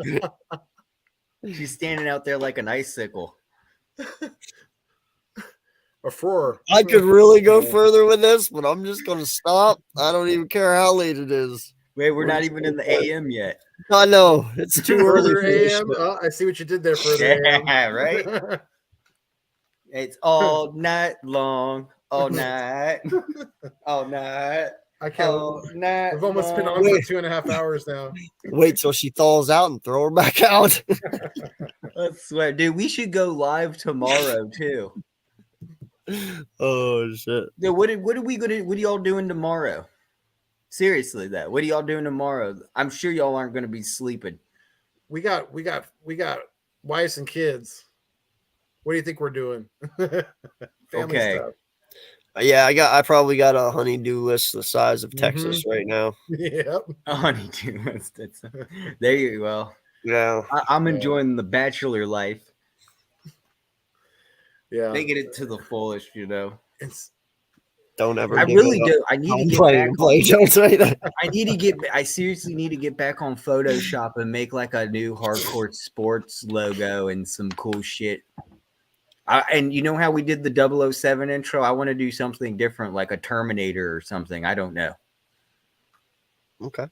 she's standing out there like an icicle. A froor. I could really go further with this, but I'm just gonna stop. I don't even care how late it is. Wait, we're not even in the AM yet. I know it's too early. Further For this AM. shit. Oh, I see what you did there. Further AM. Yeah, right. It's all night long, all night, all night, I can't. all night. We've almost been long. on for 2.5 hours now. Wait till she thaws out and throw her back out. I swear, dude, we should go live tomorrow too. Oh shit! Dude, what are y'all doing tomorrow? Seriously, though, what are y'all doing tomorrow? I'm sure y'all aren't going to be sleeping. We got wives and kids. What do you think we're doing? Family Okay. stuff. Yeah, I probably got a honey-do list the size of Texas right now. Yep. Oh, honeydew. That's there you go. Yeah, I'm enjoying the bachelor life. Yeah. Making it to the fullest, you know. It's don't ever. I give really it up. do. I need to Don't get play, back. don't play. Don't say that. I seriously need to get back on Photoshop and make like a new hardcore sports logo and some cool shit. And you know how we did the 007 intro? I want to do something different, like a Terminator or something. I don't know. Okay.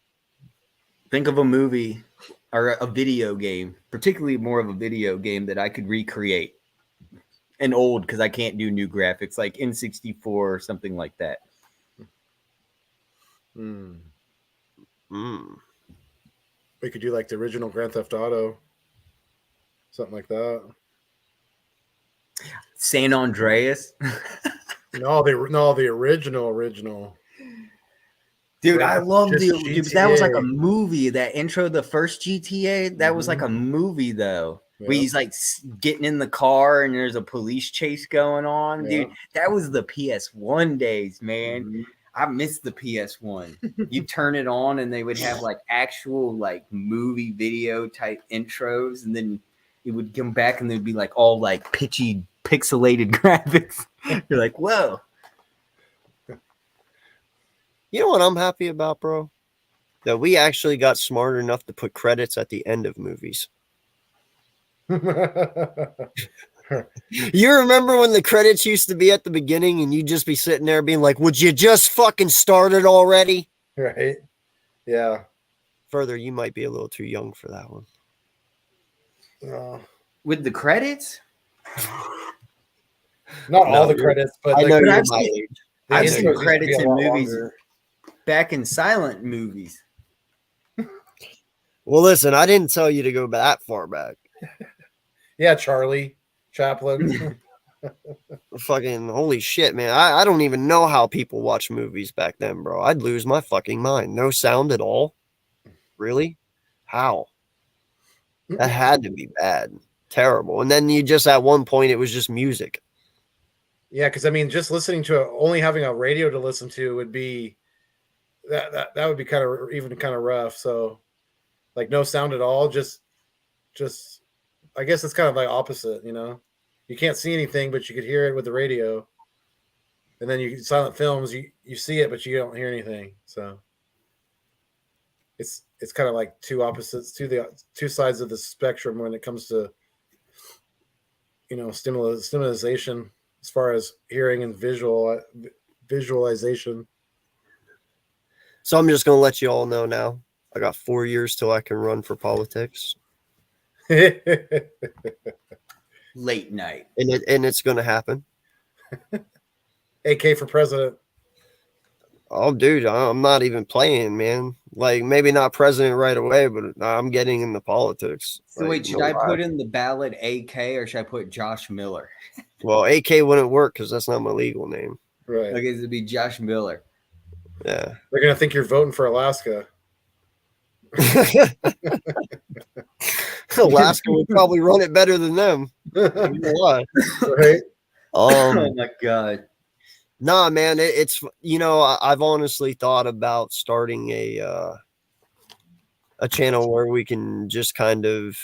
Think of a movie or a video game, particularly more of a video game that I could recreate. And old, because I can't do new graphics, like N64 or something like that. Hmm. Mm. We could do like the original Grand Theft Auto, something like that. San Andreas. No, the original. Dude, Like, I love just the dude, that was like a GTA. movie. That intro, the first GTA, that was like a movie though. Where Yep. he's like getting in the car and there's a police chase going on. Yeah. Dude, that was the PS1 days, man. Mhm. I miss the PS1. You turn it on and they would have like actual like movie video type intros, and then it would come back and they'd be like all like pitchy pixelated graphics. You're like, whoa. You know what I'm happy about, bro? That we actually got smart enough to put credits at the end of movies. You remember when the credits used to be at the beginning and you'd just be sitting there being like, would you just fucking start it already? Right? Yeah. Further, you might be a little too young for that one. With the credits? Not all the you're- credits, but I like know the- you're I've my seen- age. the I've intros seen used to be credits a in lot movies longer. back in silent movies. Well, listen, I didn't tell you to go that far back. Yeah, Charlie Chaplin. Fucking holy shit, man. I don't even know how people watch movies back then, bro. I'd lose my fucking mind. No sound at all. Really? How? That had to be bad. Terrible. And then you just at one point it was just music. Yeah, because I mean, just listening to only having a radio to listen to would be that would be kind of rough. So, like no sound at all. Just I guess it's kind of like opposite. You know, you can't see anything, but you could hear it with the radio. And then you silent films, you see it, but you don't hear anything. So it's kind of like two opposites, two sides of the spectrum when it comes to stimulation as far as hearing and visualization. So I'm just gonna let you all know now. I got 4 years till I can run for politics. Late night. And it's gonna happen. AK for president. Oh, dude, I'm not even playing, man. Like, maybe not president right away, but I'm getting into politics. So Like, wait, should no I lie. put in the ballot AK or should I put Josh Miller? Well, AK wouldn't work because that's not my legal name. Right. Okay, it'd be Josh Miller. Yeah. They're gonna think you're voting for Alaska. Alaska would probably run it better than them. You know why? Right? Oh my god. Nah, man, it's I've honestly thought about starting a channel where we can just kind of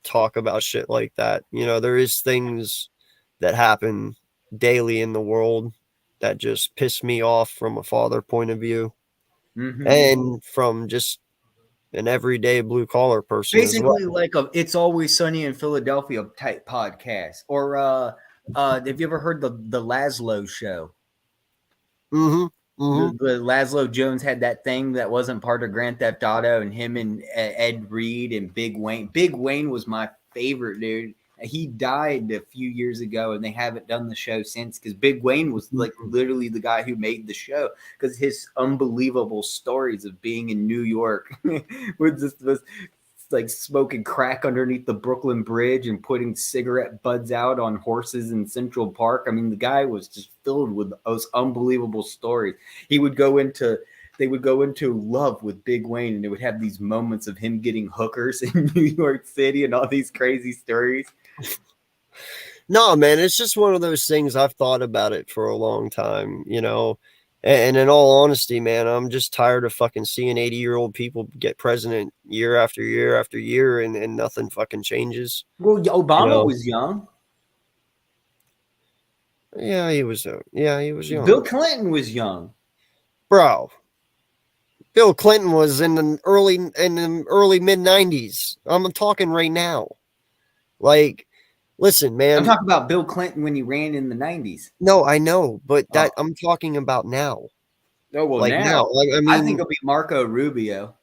talk about shit like that. You know, there is things that happen daily in the world that just piss me off from a father point of view Mhm. and from just an everyday blue collar person as well. Basically like a It's Always Sunny in Philadelphia type podcast. Or have you ever heard the Laszlo show? Mm-hmm. Mm-hmm. The Laszlo Jones had that thing that wasn't part of Grand Theft Auto, and him and Ed Reed and Big Wayne. Big Wayne was my favorite, dude. He died a few years ago, and they haven't done the show since because Big Wayne was like literally the guy who made the show because his unbelievable stories of being in New York was like smoking crack underneath the Brooklyn Bridge and putting cigarette butts out on horses in Central Park. I mean, the guy was just filled with those unbelievable stories. They would go into love with Big Wayne, and they would have these moments of him getting hookers in New York City and all these crazy stories. No, man, it's just one of those things. I've thought about it for a long time, and in all honesty, man, I'm just tired of fucking seeing 80-year-old people get president year after year after year and nothing fucking changes. Well, Obama was young. Yeah, he was young. Bill Clinton was young. Bro, Bill Clinton was in the early mid 90s. I'm talking right now. Like, listen, man. I'm talking about Bill Clinton when he ran in the 90s. No, I know, but I'm talking about now. Oh, well, Like now. Like, I mean, I think it'll be Marco Rubio.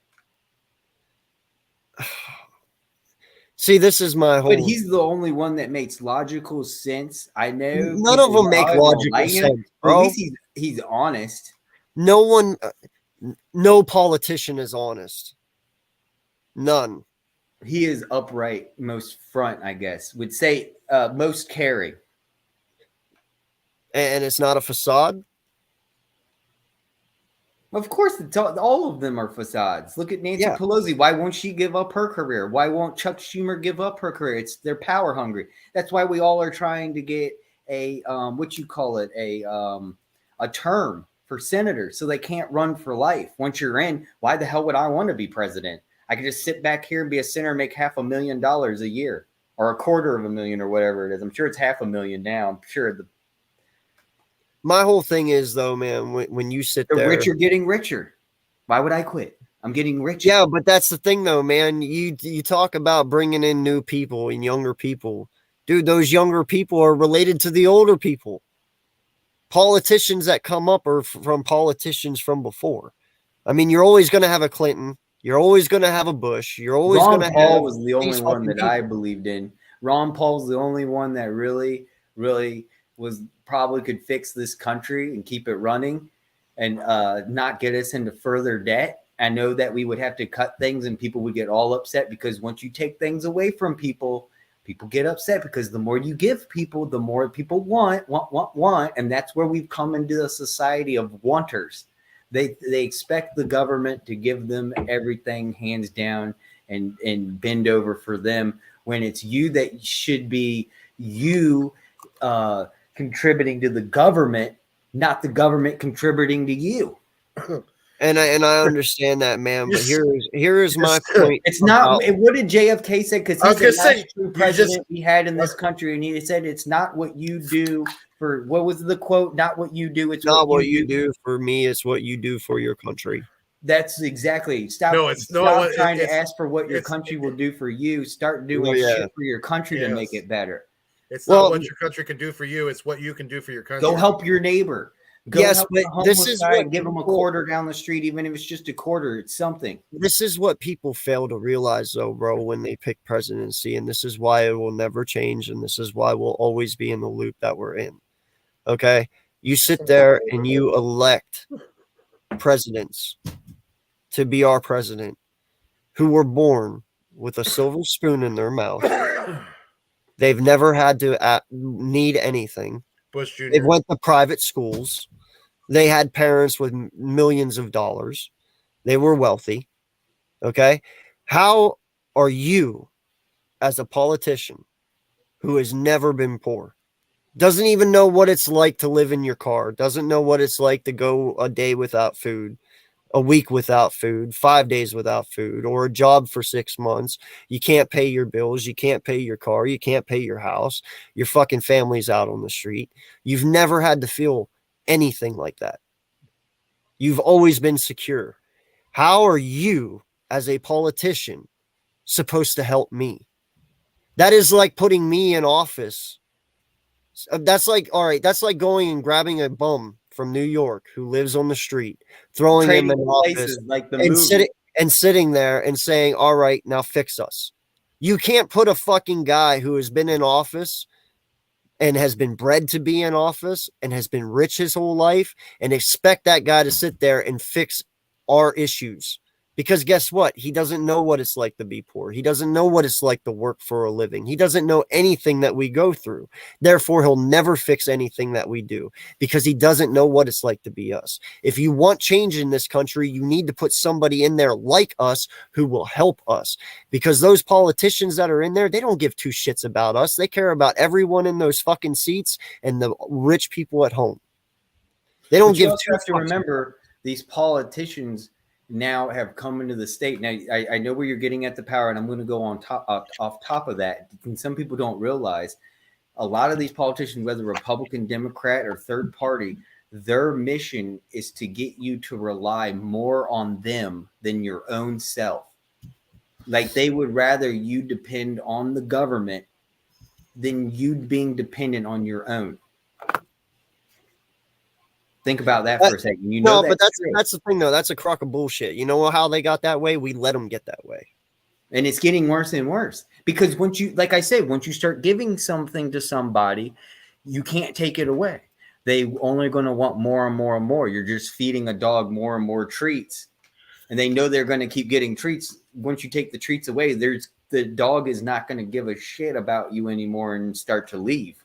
see, this is my whole. But he's the only one that makes logical sense. I know None of people them make probably won't logical like him, sense, but at bro. least he's honest. No one, no politician is honest. None. He is upright, most front, I guess. Would say most caring. And it's not a facade. Of course, all of them are facades. Look at Nancy Yeah. Pelosi. Why won't she give up her career? Why won't Chuck Schumer give up her career? They're power hungry. That's why we all are trying to get a term for senators, so they can't run for life. Once you're in, why the hell would I want to be president? I could just sit back here and be a senator, and make $500,000 a year, or $250,000, or whatever it is. I'm sure it's $500,000 now. I'm sure My whole thing is though, man, when you sit the there, rich are getting richer. Why would I quit? I'm getting richer. yeah, but that's the thing though, man. You talk about bringing in new people and younger people, dude. Those younger people are related to the older people. Politicians that come up are from politicians from before. I mean, you're always going to have a Clinton. You're always going to have a Bush. You're always going to have. Ron Paul was the only these one fucking that people. I believed in. Ron Paul's the only one that really, really was probably could fix this country and keep it running and not get us into further debt. I know that we would have to cut things and people would get all upset, because once you take things away from people, people get upset, because the more you give people, the more people want. And that's where we've come into a society of wanters. They expect the government to give them everything hands down and bend over for them, when it's you that should be contributing to the government, not the government contributing to you. And I understand that, man. But here is my point. It's not. What did JFK say? Because he's the last true president we had in this country, and he said it's not what you do for. What was the quote? Not what you do. It's not what you do for me. It's what you do for your country. That's exactly. Stop trying to ask for what your country will do for you. Start doing shit for your country to make it better. It's not what your country can do for you. It's what you can do for your country. Go help your neighbor. Go yes, help but the this is guy, what give him a quarter down the street, even if it's just a quarter. It's something. This is what people fail to realize, though, bro, when they pick presidency, and this is why it will never change, and this is why we'll always be in the loop that we're in. Okay, you sit there and you elect presidents to be our president, who were born with a silver spoon in their mouth. They've never had to need anything. Bush Jr. They went to private schools. They had parents with millions of dollars. They were wealthy. Okay. How are you, as a politician who has never been poor, doesn't even know what it's like to live in your car, doesn't know what it's like to go a day without food, a week without food, 5 days without food, or a job for 6 months. You can't pay your bills. You can't pay your car. You can't pay your house. Your fucking family's out on the street. You've never had to feel anything like that. You've always been secure. How are you, as a politician, supposed to help me? That is like putting me in office. That's like, all right, that's like going and grabbing a bum from New York who lives on the street, throwing him in office, like and sitting there and saying, all right, now fix us. You can't put a fucking guy who has been in office and has been bred to be in office and has been rich his whole life and expect that guy to sit there and fix our issues. Because guess what? He doesn't know what it's like to be poor. He doesn't know what it's like to work for a living. He doesn't know anything that we go through. Therefore, he'll never fix anything that we do because he doesn't know what it's like to be us. If you want change in this country, you need to put somebody in there like us who will help us, because those politicians that are in there, they don't give two shits about us. They care about everyone in those fucking seats and the rich people at home. They don't give two. You have to remember, these politicians now have come into the state. Now, I know where you're getting at the power, and I'm going to go on off top of that. And some people don't realize a lot of these politicians, whether Republican, Democrat, or third party, their mission is to get you to rely more on them than your own self. Like, they would rather you depend on the government than you being dependent on your own. Think about that for a second. You know, no, but that's the thing, though. That's a crock of bullshit. You know how they got that way? We let them get that way. And it's getting worse and worse, because once you, like I said, once you start giving something to somebody, you can't take it away. They only going to want more and more and more. You're just feeding a dog more and more treats, and they know they're going to keep getting treats. Once you take the treats away, there's the dog is not going to give a shit about you anymore and start to leave.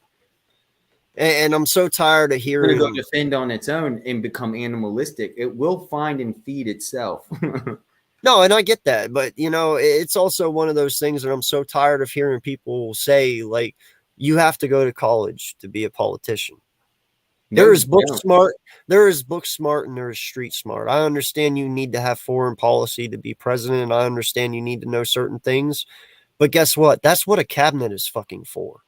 And I'm so tired of It's hearing. going to go defend on its own and become animalistic. It will find and feed itself. No, and I get that, but you know, it's also one of those things that I'm so tired of hearing people say, like, you have to go to college to be a politician. There is book smart, there is book smart, and there is street smart. I understand you need to have foreign policy to be president. I understand you need to know certain things, but guess what? That's what a cabinet is fucking for.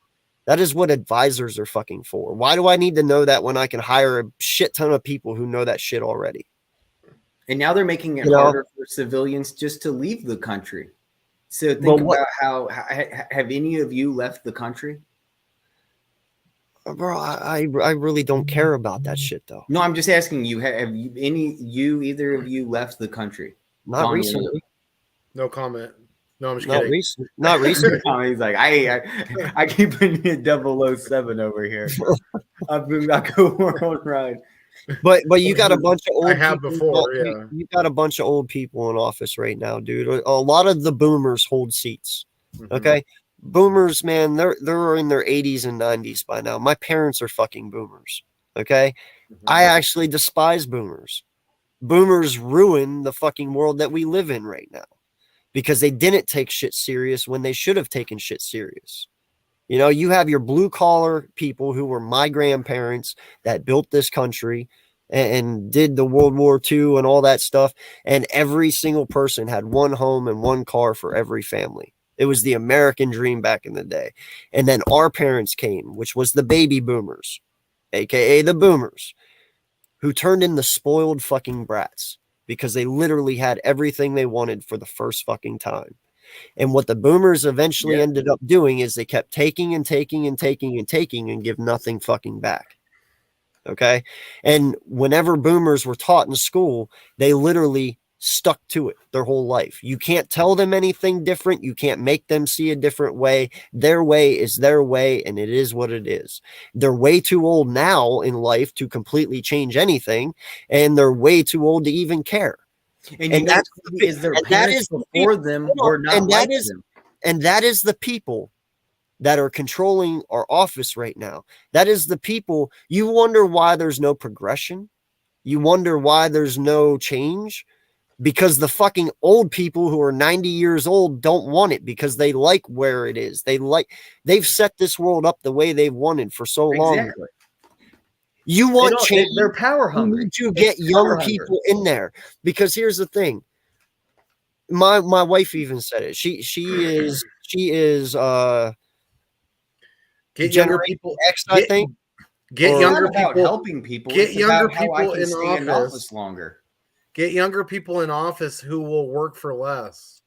That is what advisors are fucking for. Why do I need to know that when I can hire a shit ton of people who know that shit already? And now they're making it harder for civilians just to leave the country. So think about how have any of you left the country? Bro, I really don't care about that shit though. No, I'm just asking you. Have you either of you left the country? Not recently. No comment. No, I'm just Not kidding. recent. Not recently. He's like, I keep putting you 007 over here. I go world ride. But you got a bunch of old. I have people, before, yeah. You got a bunch of old people in office right now, dude. A lot of the boomers hold seats. Okay, boomers, man, they're in their 80s and 90s by now. My parents are fucking boomers. Okay, I actually despise boomers. Boomers ruin the fucking world that we live in right now because they didn't take shit serious when they should have taken shit serious. You know, you have your blue collar people who were my grandparents that built this country and did the World War II and all that stuff. And every single person had one home and one car for every family. It was the American dream back in the day. And then our parents came, which was the baby boomers, AKA the boomers, who turned in the spoiled fucking brats because they literally had everything they wanted for the first fucking time. And what the boomers eventually ended up doing is they kept taking and taking and taking and taking and give nothing fucking back. Okay. And whenever boomers were taught in school, they literally stuck to it their whole life. You can't tell them anything different. You can't make them see a different way. Their way is their way, and it is what it is. They're way too old now in life to completely change anything, and they're way too old to even care. And that's is their parents before them were not like them. And that is the people that are controlling our office right now. That is the people. You wonder why there's no progression. You wonder why there's no change. Because the fucking old people who are 90 years old don't want it because they like where it is. They've set this world up the way they've wanted for so long. Exactly. You want change. They're power hungry. You need to get young people in there because here's the thing. My wife even said it. She is get younger people. X, I think. Get younger people helping people. Get it's younger about how I people can in stay in office. office longer. Get younger people in office who will work for less.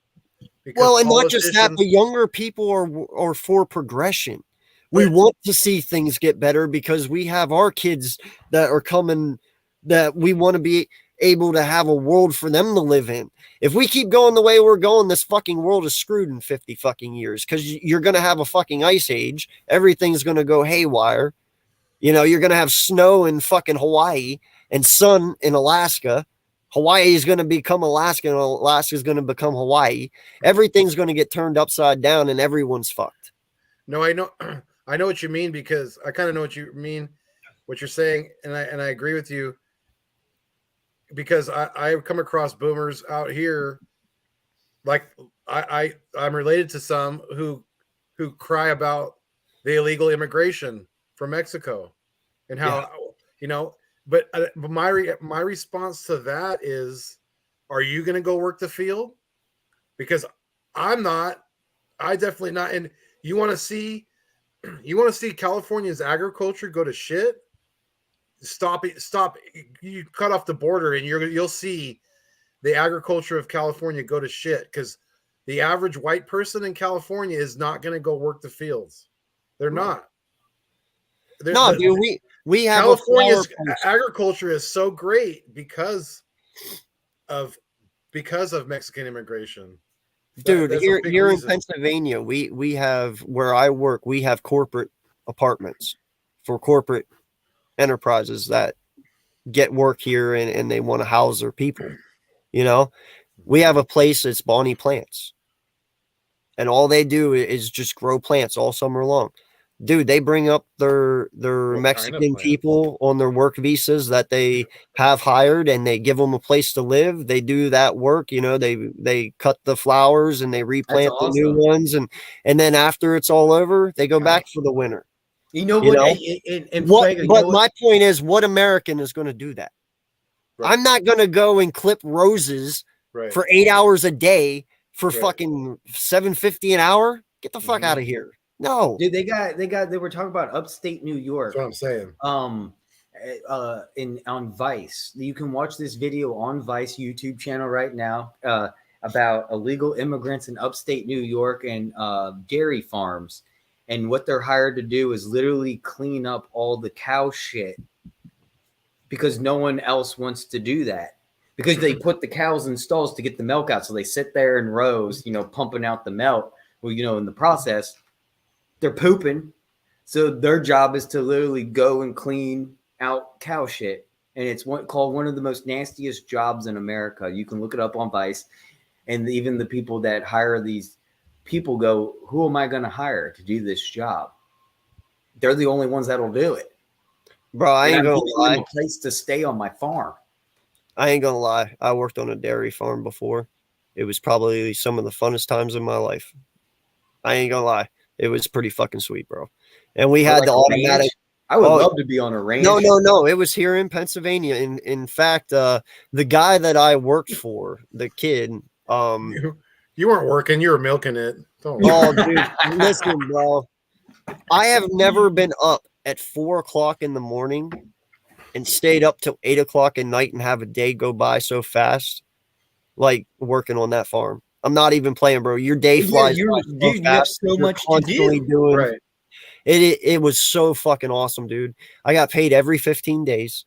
Because Well, and not just that, but younger people are for progression. We want to see things get better because we have our kids that are coming that we want to be able to have a world for them to live in. If we keep going the way we're going, this fucking world is screwed in 50 fucking years because you're going to have a fucking ice age. Everything's going to go haywire. You know, you're going to have snow in fucking Hawaii and sun in Alaska. Hawaii is going to become Alaska and Alaska is going to become Hawaii. Everything's going to get turned upside down and everyone's fucked. No, I know. I know what you mean because I kind of know what you mean, what you're saying, and I agree with you because I've come across boomers out here, like I'm related to some who cry about the illegal immigration from Mexico and how But my response to that is, are you going to go work the field? Because I'm not. I definitely not. And you want to see California's agriculture go to shit? Stop. You cut off the border, and you'll see the agriculture of California go to shit because the average white person in California is not going to go work the fields. They're not. Dude, we have California's agriculture is so great because of Mexican immigration. Dude, here in Pennsylvania, we have, where I work, we have corporate apartments for corporate enterprises that get work here and they want to house their people. You know, we have a place that's Bonnie Plants. and all they do is just grow plants all summer long. Dude, they bring up their Mexican people on their work visas that they have hired, and they give them a place to live. They do that work, you know. They cut the flowers and they replant the new ones, and then after it's all over, they go back for the winter. You know You what? know? But my point is, what American is going to do that? Right. I'm not going to go and clip roses Right. for 8 hours a day for Right. fucking $7.50 an hour. Get the fuck out of here. No. Dude, they were talking about upstate New York. That's what I'm saying. On Vice. You can watch this video on Vice YouTube channel right now about illegal immigrants in upstate New York and dairy farms. And what they're hired to do is literally clean up all the cow shit because no one else wants to do that. Because they put the cows in stalls to get the milk out. So they sit there in rows, you know, pumping out the milk. Well, you know, in the process, they're pooping. So their job is to literally go and clean out cow shit. And it's called one of the most nastiest jobs in America. You can look it up on Vice. And even the people that hire these people go, who am I going to hire to do this job? They're the only ones that'll do it. Bro, I ain't gonna lie. A place to stay on my farm. I ain't gonna lie. I worked on a dairy farm before. It was probably some of the funnest times in my life. I ain't gonna lie. It was pretty fucking sweet, bro. And we had Like the a automatic. ranch? I would love to be on a ranch. No. It was here in Pennsylvania. In fact, the guy that I worked for, the kid, You weren't working. You were milking it. Don't oh, dude, listen, bro. I have never been up at 4 o'clock in the morning and stayed up till 8 o'clock at night and have a day go by so fast, like working on that farm. I'm not even playing, bro. Your day flies. Yeah, by dude, you have so You're much to constantly do. doing. right. It was so fucking awesome, dude. I got paid every 15 days.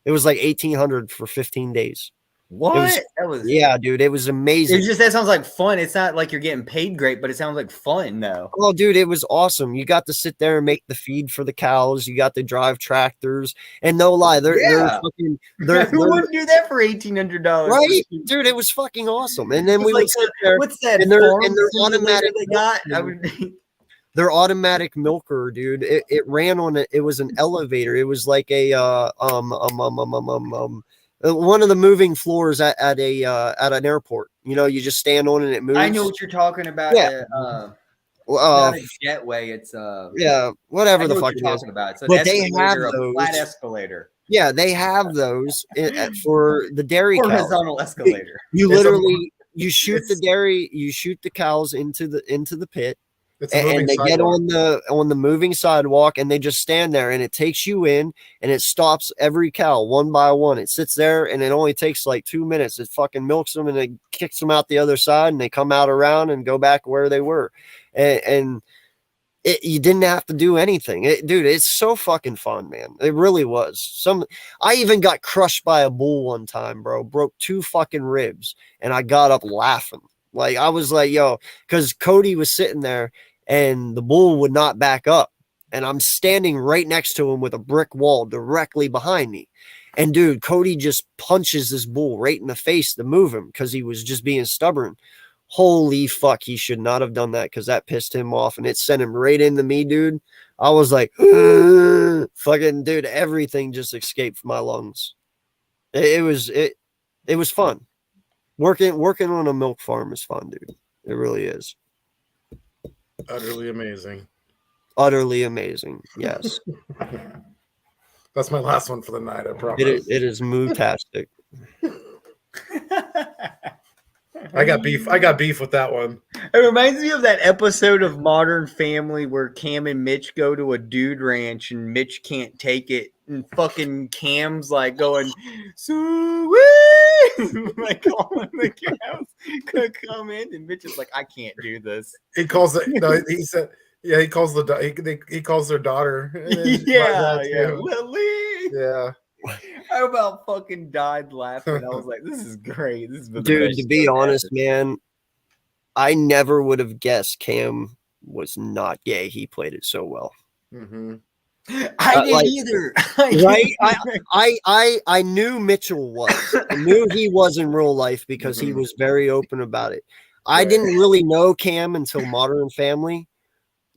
It was like 1,800 for 15 days. What? Yeah, dude, it was amazing. It's just that sounds like fun. It's not like you're getting paid great, but it sounds like fun though. Oh, dude, it was awesome. You got to sit there and make the feed for the cows. You got to drive tractors, and no lie, they're fucking. Who wouldn't do that for $1,800? Right, dude. It was fucking awesome. And then we would sit there. What's that? And they're farm automatic. simulator they got. I would. Their automatic milker, dude. It ran on it. It was an elevator. It was like a one of the moving floors at an airport. You know, you just stand on it and it moves. I know what you're talking about. Yeah. Not a jetway. It's yeah, whatever the fuck you're it is. talking about. It's an But they have escalator, a those. flat escalator, Yeah, they have those for the dairy cows. horizontal escalator. You literally you shoot the dairy, you shoot the cows into the pit. It's a moving And they get sidewalk. on the moving sidewalk, and they just stand there, and it takes you in, and it stops every cow one by one. It sits there, and it only takes like 2 minutes. It fucking milks them, and it kicks them out the other side, and they come out around and go back where they were. And you didn't have to do anything, dude. It's so fucking fun, man. It really was. I even got crushed by a bull one time, bro. Broke 2 fucking ribs, and I got up laughing. Like I was like, yo, because Cody was sitting there. And the bull would not back up. And I'm standing right next to him with a brick wall directly behind me. And dude, Cody just punches this bull right in the face to move him because he was just being stubborn. Holy fuck, he should not have done that because that pissed him off and it sent him right into me, dude. I was like, fucking dude, everything just escaped from my lungs. It was fun. Working on a milk farm is fun, dude. It really is. Utterly amazing. Utterly amazing. Yes. That's my last one for the night, I promise. It is moo-tastic. I got beef with that one. It reminds me of that episode of Modern Family where Cam and Mitch go to a dude ranch and Mitch can't take it, and fucking Cam's like going, sweet, like calling the cows could come in, and Mitch is like, I can't do this. He calls it. No, he said, yeah. He calls he calls their daughter. Yeah, Lily. Yeah. I about fucking died laughing. I was like, this is great. This is the Dude, best to be stuff honest, ever. man, I never would have guessed Cam was not gay. He played it so well. Mm-hmm. I didn't like- either. Right? I knew Mitchell was. I knew he was in real life because he was very open about it. I Right. didn't really know Cam until Modern Family.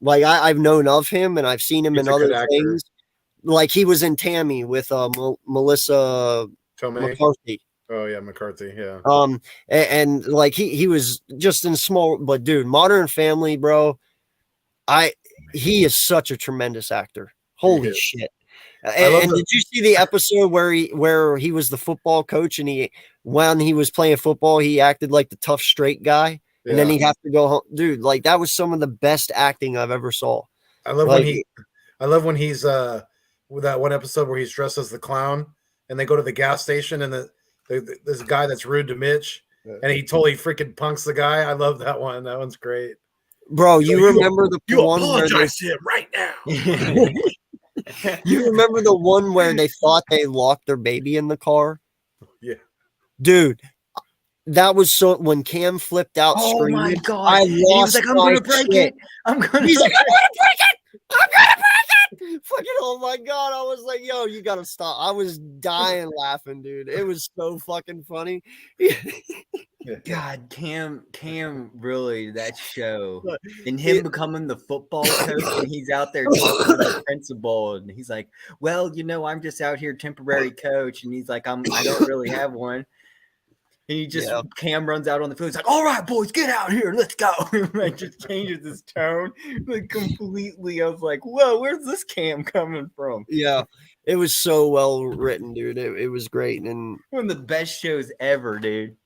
Like I've known of him and I've seen him He's in a good other actor. things. Like he was in Tammy with Melissa Tomei. McCarthy. Oh yeah, McCarthy. Yeah. And like he was just in small, but dude, Modern Family, bro. He is such a tremendous actor. Holy is. shit. I love And the- did you see the episode where he was the football coach and when he was playing football, he acted like the tough straight guy and then Yeah. he'd have to go home. Dude, like that was some of the best acting I've ever saw. I love Like- when he's with that one episode where he's dressed as the clown and they go to the gas station and this guy that's rude to Mitch and he totally freaking punks the guy. I love that one. That one's great. Bro, you You- remember the You one where they, apologize to him right now. you remember the one where they thought they locked their baby in the car? Yeah. Dude, that was so when Cam flipped out Oh screaming. my god! I And he was lost like, "I'm my gonna break shit. it. I'm gonna." He's break like, I'm gonna break it. I'm gonna break it. Fucking oh my god. I was like, yo, you gotta stop. I was dying laughing, dude. It was so fucking funny. God, Cam, really that show, But and him it- becoming the football coach, and he's out there talking to the principal, and he's like, "Well, I'm just out here temporary coach," and he's like, I don't really have one." And he just Yeah. Cam runs out on the field. He's like, "All right, boys, get out here, let's go!" Like just changes his tone like completely. I was like, "Whoa, where's this Cam coming from?" Yeah, it was so well written, dude. It was great. And One of the best shows ever, dude.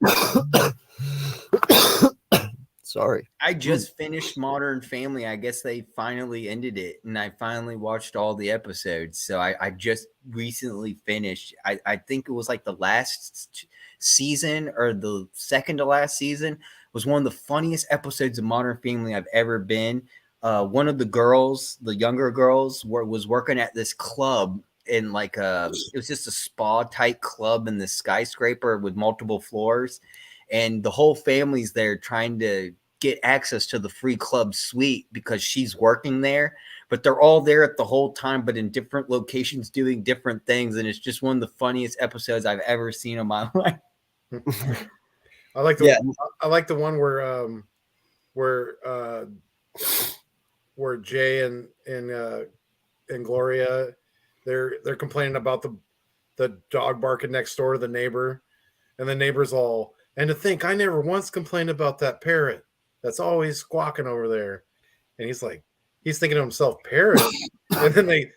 sorry. I just finished Modern Family. I guess they finally ended it, and I finally watched all the episodes. So I just recently finished. I think it was like the last season or the second to last season was one of the funniest episodes of Modern Family I've ever been. One of the girls, the younger girls, was working at this club in like it was just a spa type club in this skyscraper with multiple floors. And the whole family's there trying to get access to the free club suite because she's working there, but they're all there at the whole time, but in different locations doing different things. And it's just one of the funniest episodes I've ever seen in my life. I like the one where Jay and Gloria they're complaining about the dog barking next door to the neighbor, and the neighbor's all, and to think I never once complained about that parrot that's always squawking over there. And he's thinking to himself, parrot. And then they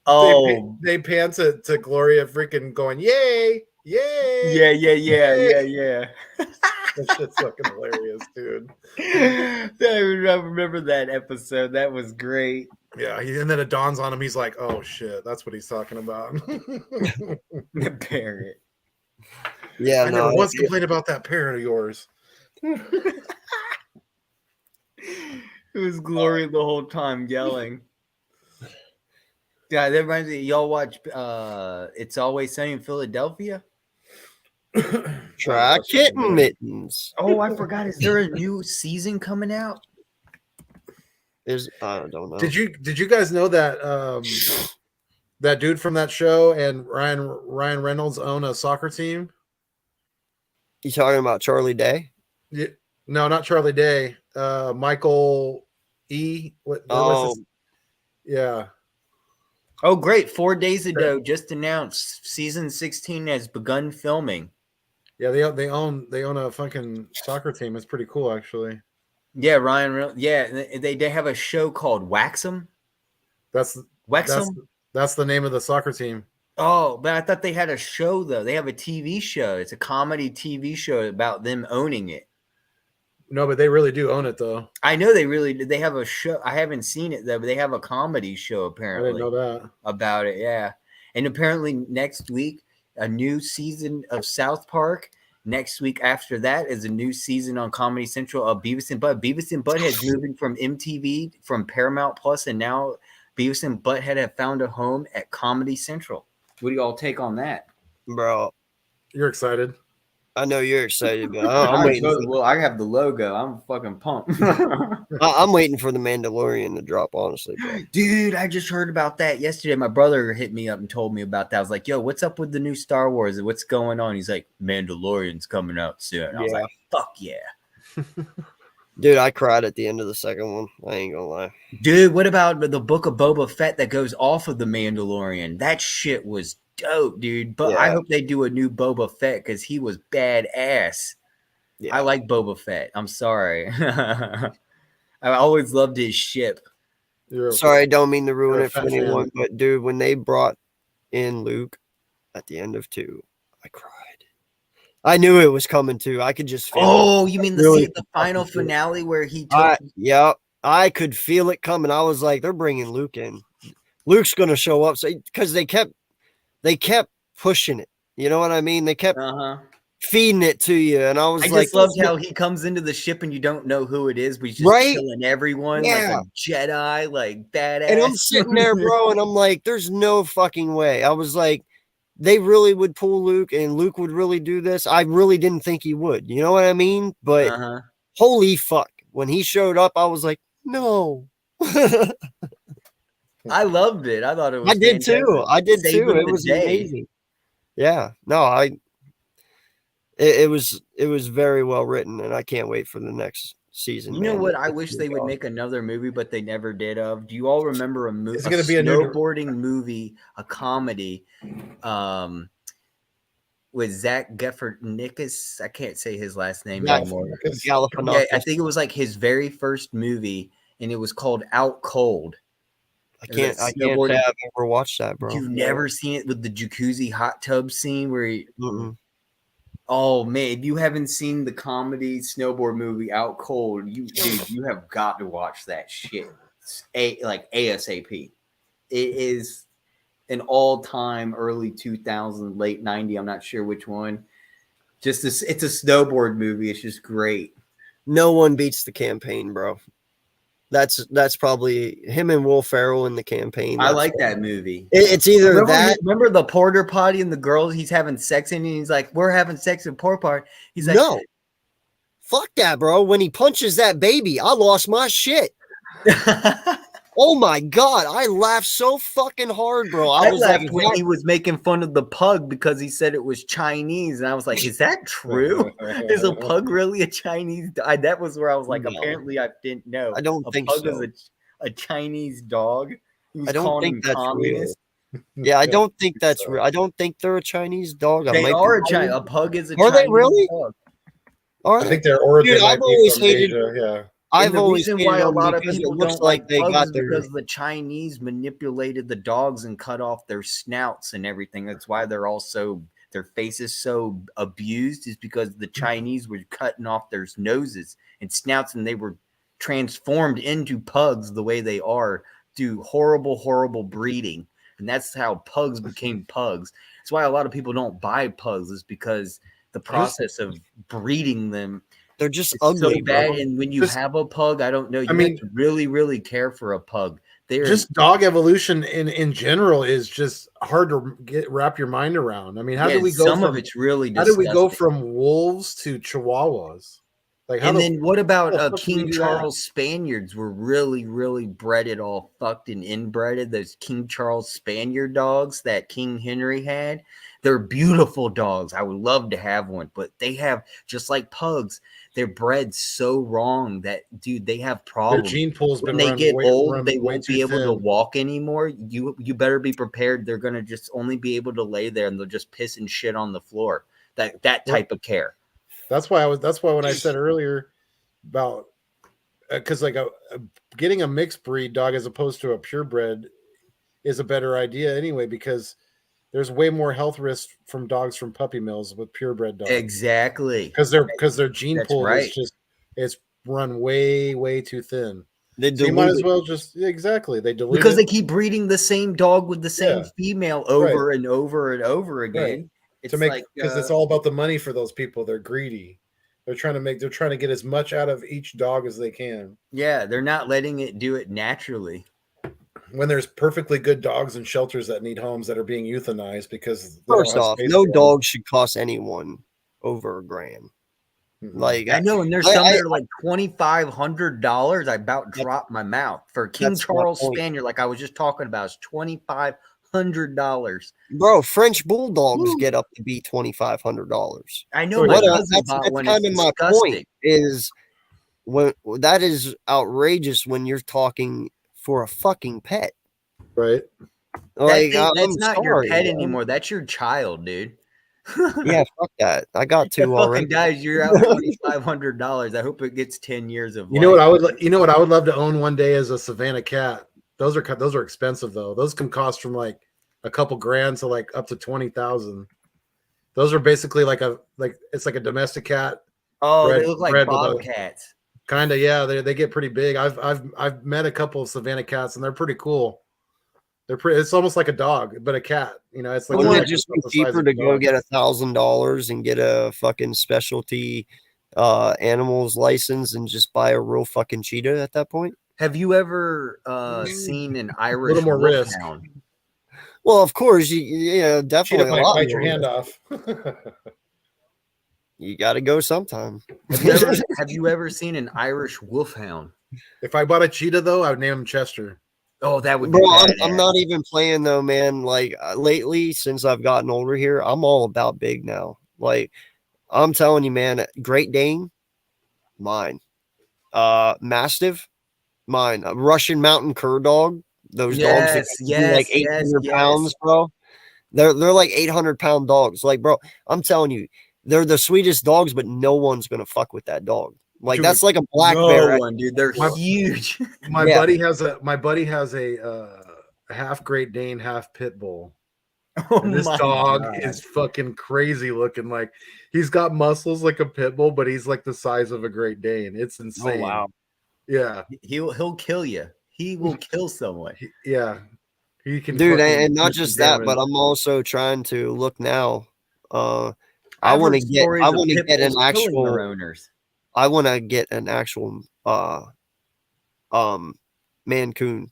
Oh, they pan to Gloria freaking going, yay, yay. yeah. That shit's fucking hilarious, dude. I remember that episode. That was great. Yeah, and then it dawns on him. He's like, "Oh shit, that's what he's talking about." The parrot. Yeah, I no, never once complained about that parrot of yours. It was Gloria the whole time yelling. Yeah, that reminds me. Y'all watch It's Always Sunny in Philadelphia? try kitten mittens. Oh, I forgot. Is there a new season coming out? I don't know. Did you guys know that that dude from that show and Ryan Reynolds own a soccer team? You talking about Charlie Day? Yeah, no, not Charlie Day. Michael E. What's Oh, his- yeah. Oh, great. 4 days ago, just announced season 16 has begun filming. Yeah, they own a fucking soccer team. It's pretty cool, actually. Yeah, Ryan Reynolds. Yeah, they have a show called Waxum. That's Wexham? that's the name of the soccer team. Oh, but I thought they had a show though. They have a TV show. It's a comedy TV show about them owning it. No, but they really do own it, though. I know they really did. They have a show. I haven't seen it though, but they have a comedy show I apparently didn't know that. about it. Yeah, and apparently next week a new season of South Park. Next week after that is a new season on Comedy Central of Beavis and Butt. Beavis and Butthead's moving from MTV, from Paramount Plus, and now Beavis and Butthead have found a home at Comedy Central. What do you all take on that? bro. You're excited. I know you're excited, but I'm I'm waiting. well, I have the logo. I'm fucking pumped. I'm waiting for the Mandalorian to drop. Honestly, bro. Dude, I just heard about that yesterday. My brother hit me up and told me about that. I was like, yo, what's up with the new Star Wars? What's going on? He's like, Mandalorian's coming out soon. I was Yeah. like, fuck yeah. Dude, I cried at the end of the second one. I ain't gonna lie. Dude, what about the Book of Boba Fett that goes off of the Mandalorian? That shit was dope, dude. But I Yeah. hope they do a new Boba Fett because he was badass. Yeah. I like Boba Fett. I'm sorry. I always loved his ship. Sorry, I don't mean to ruin You're a it for fat fan. anyone, but dude, when they brought in Luke at the end of 2, I cried. I knew it was coming too. I could just feel it. Oh, you mean the Really the final fucking good. finale where he took Yeah, I could feel it coming. I was like, they're bringing Luke in. Luke's gonna show up. So because they kept pushing it. You know what I mean? They kept feeding it to you, and I was I like, just loved how he comes into the ship and you don't know who it is, but he's just Right? killing everyone Yeah. like a Jedi, like badass. and I'm sitting there, bro, and I'm like, there's no fucking way. I was like, they really would pull Luke, and Luke would really do this. I really didn't think he would. You know what I mean? But holy fuck, when he showed up, I was like, no. I loved it. I thought it was I did too. fantastic. I did Saving too. It the was day. amazing. Yeah. No, it was very well written, and I can't wait for the next season. You know man. what? I It's wish gonna they be would awesome. make another movie, but they never did. Of do you all remember a movie? Is it gonna be a new- snowboarding movie, a comedy, with Zach Galifianakis? I can't say his last name Yeah, anymore. Galifianakis. Yeah, I think it was like his very first movie, and it was called Out Cold. I can't snowboarding- say I've ever watched that, bro. You've never seen it with the jacuzzi hot tub scene where he, Mm-mm. oh man, if you haven't seen the comedy snowboard movie Out Cold, you have got to watch that shit. Like ASAP. It is an all-time early 2000, late 90, I'm not sure which one. Just this, it's a snowboard movie. It's just great. No one beats The Campaign, bro. That's probably him and Will Ferrell in The Campaign. I That's- like that movie. It's either that. Remember the porter potty and the girls he's having sex in, and he's like, "We're having sex in porta potty." He's like, No. Fuck that, bro. When he punches that baby, I lost my shit. Oh my god, I laughed so fucking hard, bro. I I was laughed like, when he was making fun of the pug because he said it was Chinese, and I was like, "Is that true? Is a pug really a Chinese?" That was where I was like, No. "Apparently, I didn't know." I don't a think pug so. is a Chinese dog. He was I don't calling think him that's real. communist. Yeah, I don't think that's real. I don't think they're a Chinese dog. I They might be are a wrong. Chinese. A pug is a Are they Chinese really? dog. Are I they? think their origin Dude, might I've be always from hated- Asia. Yeah. I've And the always reason hated why a them lot of because it people looks don't like like they pugs got is their. because the Chinese manipulated the dogs and cut off their snouts and everything. That's why they're all so their faces so abused, is because the Chinese were cutting off their noses and snouts, and they were transformed into pugs the way they are through horrible breeding. And that's how pugs became pugs. That's why a lot of people don't buy pugs, is because the process of breeding them They're just is ugly, so bad. bro. And when you Just- have a pug, I don't know, you mean- have to really care for a pug. They're Just dog evolution in general is just hard to wrap your mind around. I mean, how yeah, do we go some from of it's really how do we go disgusting. from wolves to chihuahuas? Like, how And do- then what about how the fuck do we King do that? Charles Spaniards were really breeded all fucked and inbreded. Those King Charles Spaniard dogs that King Henry had, they're beautiful dogs. I would love to have one, but they have, just like pugs, they're bred so wrong that, dude, they have their problems. gene pool's been When they run get way, old, run they way won't too be able to thin. walk anymore. You better be prepared. They're gonna just only be able to lay there, and they'll just piss and shit on the floor. That type of care. That's why when I said earlier about because like getting a mixed breed dog as opposed to a purebred is a better idea anyway, because there's way more health risks from dogs from puppy mills with purebred dogs. Exactly. Because their gene That's pool right. is just it's run way too thin. They So you might dilute as it. well just exactly they dilute Because it. they keep breeding the same dog with the same Yeah. female over and over and over again. Right. It's to make like because it's all about the money for those people. They're greedy. They're trying to get as much out of each dog as they can. yeah, they're not letting it do it naturally. When there's perfectly good dogs in shelters that need homes that are being euthanized because they don't First have off, space no for them. dog should cost anyone over $1,000. Mhm. Like I know, and there's I- some I- that are like $2,500. I about dropped my mouth for a King That's my Charles point. Spaniel, like I was just talking about. It's $2,500. bro, French bulldogs get up to be $2,500. I know Oh, my yeah. cousin bought That's one. kind It's of my disgusting. point. Is when that is outrageous when you're talking for a fucking pet. Right. Like That's I'm not your sorry, pet man. anymore. That's your child, dude. Yeah, fuck that. I got If two fucking already. dies, you're out $2,500. I hope it gets 10 years of You know what life. I would you know what I would love to own one day is a Savannah cat. Those are expensive though. Those can cost from like a couple grand to like up to 20,000. Those are basically it's like a domestic cat. Oh, bred- they look like bred with a- bobcats. Kind of, yeah. They get pretty big. I've met a couple of Savannah cats and they're pretty cool. They're pretty. It's almost like a dog, but a cat. You know, it's like Wouldn't a it just be the size cheaper of to a go dog. get $1,000 and get a fucking specialty animals license and just buy a real fucking cheetah at that point? Have you ever seen an Irish more risk. wolfhound? Well, of course, Cheetah definitely a might lot bite your more. hand off. You got to go sometime. Have you ever seen an Irish wolfhound? If I bought a cheetah though, I would name him Chester. Oh, that would be Bro, I'm badass. not even playing though, man. Like lately, since I've gotten older here, I'm all about big now. Like I'm telling you, man, Great Dane, mine. Mastiff, mine. Russian Mountain Cur Dog. Those dogs that can be like 800 pounds, bro. They're like 800-pound dogs. Like, bro, I'm telling you, they're the sweetest dogs, but no one's gonna fuck with that dog. Like Dude, that's like a black No bear. one, dude. They're My- huge. My Yeah. buddy has a half Great Dane, half pit bull. Oh And this my dog God. is fucking crazy looking. Like he's got muscles like a pit bull, but he's like the size of a Great Dane. It's insane. wow. Yeah. He'll kill you. He will kill someone. Yeah. He can Dude, fucking and not push just you down that, but and- I'm also trying to look now. I I've want to heard get stories I of want to pit get an bulls killing actual their owners. I want to get an actual Mancoon.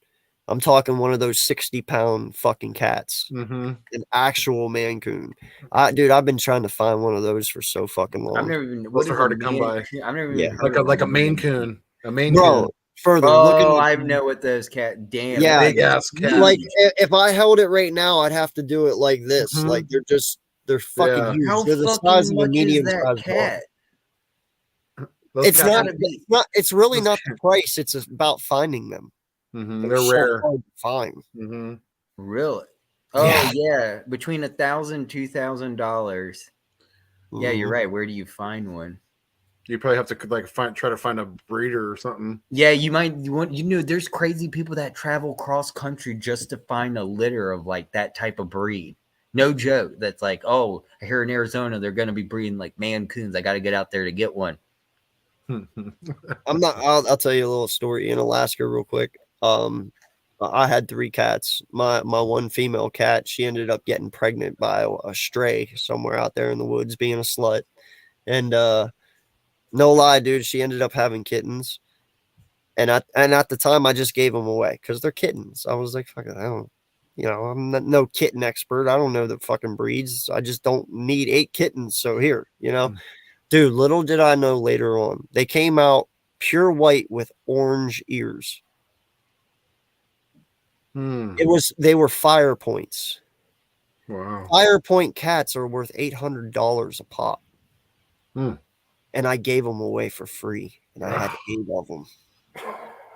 I'm talking one of those 60-pound fucking cats. Mhm. An actual Mancoon. Dude, I've been trying to find one of those for so fucking I've long. never even. Those What are is hard a to come man- by. I've never Yeah. even heard of Like a one. Maine Coon. A Maine Bro, Coon. further Oh, look I at know what those cat. Damn. Yeah. Big ass cat. like if I held it right now, I'd have to do it like this. Mhm. Like they're fucking Yeah. huge. How they're the fucking size of a much is medium that sized dog. cat? Those It's cats not, are- it's not. It's really those not the price. It's about finding them. Mhm, They're they're so rare. hard to find. Mhm. Really? Oh Yeah. yeah, between $1,000 $2,000. Yeah, you're Mhm. right. Where do you find one? You probably have to try to find a breeder or something. Yeah, you might. There's crazy people that travel cross country just to find a litter of like that type of breed. No joke. That's like, oh, here in Arizona, they're going to be breeding like Mancoons. I got to get out there to get one. I'm not. I'll tell you a little story in Alaska real quick. I had 3 cats. My one female cat, she ended up getting pregnant by a stray somewhere out there in the woods, being a slut. And no lie, dude, she ended up having kittens. And at the time, I just gave them away because they're kittens. I was like, fuck it, I don't. I'm not, no kitten expert. I don't know the fucking breeds. I just don't need 8 kittens. So here, dude, little did I know later on, they came out pure white with orange ears. Hmm. They were Fire Points. Wow. Fire Point cats are worth $800 a pop. Hmm. And I gave them away for free. And I had 8 of them.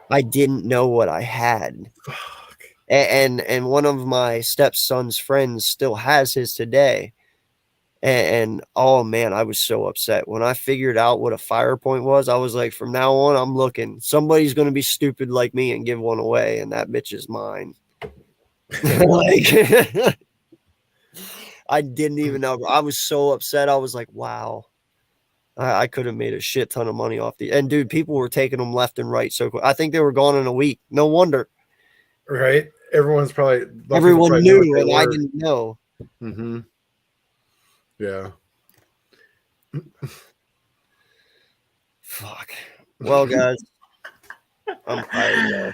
I didn't know what I had. Fuck. And one of my stepson's friends still has his today. And oh man, I was so upset when I figured out what a Fire Point was. I was like, from now on, I'm looking. Somebody's going to be stupid like me and give one away, and that bitch is mine. Like, I didn't even know. I was so upset. I was like, wow, I could have made a shit ton of money off the. And dude, people were taking them left and right. So I think they were gone in a week. No wonder. Right? Everyone Everyone knew, and I didn't know. Mm-hmm. Yeah. Fuck. Well, guys, I'm tired now.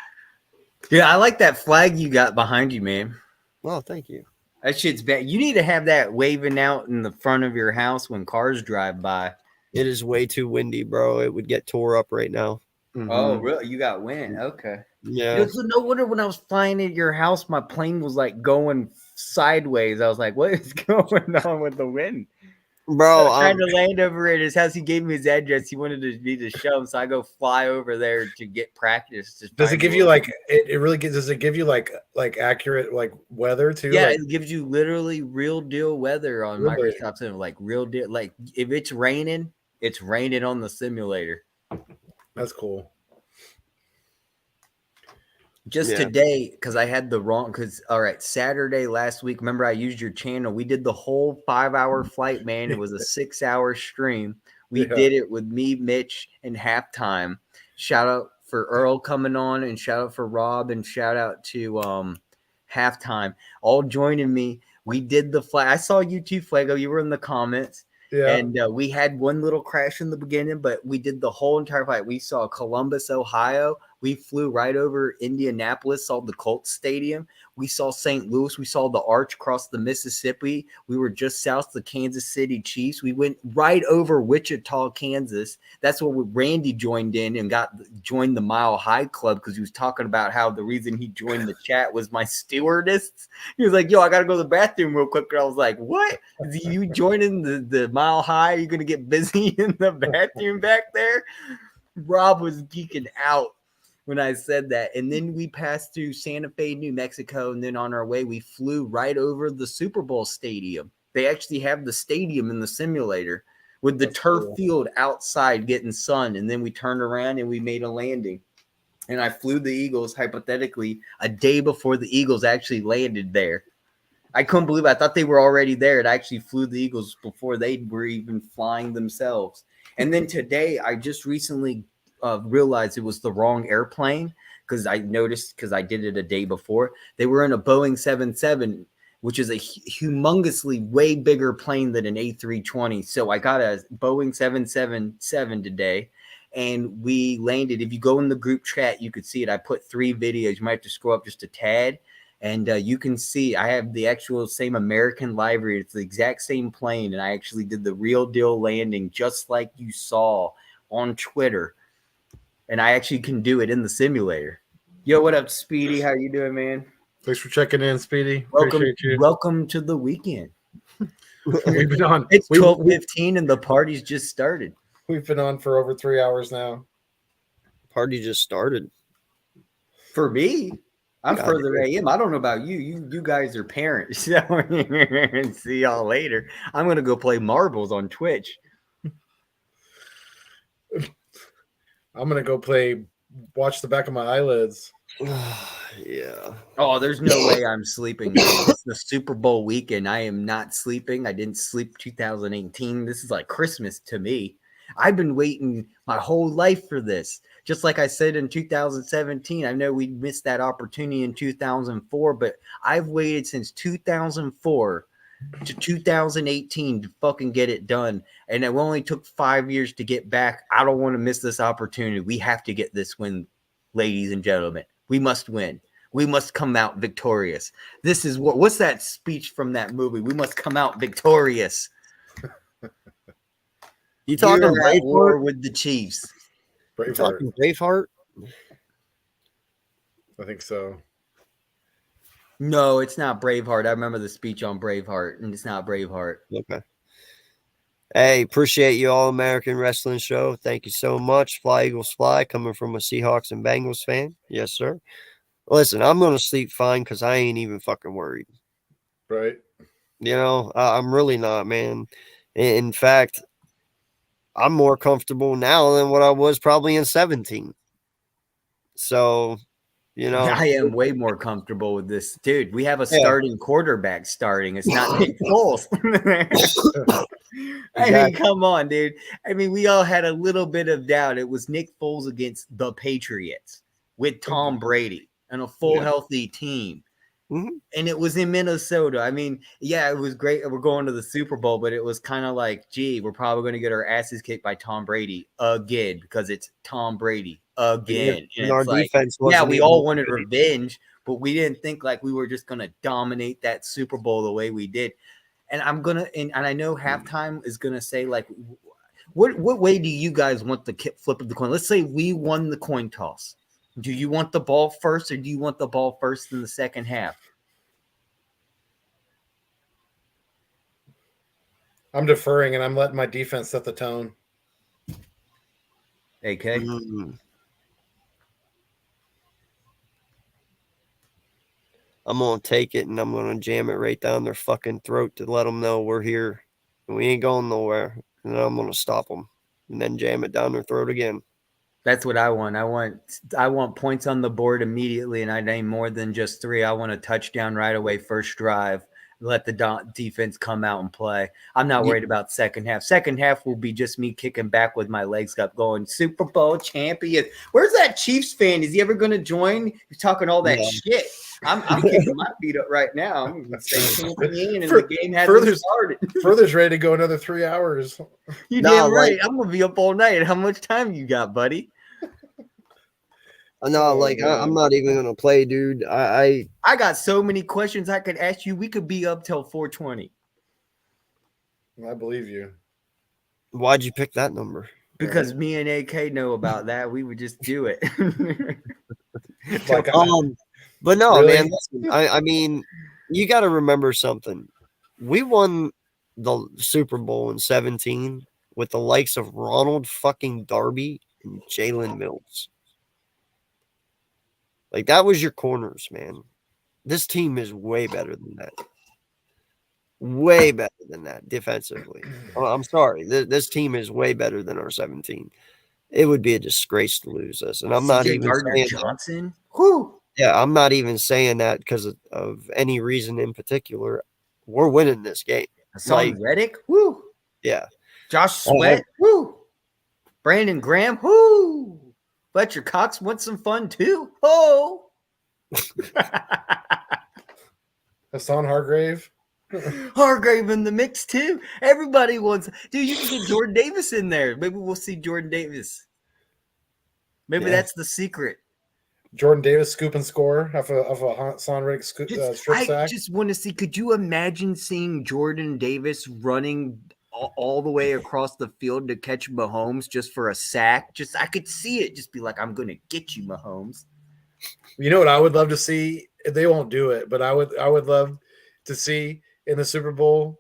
Yeah, I like that flag you got behind you, man. Well, thank you. That shit's bad. You need to have that waving out in the front of your house when cars drive by. It is way too windy, bro. It would get tore up right now. Oh, really? You got wind? Okay. Yeah. So no wonder when I was flying at your house, my plane was like going sideways. I was like, "What is going on with the wind?" Bro, Trying to land over at his house. He gave me his address. He wanted me to show him, so I go fly over there to get practice. Does it give you like it really gives? Does it give you like accurate like weather too? Yeah, Like, it gives you literally real deal weather on Really? Microsoft Sim. Like real deal. Like if it's raining on the simulator. that's cool. Just Yeah. today, because I had the wrong. Because all right, Saturday last week. Remember, I used your channel. We did the whole 5-hour flight, man. It was a 6-hour stream. We Yeah. did it with me, Mitch, and halftime. Shout out for Earl coming on, and shout out for Rob, and shout out to halftime, all joining me. We did the flight. I saw you too, Fuego. You were in the comments. Yeah. And we had one little crash in the beginning, but we did the whole entire flight. We saw Columbus, Ohio. We flew right over Indianapolis, saw the Colts Stadium. We saw St. Louis. We saw the arch across the Mississippi. We were just south of the Kansas City Chiefs. We went right over Wichita, Kansas. That's where Randy joined in and joined the Mile High Club because he was talking about how the reason he joined the chat was my stewardess. He was like, "Yo, I got to go to the bathroom real quick." And I was like, "What? You joining the Mile High? Are you going to get busy in the bathroom back there?" Rob was geeking out when I said that. And then we passed through Santa Fe, New Mexico. And then on our way, we flew right over the Super Bowl stadium. They actually have the stadium in the simulator with the turf field outside getting sun. And then we turned around and we made a landing. And I flew the Eagles, hypothetically, a day before the Eagles actually landed there. I couldn't believe it. I thought they were already there. It actually flew the Eagles before they were even flying themselves. And then today, I just recently realized it was the wrong airplane because I noticed because I did it a day before. They were in a Boeing 777, which is a humongously way bigger plane than an A320. So I got a Boeing 777 today, and we landed. If you go in the group chat, you could see it. I put 3 videos. You might have to scroll up just a tad, and you can see I have the actual same American livery. It's the exact same plane, and I actually did the real deal landing just like you saw on Twitter. And I actually can do it in the simulator. Yo, what up, Speedy? How you doing, man? Thanks for checking in, Speedy. Welcome, Appreciate you. welcome to the weekend. We've been on. It's we- 12:15 and the party's just started. We've been on for over 3 hours now. Party just started. For me, I'm God, further AM. I don't know about you. You guys are parents. So see y'all later. I'm gonna go play marbles on Twitch. I'm gonna go watch the back of my eyelids. Yeah. Oh, there's no way I'm sleeping. It's the Super Bowl weekend. I am not sleeping. I didn't sleep 2018. This is like Christmas to me. I've been waiting my whole life for this. Just like I said in 2017, I know we missed that opportunity in 2004, but I've waited since 2004 to 2018 to fucking get it done. And it only took 5 years to get back. I don't want to miss this opportunity. We have to get this win, ladies and gentlemen. We must win. We must come out victorious. This is what's that speech from that movie? We must come out victorious. You talking We're at war Braveheart? with the Chiefs. You Braveheart. talking Braveheart? I think so. No, it's not Braveheart. I remember the speech on Braveheart, and it's not Braveheart. Okay. Hey, appreciate you, All American Wrestling Show. Thank you so much. Fly Eagles Fly, coming from a Seahawks and Bengals fan. Yes, sir. Listen, I'm going to sleep fine because I ain't even fucking worried. Right. You know, I'm really not, man. In fact, I'm more comfortable now than what I was probably in 17. So, you know. I am way more comfortable with this. Dude, we have a Yeah. starting quarterback starting. It's not Nick Foles. I mean, Exactly. come on, dude. I mean, we all had a little bit of doubt. It was Nick Foles against the Patriots with Tom Brady and a full Yeah. healthy team. Mhm. And it was in Minnesota. I mean, yeah, it was great. We're going to the Super Bowl, but it was kind of like, gee, we're probably going to get our asses kicked by Tom Brady again because it's Tom Brady again. And And our it's like, defense yeah, wasn't we even all wanted revenge. but we didn't think like we were just gonna dominate that Super Bowl the way we did. And and I know halftime is gonna say like, what way do you guys want the flip of the coin? Let's say we won the coin toss. Do you want the ball first, or do you want the ball first in the second half? I'm deferring and I'm letting my defense set the tone. AK. I'm gonna take it and I'm gonna jam it right down their fucking throat to let them know we're here and we ain't going nowhere. And then I'm gonna stop them and then jam it down their throat again. That's what I want. I want points on the board immediately, and I name more than just 3. I want a touchdown right away, first drive. Let the defense come out and play. I'm not worried about second half. Second half will be just me kicking back with my legs up, going Super Bowl champion. Where's that Chiefs fan? Is he ever going to join? He's talking all that shit. I'm kicking my feet up right now. I'm going to say champion, and the game hasn't started. Further's ready to go another 3 hours. You damn right. I'm going to be up all night. How much time you got, buddy? No, like I'm not even gonna play, dude. I got so many questions I could ask you. We could be up till 4:20. I believe you. Why'd you pick that number? Because me and AK know about that. We would just do it. But no, Really? man. Listen, I mean, you got to remember something. We won the Super Bowl in 2017 with the likes of Ronald fucking Darby and Jalen Mills. Like, that was your corners, man. This team is way better than that. Way better than that defensively. I'm sorry. This team is way better than our 17. It would be a disgrace to lose this. And I'm not even saying Johnson. Whoo. Yeah, I'm not even saying that because of any reason in particular. We're winning this game. Hassan Reddick. Woo. Yeah. Josh Sweat. Woo. Brandon Graham. Woo. Fletcher Cox wants some fun too. Oh. Hassan Hargrave. Hargrave in the mix too. Everybody wants. Dude, you can get Jordan Davis in there. Maybe we'll see Jordan Davis. Maybe that's the secret. Jordan Davis scoop and score off a Hassan Reddick strip sack. I just want to see. Could you imagine seeing Jordan Davis running all the way across the field to catch Mahomes just for a sack? Just I could see it. Just be like, I'm gonna get you, Mahomes. You know what I would love to see? They won't do it, but I would love to see in the Super Bowl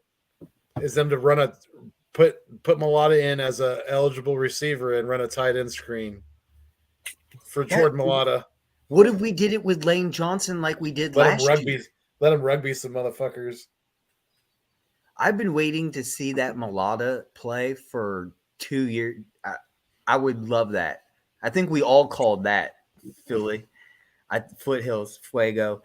is them to run put Mulata in as a eligible receiver and run a tight end screen for Jordan Mulata. What if we did it with Lane Johnson like we did last year? Let him rugby some motherfuckers. I've been waiting to see that Mulata play for 2 years. I would love that. I think we all called that, Philly. Foothills, Fuego.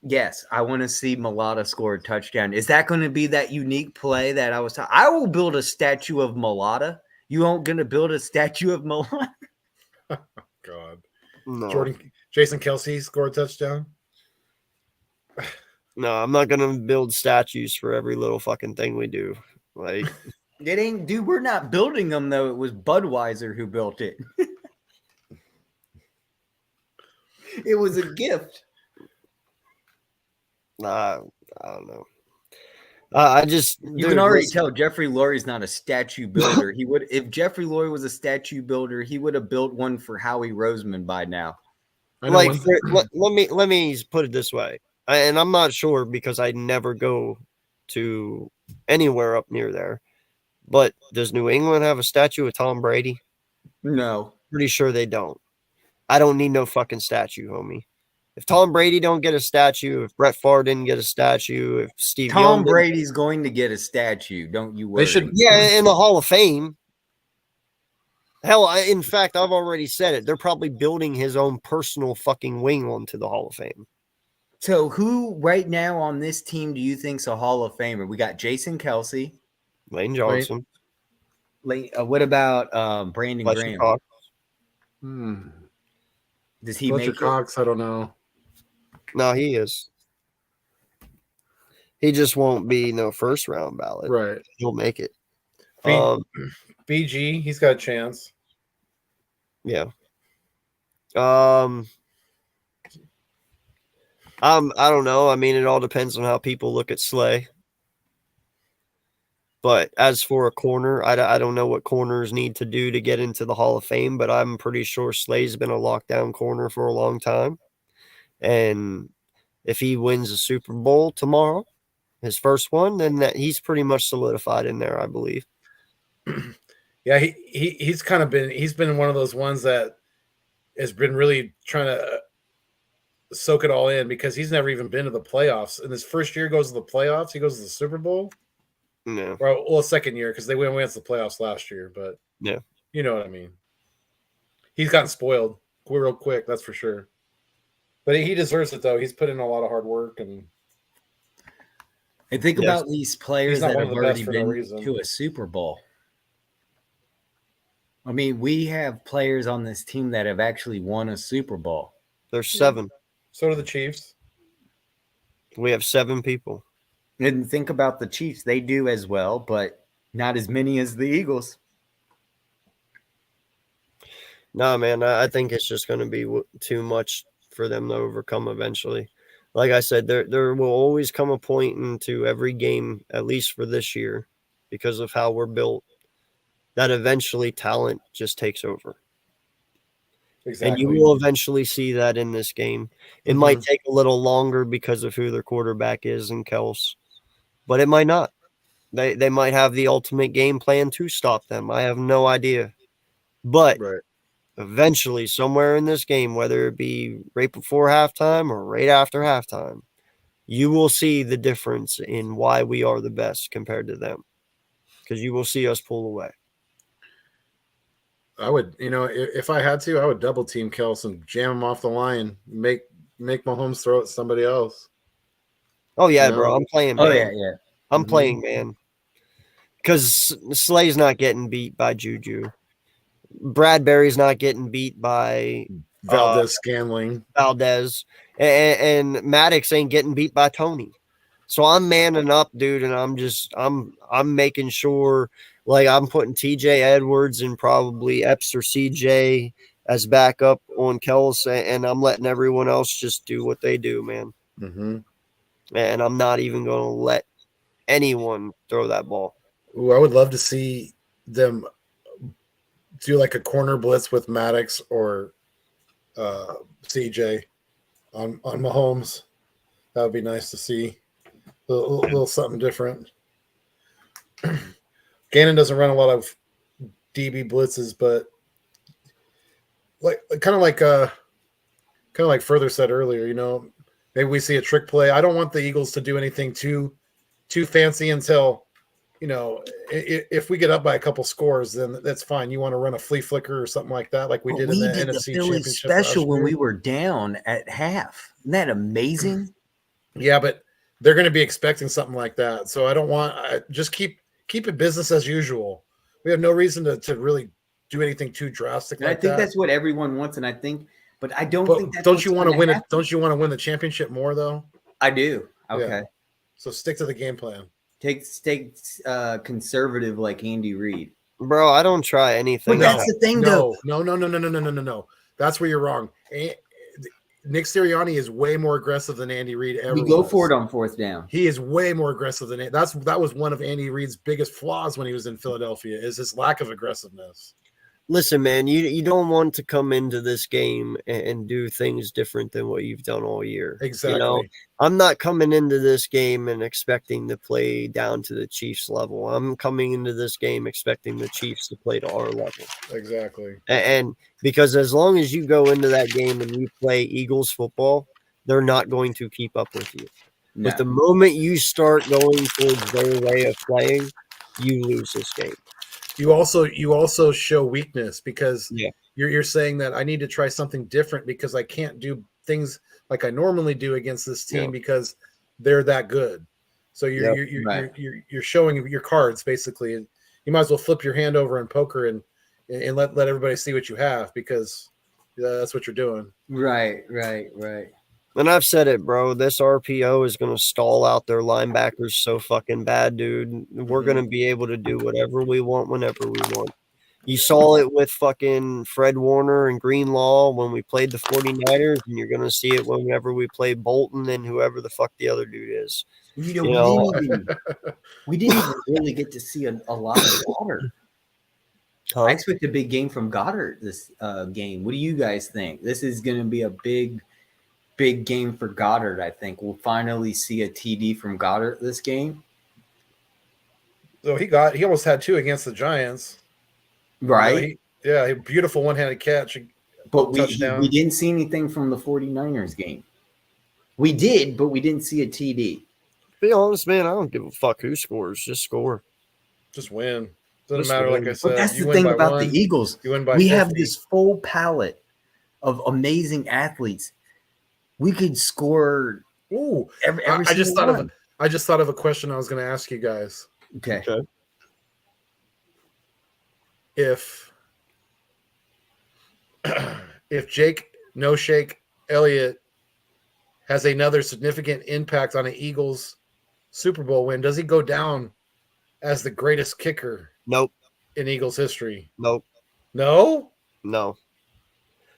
Yes, I want to see Mulata score a touchdown. Is that going to be that unique play that I was talking? I will build a statue of Mulata. You aren't going to build a statue of Mulata? God. No. Jason Kelsey scored a touchdown. No, I'm not gonna build statues for every little fucking thing we do. Like it ain't, dude. We're not building them though. It was Budweiser who built it. It was a gift. I don't know. I just you can already tell Jeffrey Lurie's not a statue builder. He would, if Jeffrey Lurie was a statue builder, he would have built one for Howie Roseman by now. Like, let me put it this way, and I'm not sure because I never go to anywhere up near there. But does New England have a statue of Tom Brady? No, pretty sure they don't. I don't need no fucking statue, homie. If Tom Brady don't get a statue, if Brett Favre didn't get a statue, if Steve Tom Brady's going to get a statue, don't you worry. They should, in the Hall of Fame. Hell, in fact, I've already said it. They're probably building his own personal fucking wing onto the Hall of Fame. So who right now on this team do you think's a Hall of Famer? We got Jason Kelsey. Lane Johnson. What about Brandon Fletcher Graham? Cox. Does he Fletcher make Cox? I don't know. No, he is. He just won't be no first round ballot. Right. He'll make it. BG, he's got a chance. Yeah. I don't know. I mean, it all depends on how people look at Slay. But as for a corner, I don't know what corners need to do to get into the Hall of Fame, but I'm pretty sure Slay's been a lockdown corner for a long time. And if he wins a Super Bowl tomorrow, his first one, then he's pretty much solidified in there, I believe. Yeah, he's kind of been one of those ones that has been really trying to soak it all in because he's never even been to the playoffs. In his first year, he goes to the playoffs. He goes to the Super Bowl. No. Well, second year because they went against the playoffs last year, but Yeah. You know what I mean. He's gotten spoiled real quick, that's for sure. But he deserves it though. He's put in a lot of hard work and think about these players He's not that one have of the best already for no been reason. to a Super Bowl. I mean, we have players on this team that have actually won a Super Bowl. There's 7. So do the Chiefs. We have 7 people. And think about the Chiefs. They do as well, but not as many as the Eagles. No, man, I think it's just going to be too much for them to overcome eventually. Like I said, there will always come a point into every game, at least for this year, because of how we're built, that eventually talent just takes over. Exactly. And you will eventually see that in this game. It might take a little longer because of who their quarterback is in Kels, but it might not. They might have the ultimate game plan to stop them. I have no idea. But eventually, somewhere in this game, whether it be right before halftime or right after halftime, you will see the difference in why we are the best compared to them. Because you will see us pull away. I would, if I had to, I would double team Kels and jam him off the line, make Mahomes throw at somebody else. Oh yeah, bro, I'm playing. Man. Oh yeah. I'm playing, man. Because Slay's not getting beat by Juju. Bradbury's not getting beat by Valdez-Scantling. Valdez, and Maddox ain't getting beat by Tony. So I'm manning up, dude, and I'm making sure. Like, I'm putting TJ Edwards and probably Epps or CJ as backup on Kels, and I'm letting everyone else just do what they do, man. Mm-hmm. And I'm not even going to let anyone throw that ball. Ooh, I would love to see them do like a corner blitz with Maddox or CJ on Mahomes. That would be nice to see. A little something different. Gannon doesn't run a lot of DB blitzes, but kind of like Further said earlier, maybe we see a trick play. I don't want the Eagles to do anything too fancy until, if we get up by a couple scores, then that's fine. You want to run a flea flicker or something like that, like we did in the NFC Philly Championship special when last we year. were down at half. Isn't that amazing? Yeah, but they're going to be expecting something like that. So I don't want just keep it business as usual. We have no reason to really do anything too drastic. And like I think that. that's what everyone wants, and I think, but I don't But think that's don't you want to win it? happen. Don't you want to win the championship more though? I do. Yeah. Okay. So stick to the game plan. Stay conservative like Andy Reid. Bro, I don't try anything. But that's the thing, though. No. That's where you're wrong. Nick Sirianni is way more aggressive than Andy Reid ever. We go was. for it on fourth down. He is way more aggressive than it. That was one of Andy Reid's biggest flaws when he was in Philadelphia, is his lack of aggressiveness. Listen, man, you don't want to come into this game and do things different than what you've done all year. Exactly. I'm not coming into this game and expecting to play down to the Chiefs level. I'm coming into this game expecting the Chiefs to play to our level. Exactly. And because as long as you go into that game and you play Eagles football, they're not going to keep up with you. No. But the moment you start going towards their way of playing, you lose this game. You also show weakness because Yeah. you're saying that I need to try something different because I can't do things like I normally do against this team because they're that good. So you're showing your cards basically, and you might as well flip your hand over in poker and let everybody see what you have because that's what you're doing. Right. And I've said it, bro. This RPO is going to stall out their linebackers so fucking bad, dude. We're going to be able to do whatever we want whenever we want. You saw it with fucking Fred Warner and Greenlaw when we played the 49ers, and you're going to see it whenever we play Bolton and whoever the fuck the other dude is. You know, You know, we didn't even really get to see a lot of Goddard. huh? I expect a big game from Goddard this game. What do you guys think? This is going to be a big game for Goddard. I think we'll finally see a TD from Goddard this game. So he almost had 2 against the Giants. Right. A beautiful one-handed catch. But touchdown. we didn't see anything from the 49ers game. We did, but we didn't see a TD. Be honest, man, I don't give a fuck who scores. Just score. Just win. Doesn't Just matter, win. like I said. But that's you the win thing by about 1, the Eagles. you win by We 50. have this full palette of amazing athletes. We could score Ooh, every I just single thought one. I just thought of a question I was going to ask you guys. Okay. If Jake No Shake Elliott has another significant impact on an Eagles Super Bowl win, does he go down as the greatest kicker Nope. in Eagles history? Nope. No? No.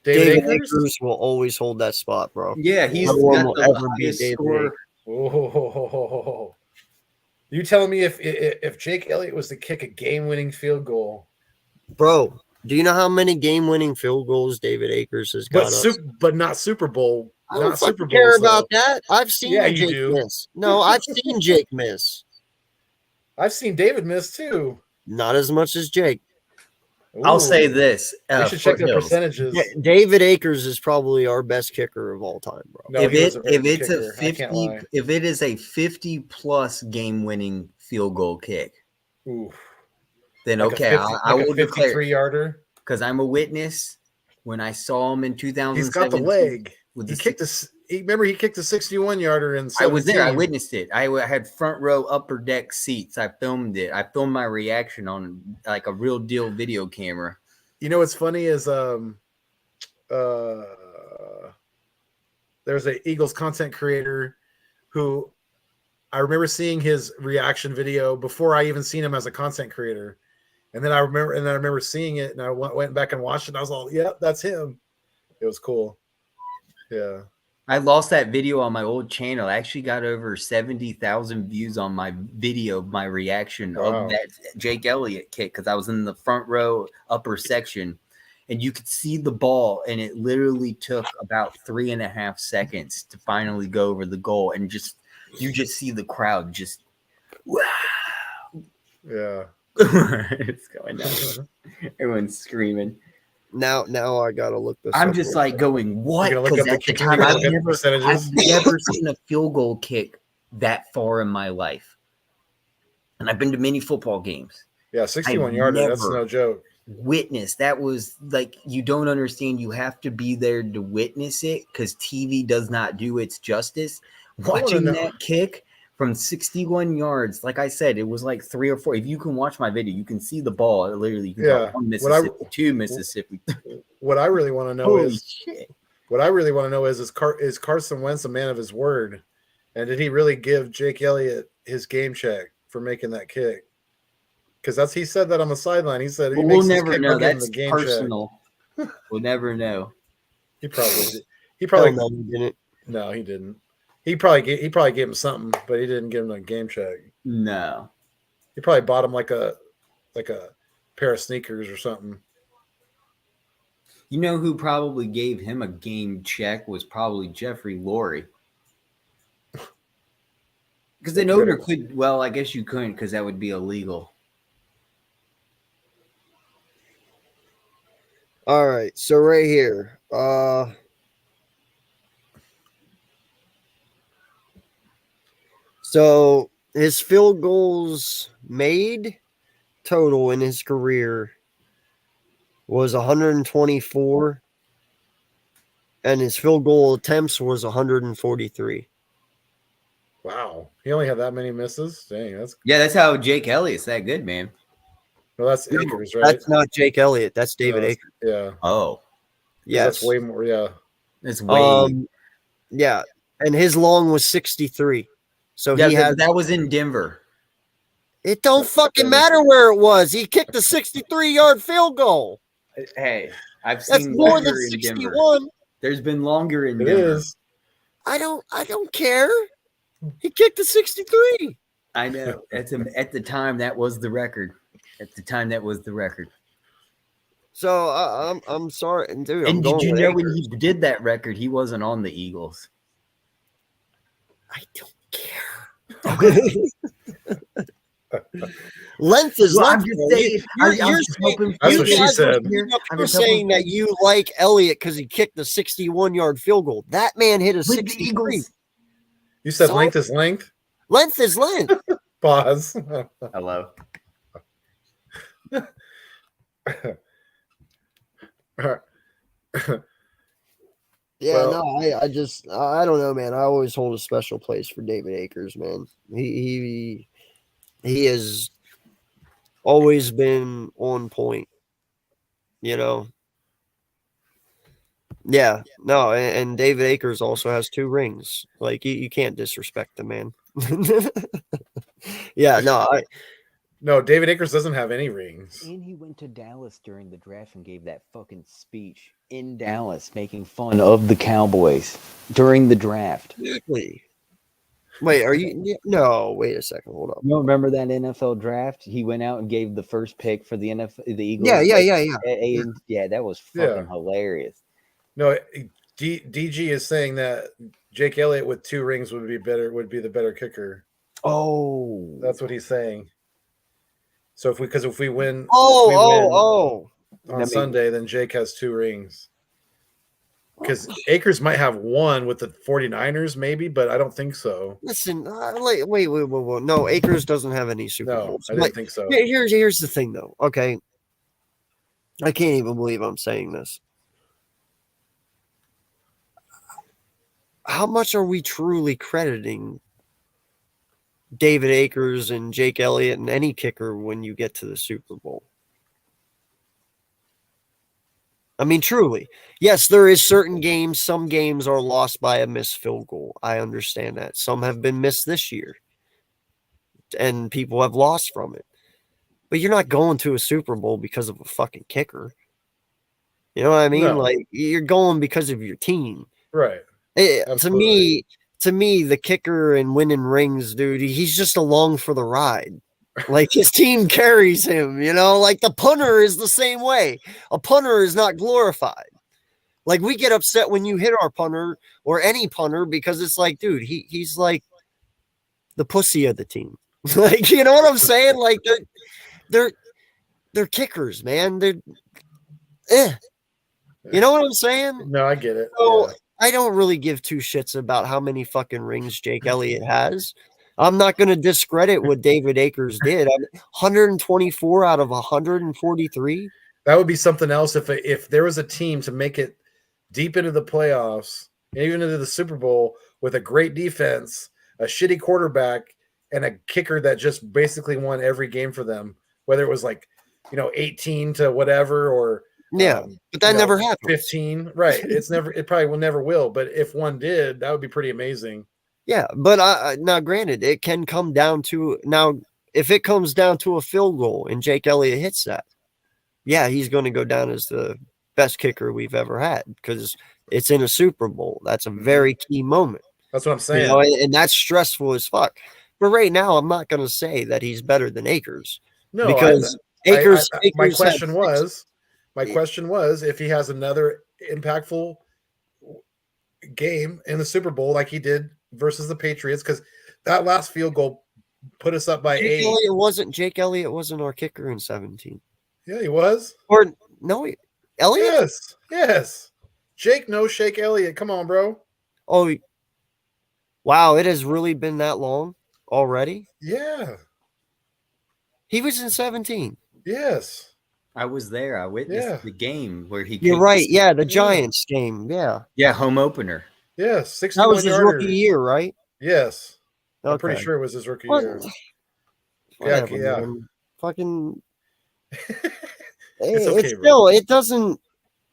David David Akers? Akers will always hold that spot, bro. Yeah, he's No one got will the ever beat highest David score. Akers. Oh, you telling me if Jake Elliott was to kick a game-winning field goal, Bro, do you know how many game-winning field goals David Akers has got? but not Super Bowl, I don't not Super fucking care Bowls, about though. that. I've seen Yeah, you Jake do. miss. No, I've seen Jake miss. I've seen David miss too. Not as much as Jake. I'll Ooh. say this. We should check the Foothills. percentages. David Akers is probably our best kicker of all time, bro. No, if he was it a very if good it's kicker. a I can't 50 lie. if it is a 50 plus game winning field goal kick, Ooh, then like okay, I will declare 53-yarder. because I'm a witness. When I saw him in 2017, He's got the leg. with He the kicked remember he kicked a 61-yarder in 17. I was there. I witnessed it. I had front row upper deck seats. I filmed it. I filmed my reaction on like a real deal video camera. You know what's funny is there's a Eagles content creator who I remember seeing his reaction video before I even seen him as a content creator. And then I remember seeing it and I went back and watched it and I was all, yep, that's him. It was cool. Yeah. I lost that video on my old channel. I actually got over 70,000 views on my video, my reaction Wow. of that Jake Elliott kick because I was in the front row upper section and you could see the ball and it literally took about 3.5 seconds to finally go over the goal and you just see the crowd just wow. Yeah. It's going down. Everyone's screaming. Now I gotta look this. I'm up just real like quick. going, what? You're gonna look Because up at the the- time, you're I've gonna look up the percentages? never seen a field goal kick that far in my life. And I've been to many football games. Yeah, 61-yarder. That's never- no joke. Witness that was like, you don't understand. You have to be there to witness it because TV does not do its justice. wanna Watching know- that kick from 61 yards, like I said, it was like 3 or 4. If you can watch my video, you can see the ball. Literally, you can Yeah. go 1 What I- Mississippi, 2 Mississippi. What I really want to know Holy is shit. is Carson Wentz a man of his word? And did he really give Jake Elliott his game check for making that kick? Because he said that on the sideline. He said he But makes we'll his never kid know. look in That's the game personal. We'll never know. check. He probably did. He Hell probably no, he didn't. no, he didn't. He probably gave him something, but he didn't give him a game check. No. He probably bought him like a pair of sneakers or something. You know who probably gave him a game check was probably Jeffrey Lurie. Because an owner could, well, I guess you couldn't because that would be illegal. All right, so right here, so his field goals made total in his career was 124, and his field goal attempts was 143. Wow, he only had that many misses. Dang, That's how Jake Elliott's that good, man. that's Akers, right? That's not Jake Elliott. That's David No, Akers. Yeah, Oh, Yes. that's way more. Yeah, it's way. Yeah, and his long was 63. So yeah, he had that was in Denver. It don't fucking matter where it was. He kicked a 63-yard field goal. Hey, I've That's seen more than longer in Denver. 61. There's been longer in It Denver. is. I don't care. He kicked a 63. I know. At the time, that was the record. At the time, that was the record. So I'm sorry, and dude. I'm And going did you with know when Akers. he did that record, he wasn't on the Eagles? I don't care. Length is Well, length. I'm just bro. saying. You're saying- That's you what she guys said. You're saying that you like Elliott because he kicked the 61-yard field goal. That man hit a With the 63. Eagles. You said So- length is length? Length is length. Pause. Hello. Yeah, Well- no, I don't know, man. I always hold a special place for David Akers, man. He has always been on point, you know. Yeah, no, and David Akers also has 2 rings. Like you can't disrespect the man. Yeah, no, No, David Akers doesn't have any rings. And he went to Dallas during the draft and gave that fucking speech in Dallas, making fun of the Cowboys during the draft. exactly. Wait, are you? No, wait a second. Hold up. You don't remember that NFL draft? He went out and gave the first pick for the NFL, the Eagles. Yeah. Yeah, that was fucking hilarious. No, DG is saying that Jake Elliott with 2 rings would be the better kicker. Oh, That's what he's saying. So if we win Oh. on Sunday, then Jake has 2 rings. Because Akers might have 1 with the 49ers, maybe, but I don't think so. Listen, wait. No, Akers doesn't have any Super No, Bowls. I didn't think so. Here's the thing, though. Okay, I can't even believe I'm saying this. How much are we truly crediting David Akers and Jake Elliott and any kicker when you get to the Super Bowl? I mean, truly. Yes, there is certain games. Some games are lost by a missed field goal. I understand that. Some have been missed this year, and people have lost from it. But you're not going to a Super Bowl because of a fucking kicker. You know what I mean? No. Like, you're going because of your team. Right. To Absolutely. me, the kicker and winning rings, dude, he's just along for the ride. Like his team carries him, you know, like the punter is the same way. A punter is not glorified. Like we get upset when you hit our punter or any punter because it's like, dude, he's like the pussy of the team. Like, you know what I'm saying? Like they're kickers, man. You know what I'm saying? No, I get it. So Yeah. I don't really give 2 shits about how many fucking rings Jake Elliott has. I'm not going to discredit what David Akers did. 124 out of 143. That would be something else if there was a team to make it deep into the playoffs, even into the Super Bowl with a great defense, a shitty quarterback, and a kicker that just basically won every game for them, whether it was like, 18 to whatever or Yeah, but that never happened. 15, right? It probably never will. But if one did, that would be pretty amazing. Yeah, but now granted, it can come down to if it comes down to a field goal and Jake Elliott hits that, yeah, he's going to go down as the best kicker we've ever had because it's in a Super Bowl. That's a very key moment. That's what I'm saying. You know, and that's stressful as fuck. But right now, I'm not going to say that he's better than Akers. No, because Akers. my Akers question was if he has another impactful game in the Super Bowl like he did versus the Patriots, because that last field goal put us up by 8. Jake Elliott wasn't our kicker in 17. Yeah, he was. Or no, Elliott. Yes. Jake, no shake Elliott. Come on, bro. Oh, wow! It has really been that long already. Yeah. He was in 17. Yes. I was there. I witnessed the game where he. You're kicked right. Yeah, the Giants game. Yeah, home opener. Yes. 61 that was his yarder. rookie year, right? Yes. Okay. I'm pretty sure it was his rookie What- year. Whatever, Yeah. man. Fucking. It's okay, it's bro. still. It doesn't.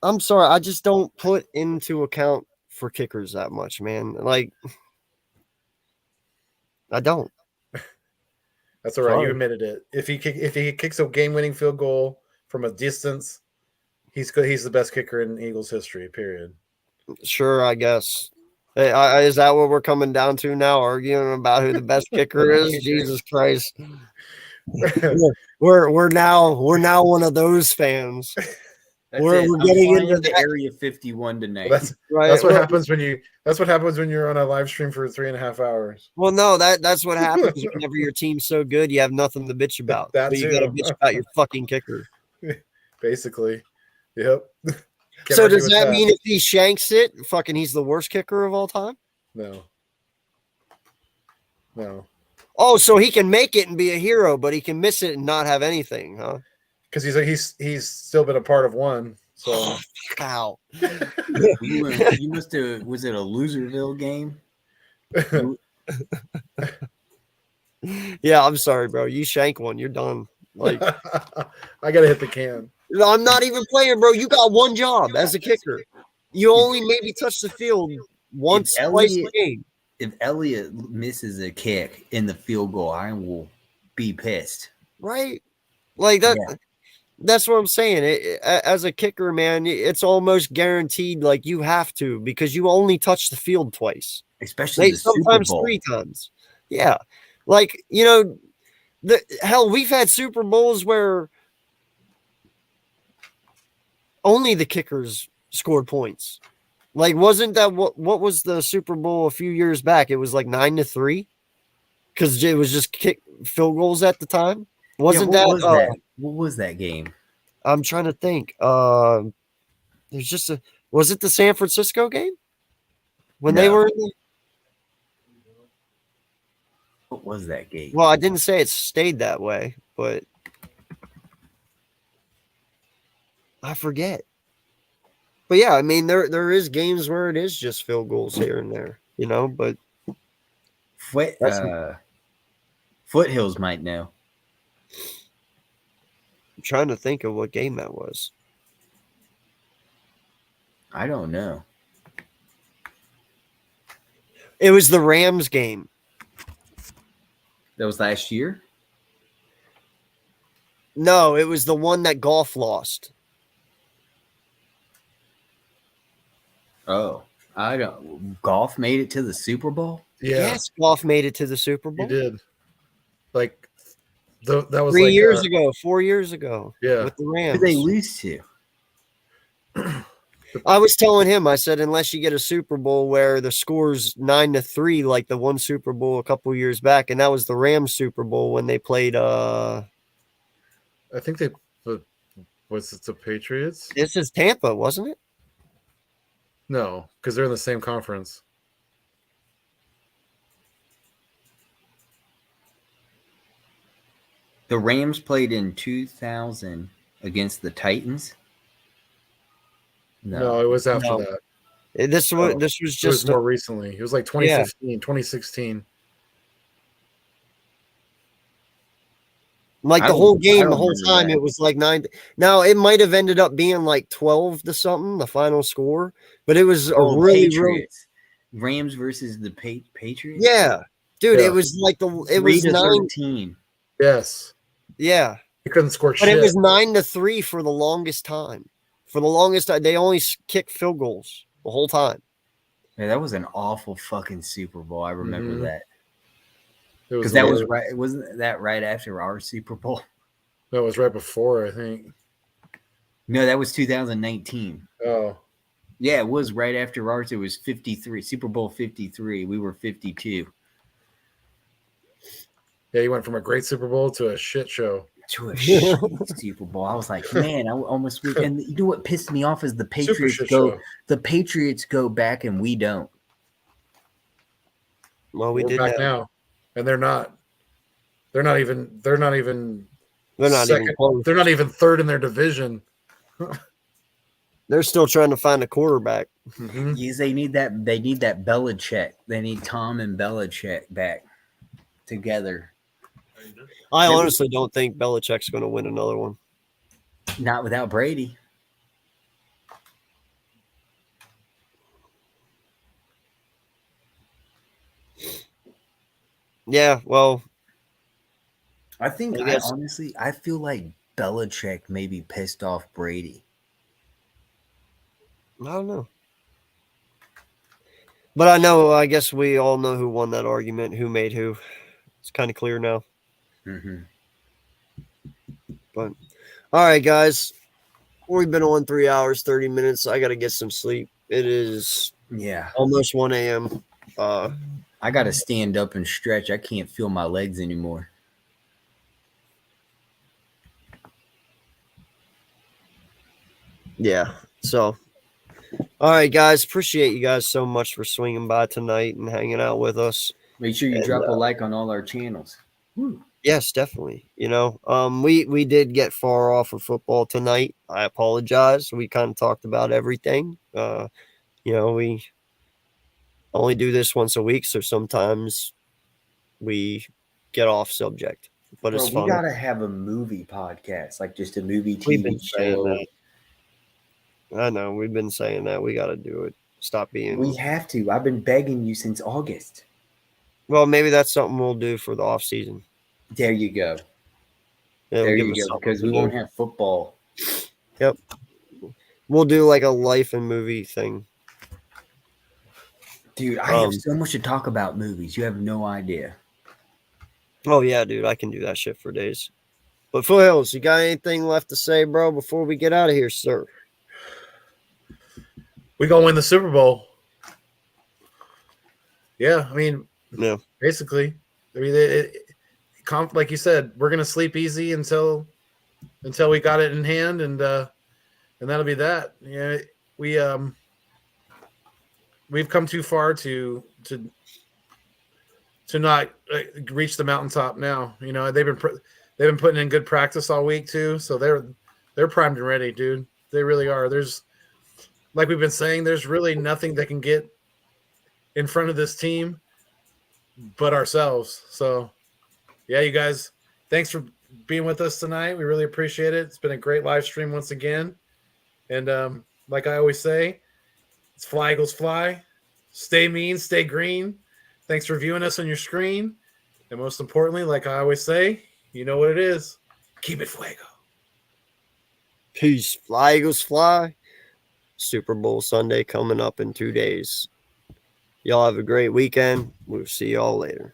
I'm sorry. I just don't put into account for kickers that much, man. Like, I don't. That's all right. You Fine. admitted it. If he kicks a game-winning field goal from a distance, he's good. He's the best kicker in Eagles history. Period. Sure, I guess. Is that what we're coming down to now? Arguing about who the best kicker is? Jesus Christ! We're now one of those fans. That's We're I'm getting flying into to that. Area 51 tonight. That's Right? that's what Well, happens when you. That's what happens when you're on a live stream for 3.5 hours. well, no, that's what happens whenever your team's so good, you have nothing to bitch about. That So you got to too. bitch about your fucking kicker. Basically, yep. Can't So argue does with that mean if he shanks it, fucking he's the worst kicker of all time? no? No, Oh, so he can make it and be a hero, but he can miss it and not have anything, huh? because he's still been a part of one. So Wow. You must have. Was it a Loserville game? Yeah, I'm sorry, bro. You shank one, you're done. Like, I gotta hit the can. I'm not even playing, bro. You got one job as a kicker. You only maybe touch the field once, twice a game. If Elliott misses a kick in the field goal, I will be pissed. Right? Like that. Yeah. That's what I'm saying. As a kicker, man, it's almost guaranteed. Like you have to because you only touch the field twice. Especially Like the Super sometimes Bowl. 3 times. Yeah, like hell, we've had Super Bowls where only the kickers scored points. Like, wasn't that what was the Super Bowl a few years back? It was like 9-3 because it was just kick field goals at the time. Wasn't Yeah, that? What was that game? I'm trying to think. There's just was it the San Francisco game when they No. were in the, What was that game? well, I didn't say it stayed that way, but I forget. But yeah, I mean there is games where it is just field goals here and there, but Foothills might know. I'm trying to think of what game that was. I don't know. It was the Rams game. That was last year? No, it was the one that Golf lost. Oh, I don't. Golf made it to the Super Bowl? Yeah, Yes, Golf made it to the Super Bowl. he did. Like that was 3 like, years ago, 4 years ago. Yeah. With the Who Rams. did they lose to? I was telling him, I said, unless you get a Super Bowl where the score's 9-3, like the one Super Bowl a couple years back, and that was the Rams Super Bowl when they played. I think was it the Patriots? This is Tampa, wasn't it? No, because they're in the same conference. The Rams played in 2000 against the Titans. No, it was after No. that. This Oh, was It was just more recently. It was like 2015, 2016. like I the don't- whole I game, the don't whole remember time. that. It was like 9. Now it might have ended up being like 12 to something, the final score, but it was a Oh, really, really, Patriots. Rams versus the Patriots? yeah, dude. Yeah. It was like it 3 was to 9. 13. Yes, Yeah. he couldn't score But shit. it was 9-3 for the longest time. For the longest time, they only kicked field goals the whole time. Yeah, that was an awful fucking Super Bowl. I remember Mhm. that. It was Because that was weird. right. Wasn't that right after our Super Bowl? That was right before, I think. No, that was 2019. Oh, Yeah, it was right after ours. It was 53, Super Bowl 53. We were 52. yeah, he went from a great Super Bowl to a shit show. To a shit Super Bowl. I was like, man, I almost. And you know what pissed me off is the Super Patriots shit go. show. The Patriots go back and we don't. Well, we We're did back that. now, and they're not. They're not even. They're not even. They're not even second- close. They're not even third in their division. They're still trying to find a quarterback. Mhm. Yes, they need that. They need that Belichick. They need Tom and Belichick back together. I honestly don't think Belichick's going to win another one. Not without Brady. Yeah, well, I think I I guess- honestly I feel like Belichick maybe pissed off Brady. I don't know. But I guess we all know who won that argument, who made who. It's kind of clear now. Mm-hmm. But all right, guys. We've been on 3 hours, 30 minutes. I got to get some sleep. It is Yeah. almost 1 a.m. I got to stand up and stretch. I can't feel my legs anymore. Yeah. So, all right, guys. Appreciate you guys so much for swinging by tonight and hanging out with us. Make sure you And, drop a like on all our channels. Yes, definitely. We did get far off of football tonight. I apologize. We kind of talked about everything. We only do this once a week, so sometimes we get off subject. But Bro, it's we fun. gotta have a movie podcast, like just a movie We've TV been saying show. that. I know we've been saying that. We got to do it. Stop being. We have to. I've been begging you since August. Well, maybe that's something we'll do for the off season. There you go. It'll There give you us go. something Because to we do. won't have football. Yep. We'll do like a life and movie thing. Dude, I have so much to talk about movies. You have no idea. Oh yeah, dude, I can do that shit for days. But Foothills, you got anything left to say, bro, before we get out of here, sir? We gonna win the Super Bowl. Yeah, I mean, Yeah. basically, I mean, like you said, we're gonna sleep easy until we got it in hand, and that'll be that. Yeah, we've come too far to not reach the mountaintop now. They've been putting in good practice all week too, so they're primed and ready, dude. They really are. There's, like we've been saying, there's really nothing that can get in front of this team but ourselves. So yeah, you guys, thanks for being with us tonight. We really appreciate it. It's been a great live stream once again. And like I always say, it's Fly Eagles Fly. Stay mean, stay green. Thanks for viewing us on your screen. And most importantly, like I always say, you know what it is. Keep it fuego. Peace. Fly, Eagles, fly. Super Bowl Sunday coming up in 2 days. Y'all have a great weekend. We'll see y'all later.